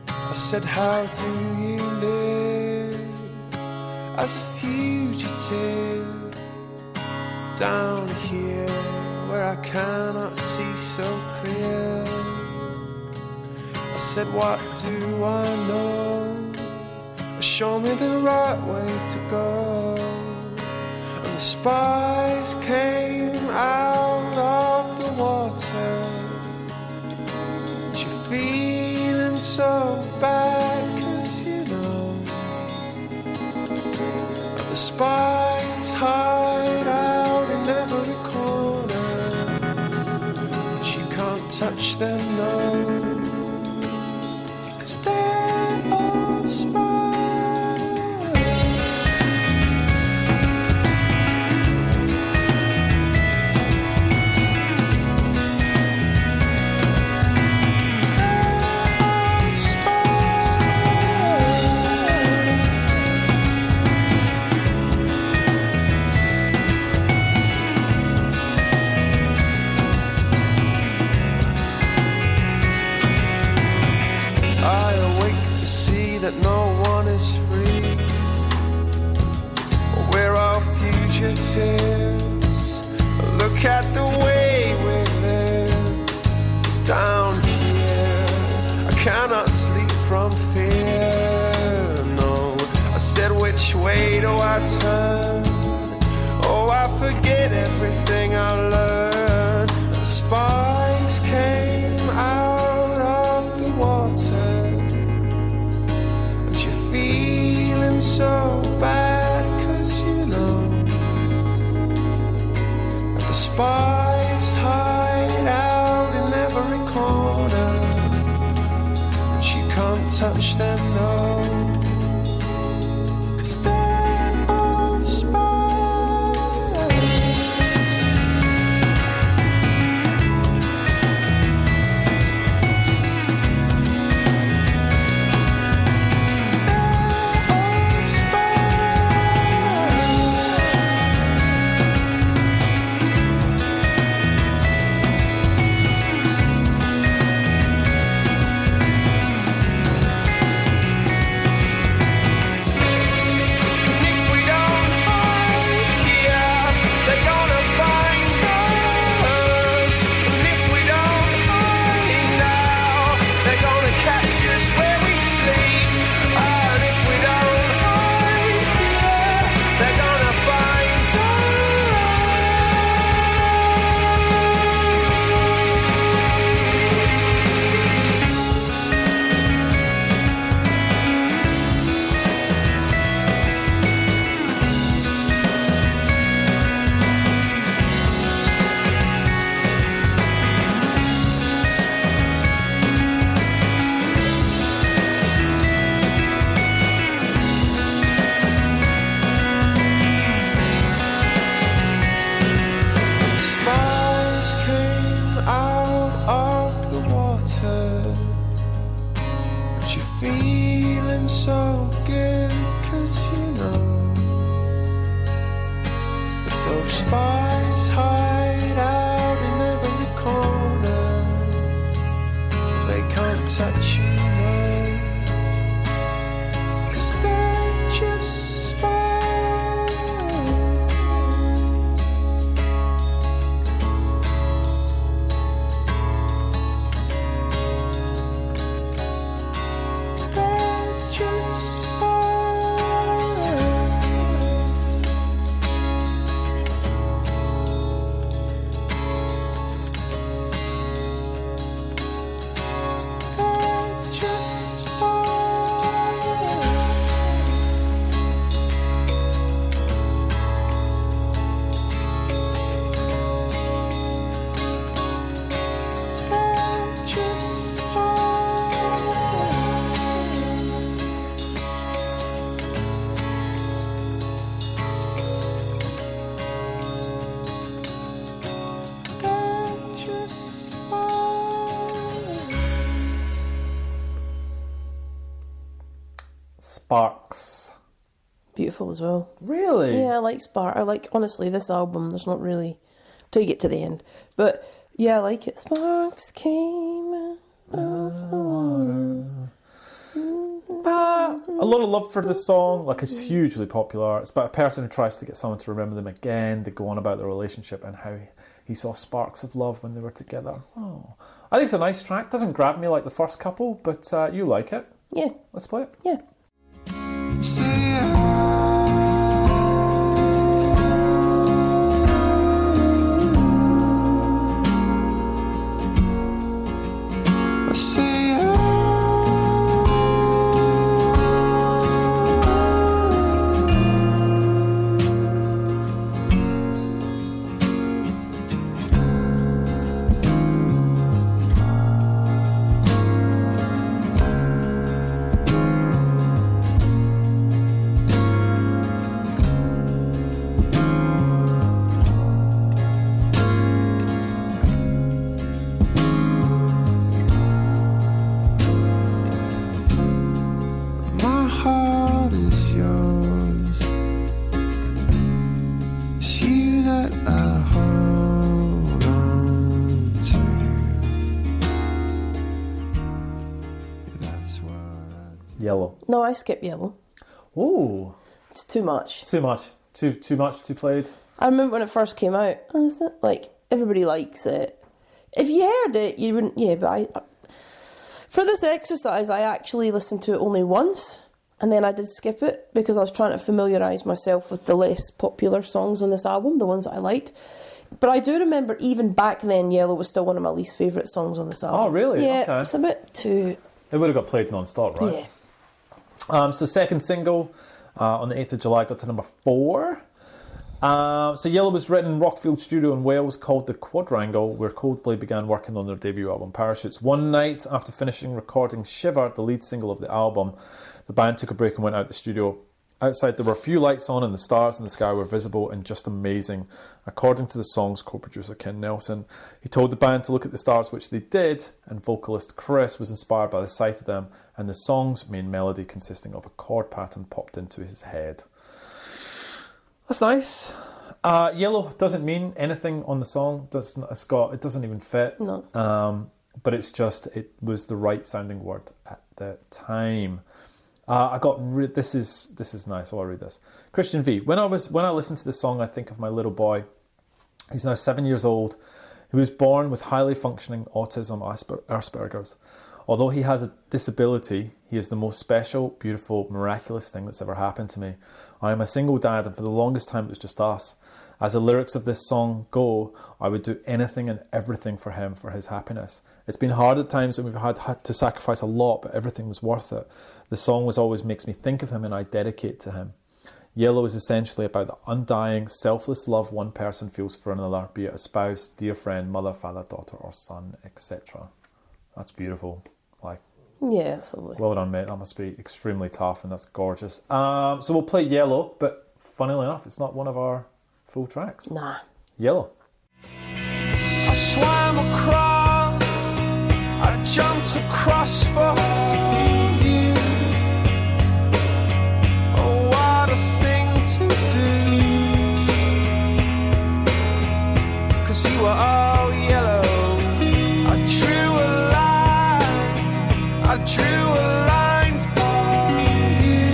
I said, how do you live as a fugitive down here where I cannot see so clear? I said, what do I know? Show me the right way to go. And the spies came out of the water. And you're feeling so bad, 'cause you know. And the spies hide out in every corner. I turn. Oh, I forget everything I learned. The spice came out of the water, and you're feeling so bad, 'cause you know that the spice hide out in every corner, but you can't touch them, no. Sparks. Beautiful as well. Really? Yeah, I like Spark. I like, honestly, this album, there's not really, till you get to the end. But, yeah, I like it. Sparks came out of the water. A lot of love for the song. Like, it's hugely popular. It's about a person who tries to get someone to remember them again. They go on about their relationship and how he saw sparks of love when they were together. Oh, I think it's a nice track. Doesn't grab me like the first couple, but you like it. Yeah. Let's play it. Yeah. Yellow. No, I skip Yellow. Oh. It's too much. Too much. Too much, too played. I remember when it first came out, like, everybody likes it. If you heard it, you wouldn't, yeah, but for this exercise, I actually listened to it only once, and then I did skip it because I was trying to familiarise myself with the less popular songs on this album, the ones that I liked. But I do remember even back then, Yellow was still one of my least favourite songs on this album. Oh, really? Yeah, Okay. it's a bit too... It would have got played non-stop, right? Yeah. So second single on the 8th of July got to number 4. So Yellow was written in Rockfield Studio in Wales called The Quadrangle, where Coldplay began working on their debut album Parachutes. One night after finishing recording Shiver, the lead single of the album, the band took a break and went out the studio. Outside there were a few lights on and the stars in the sky were visible and just amazing. According to the song's co-producer Ken Nelson, he told the band to look at the stars, which they did, and vocalist Chris was inspired by the sight of them, and the song's main melody consisting of a chord pattern popped into his head. That's nice. Yellow doesn't mean anything on the song. It doesn't even fit. No. But it's just, it was the right sounding word at the time. This is nice. I'll read this. Christian V. When I listen to this song, I think of my little boy. He's now 7 years old. He was born with highly functioning autism, Asperger's. Although he has a disability, he is the most special, beautiful, miraculous thing that's ever happened to me. I am a single dad, and for the longest time it was just us. As the lyrics of this song go, I would do anything and everything for him, for his happiness. It's been hard at times and we've had to sacrifice a lot, but everything was worth it. The song always makes me think of him and I dedicate to him. Yellow is essentially about the undying, selfless love one person feels for another, be it a spouse, dear friend, mother, father, daughter, or son, etc. That's beautiful. Yeah, that's lovely. Well done, mate. That must be extremely tough, and that's gorgeous. So we'll play Yellow, but funnily enough, it's not one of our full tracks. Nah. Yellow. I swam across, I jumped across for you. Oh, what a thing to do. 'Cause you were all yellow. I drew a line for you.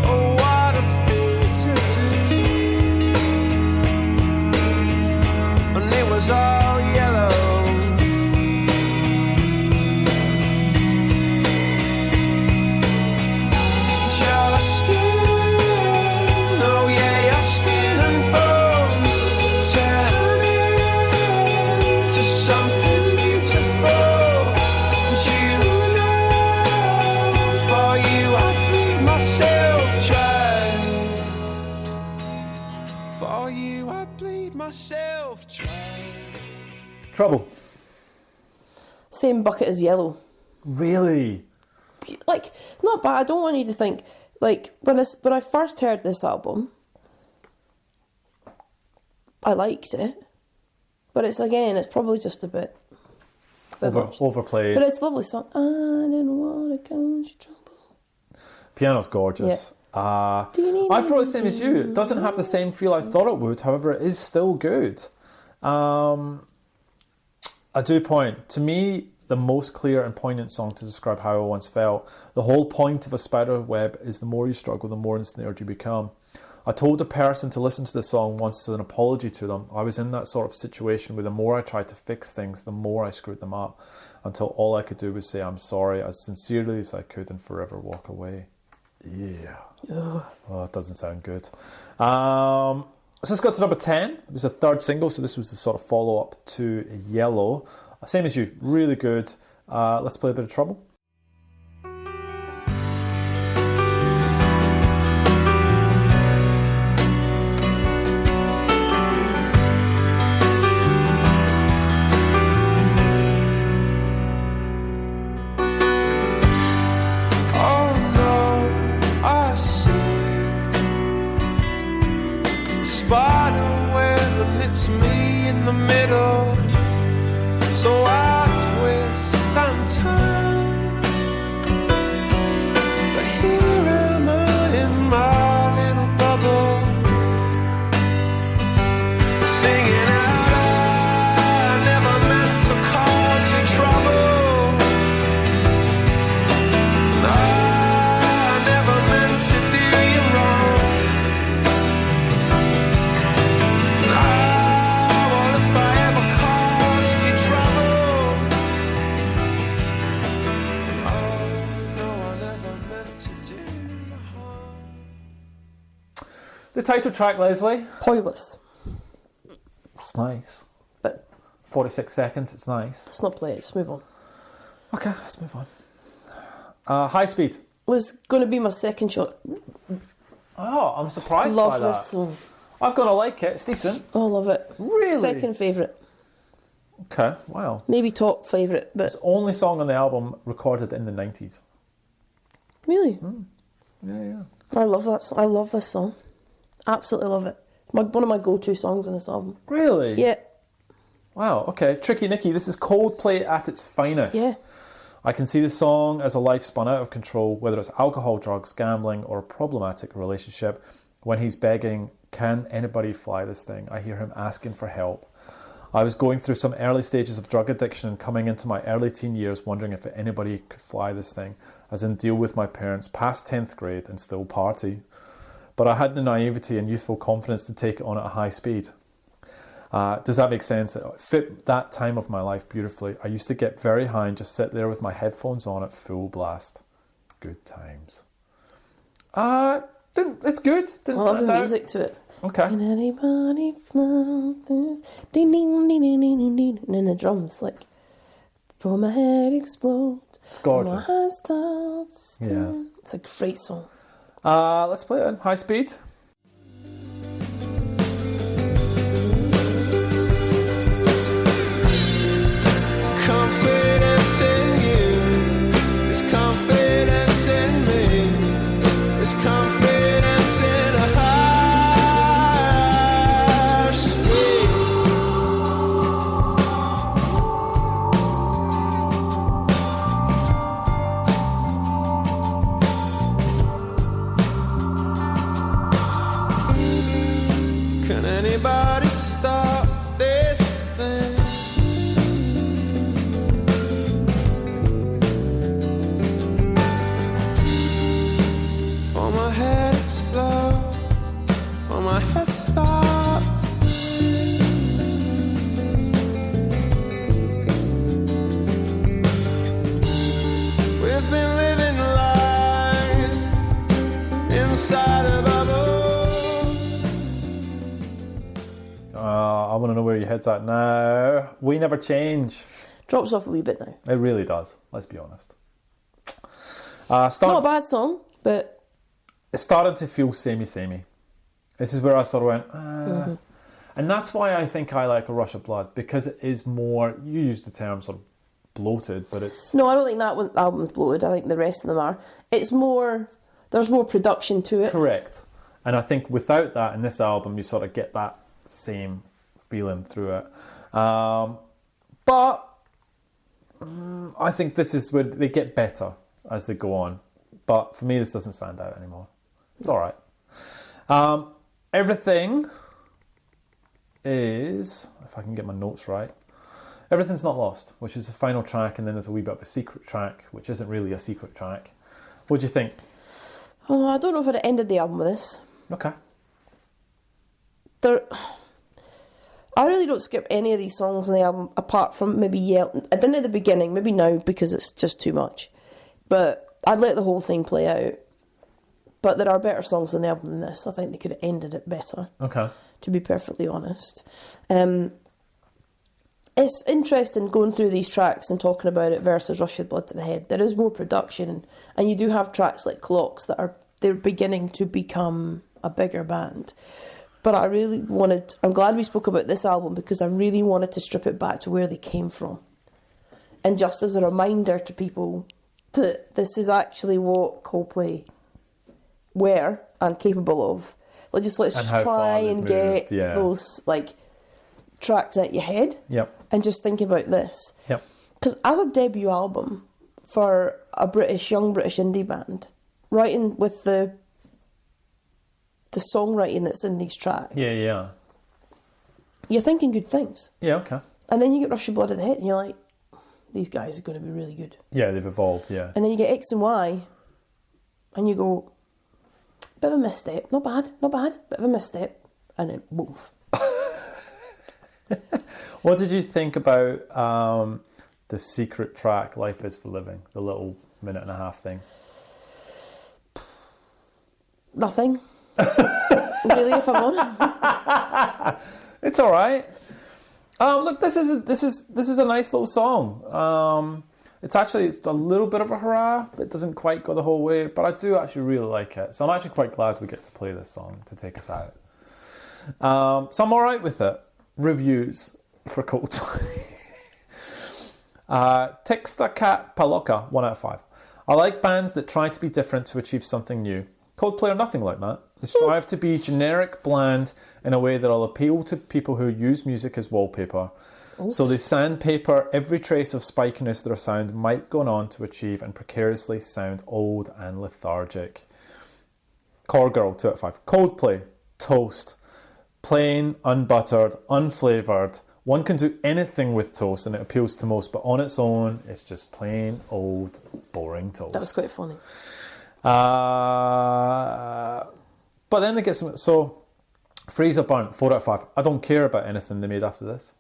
Oh, what a thing to do. And it was all yellow. Your skin, oh yeah, your skin and bones turn into something beautiful. Trouble. Same bucket as Yellow. Really? Like, not bad. I don't want you to think, like, when I first heard this album, I liked it. But it's probably just a bit Overplayed. But it's a lovely song. I didn't want to cause trouble. Piano's gorgeous. I thought the same as you. It doesn't have the same feel I thought it would. However, it is still good. I do point, to me, the most clear and poignant song to describe how I once felt. The whole point of a spider web is the more you struggle, the more ensnared you become. I told a person to listen to the song once as an apology to them. I was in that sort of situation where the more I tried to fix things, the more I screwed them up, until all I could do was say I'm sorry as sincerely as I could and forever walk away. Yeah. Oh, it doesn't sound good. So it's got to number 10. It was a third single, so this was the sort of follow-up to Yellow. Same as you, really good. Let's play a bit of Trouble. Spider web and it's me in the middle. So I twist and turn title track, Leslie? Pointless. It's nice. But 46 seconds, it's nice. let's not play it. Let's move on. Okay, let's move on. High Speed. Was going to be my second shot. Oh, I'm surprised Love by that. this song. I've got to like it. It's decent. Oh, I love it. Really? Second favourite. Okay, wow. Maybe top favourite, but It's the only song on the album recorded in the 90s. really, Yeah. I love that. I love this song. Absolutely love it. One of my go-to songs on this album. Really? Yeah, Wow, okay. Tricky Nicky, this is Coldplay at its finest. yeah. I can see the song as a life spun out of control, whether it's alcohol, drugs, gambling, or a problematic relationship. When he's begging, can anybody fly this thing? I hear him asking for help. I was going through some early stages of drug addiction and coming into my early teen years wondering if anybody could fly this thing, as in deal with my parents past 10th grade and still party. But I had the naivety and youthful confidence to take it on at a high speed. Does that make sense? It fit that time of my life beautifully. I used to get very high and just sit there with my headphones on at full blast. Good times. It's good. Didn't I love stand the out. music to it. Okay. Can anybody fly this? Ding ding ding ding ding ding ding. And then the drums like, before my head explodes. It's gorgeous. My heart starts to... Yeah. It's a great song. Let's play it in high speed. Confidence in you, there's confidence in me, there's confidence in a higher speed. Can anybody stop this thing? My head explodes, or my head stops. We've been living life inside a bubble. I want to know where your head's at now. We Never Change. Drops off a wee bit now. It really does. Let's be honest. Not a bad song, but It's starting to feel samey. This is where I sort of went, And that's why I think I like A Rush of Blood, because it is more, you use the term sort of bloated, but it's... no, I don't think that album's bloated. I think the rest of them are. It's more, there's more production to it. Correct. And I think without that, in this album, you sort of get that same feeling through it. But I think this is where they get better as they go on. But for me, this doesn't stand out anymore. It's all right. Everything is, if I can get my notes right, Everything's Not Lost, which is the final track, and then there's a wee bit of a secret track, which isn't really a secret track. What do you think? Oh, I don't know if I'd have ended the album with this. Okay. I really don't skip any of these songs on the album, apart from maybe Yell. I didn't at the beginning, maybe now because it's just too much. But I'd let the whole thing play out. But there are better songs on the album than this. I think they could have ended it better. Okay. To be perfectly honest. It's interesting going through these tracks and talking about it versus Rush of Blood to the Head. There is more production, and you do have tracks like Clocks they're beginning to become a bigger band. But I'm glad we spoke about this album, because I really wanted to strip it back to where they came from. And just as a reminder to people that this is actually what Coldplay were and capable of. Let's just try and get those tracks out your head. Yep. And just think about this. Yep. Because as a debut album for a young British indie band, writing with the songwriting that's in these tracks, Yeah. you're thinking good things. Yeah, okay. And then you get Rush of Blood at the Head, and you're like, these guys are going to be really good. Yeah, they've evolved, yeah. And then you get X and Y, and you go, bit of a misstep, not bad, bit of a misstep, and then woof. What did you think about the secret track, Life is for Living, the little minute and a half thing? Nothing. Really, if I'm on. It's all right. Look, this is a nice little song. It's a little bit of a hurrah. It doesn't quite go the whole way, but I do actually really like it. So I'm actually quite glad we get to play this song to take us out. So I'm all right with it. Reviews for Coldplay. Texta Cat Paloka, 1 out of 5. I like bands that try to be different to achieve something new. Coldplay are nothing like that. They strive to be generic, bland, in a way that'll appeal to people who use music as wallpaper. Oof. So they sandpaper every trace of spikiness their sound might go on to achieve and precariously sound old and lethargic. Core Girl, 2 out of 5. Coldplay, toast. Plain, unbuttered, unflavoured. One can do anything with toast and it appeals to most, but on its own, it's just plain, old, boring toast. That was quite funny. But then they get some... So, Freezer Burnt, 4 out of 5. I don't care about anything they made after this.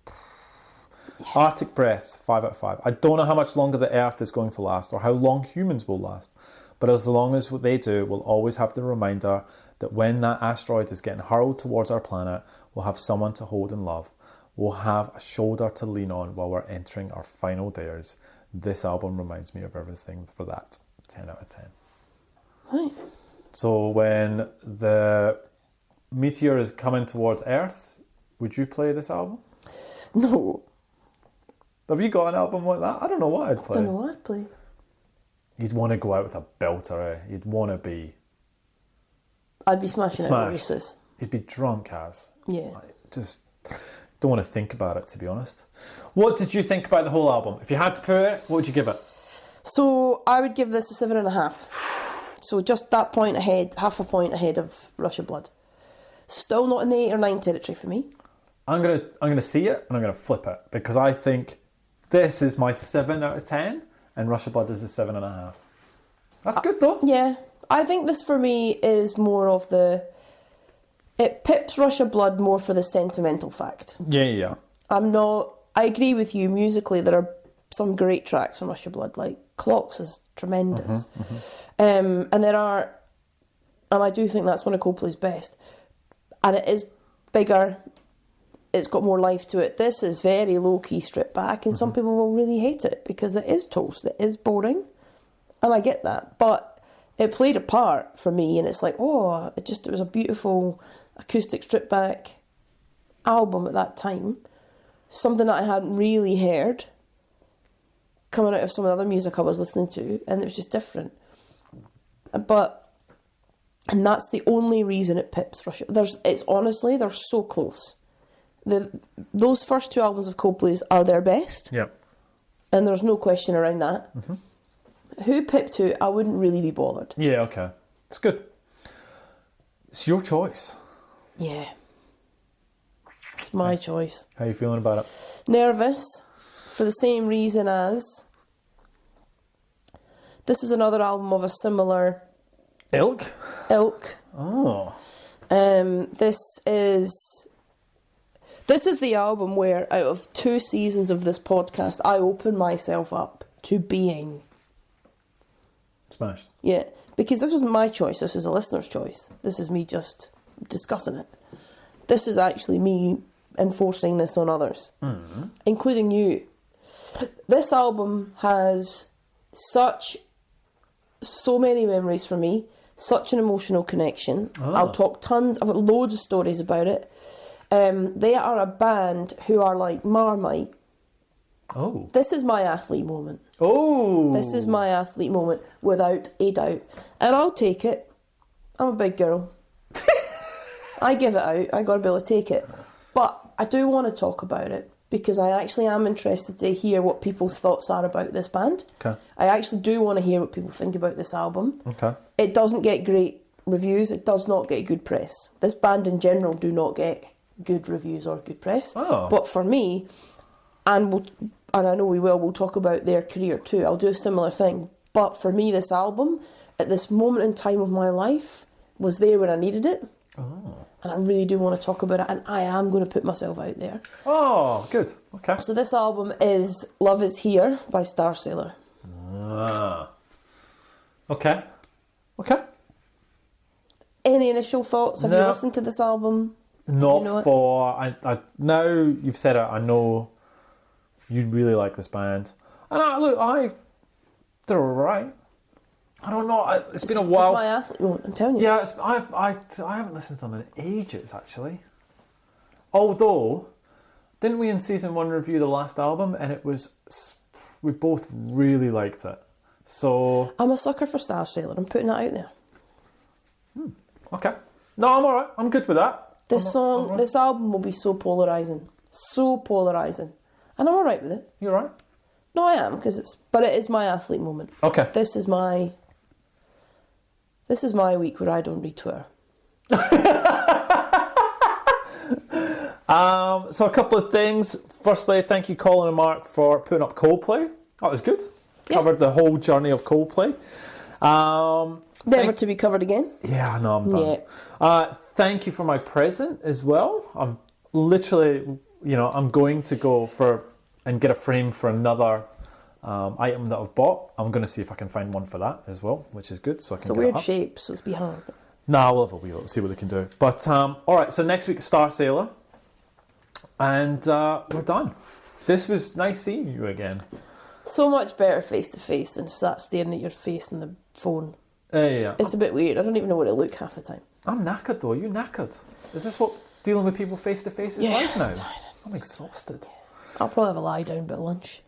Yeah. Arctic Breath, 5 out of 5. I don't know how much longer the Earth is going to last or how long humans will last. But as long as they do, we'll always have the reminder that when that asteroid is getting hurled towards our planet, we'll have someone to hold and love. We'll have a shoulder to lean on while we're entering our final days. This album reminds me of everything for that. 10 out of 10. Right. So when the meteor is coming towards Earth, would you play this album? No. Have you got an album like that? I don't know what I'd play. I don't know what I'd play. You'd want to go out with a belter, eh? You'd want to be... I'd be smashing out Oasis. You'd be drunk as. Yeah. I just don't want to think about it, to be honest. What did you think about the whole album? If you had to put it, what would you give it? So I would give this a 7.5. So just that point ahead, half a point ahead of Rush of Blood. Still not in the 8 or 9 territory for me. I'm gonna see it and I'm gonna flip it because I think this is my 7 out of 10 and Rush of Blood is a 7.5. That's good though. Yeah, I think this for me is more of the... It pips Rush of Blood more for the sentimental fact. Yeah. I agree with you, musically there are some great tracks on Rush of Blood, like Clocks is tremendous. And I do think that's one of Coldplay's best. And it is bigger, it's got more life to it. This is very low-key, stripped back, and some people will really hate it because it is toast, it is boring. And I get that, but it played a part for me, and it's like, it was a beautiful acoustic stripped back album at that time. Something that I hadn't really heard coming out of some of the other music I was listening to, and it was just different. And that's the only reason it pips Rush. It's honestly, they're so close. Those first 2 albums of Coldplay's are their best. Yep. And there's no question around that. Who pipped who, I wouldn't really be bothered. Yeah, okay. It's good. It's your choice. Yeah. It's my choice. How are you feeling about it? Nervous, for the same reason as... This is another album of a similar... Ilk? Oh. This is the album where out of 2 seasons of this podcast, I open myself up to being... Smashed. Yeah, because this wasn't my choice, this is a listener's choice. This is me just discussing it. This is actually me enforcing this on others, including you. This album has so many memories for me, such an emotional connection. I'll talk tons, I've got loads of stories about it. They are a band who are like Marmite. Oh. This is my athlete moment. Oh. This is my athlete moment, without a doubt. And I'll take it. I'm a big girl. I give it out. I got to be able to take it. But I do want to talk about it because I actually am interested to hear what people's thoughts are about this band. Okay. I actually do want to hear what people think about this album. Okay. It doesn't get great reviews. It does not get good press. This band in general do not get good reviews or good press. Oh. But for me, and I know we'll talk about their career too. I'll do a similar thing. But for me, this album, at this moment in time of my life, was there when I needed it. Oh. And I really do want to talk about it, and I am going to put myself out there. Oh, good. Okay. So this album is Love Is Here by Starsailor. Okay. Any initial thoughts? Have you No. listened to this album? Not you know it? for... I now you've said it, I know you really like this band. And they're alright. I don't know. It's been a while. It's my athlete moment, I'm telling you. Yeah, I haven't listened to them in ages, actually. Although, didn't we in season 1 review the last album, and we both really liked it. So I'm a sucker for Star Sailor. I'm putting that out there. okay, no, I'm alright. I'm good with that. This album will be so polarising. So polarising. And I'm alright with it. You alright? No, I am, but it is my athlete moment. Okay. This is my week where I don't read Twitter. So a couple of things. Firstly, thank you, Colin and Mark, for putting up Coldplay. That was good. Yeah. Covered the whole journey of Coldplay. Never to be covered again. Yeah, no, I'm done. Yeah. Thank you for my present as well. I'm literally, I'm going to go and get a frame for another item that I've bought. I'm going to see if I can find one for that as well, which is good. So I can It's a get it weird up. shape, so it's behind. Nah, we'll have a wee look, see what they can do. But, alright, so next week, Star Sailor. And we're done. This was nice seeing you again. So much better face to face than sat staring at your face on the phone. Yeah. It's a bit weird. I don't even know what it look half the time. I'm knackered though. Are you knackered? Is this what dealing with people face to face is Yeah, like now? it's tiring. I'm exhausted. I'll probably have a lie down bit of lunch.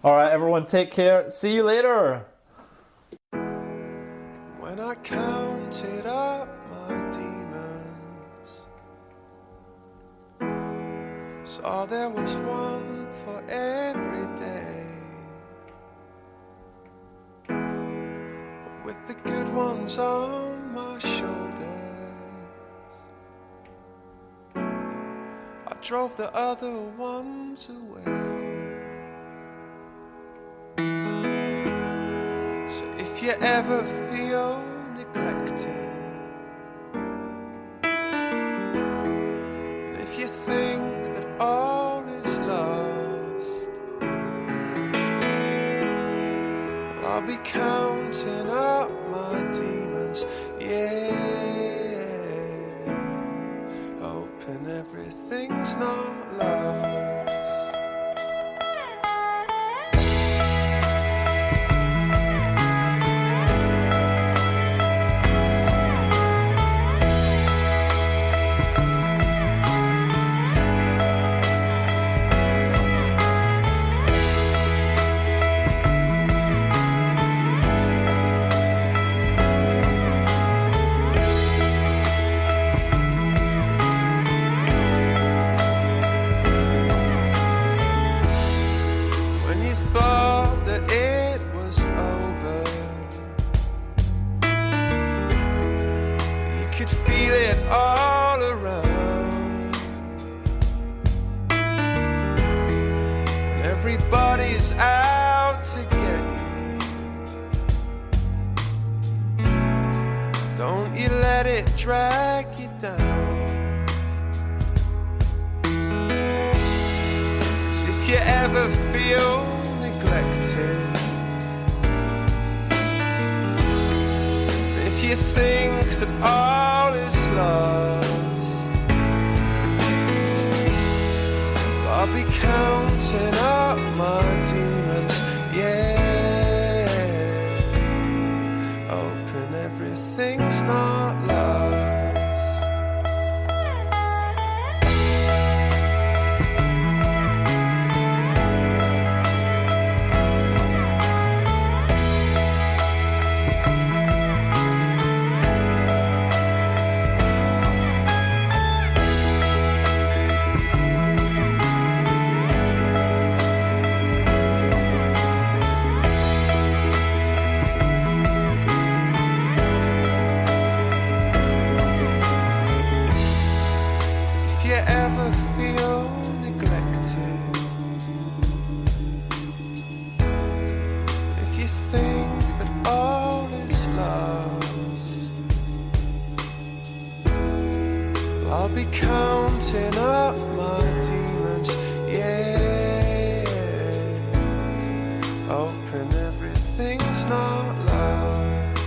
Alright, everyone, take care. See you later. When I counted up my demons, saw there was one for every day, but with the good ones on my shoulders, I drove the other ones away. So if you ever feel neglected, and if you think that all is lost, well, I'll be counting up my demons, yeah, hoping everything's not lost. Everybody's out to get you. Don't you let it drag you down. 'Cause if you ever feel neglected, if you think that all is lost, I'll be counting up my demons, yeah, hoping everything's not lost. I'll be counting up my demons, yeah, hoping everything's not lost.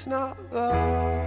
it's not love.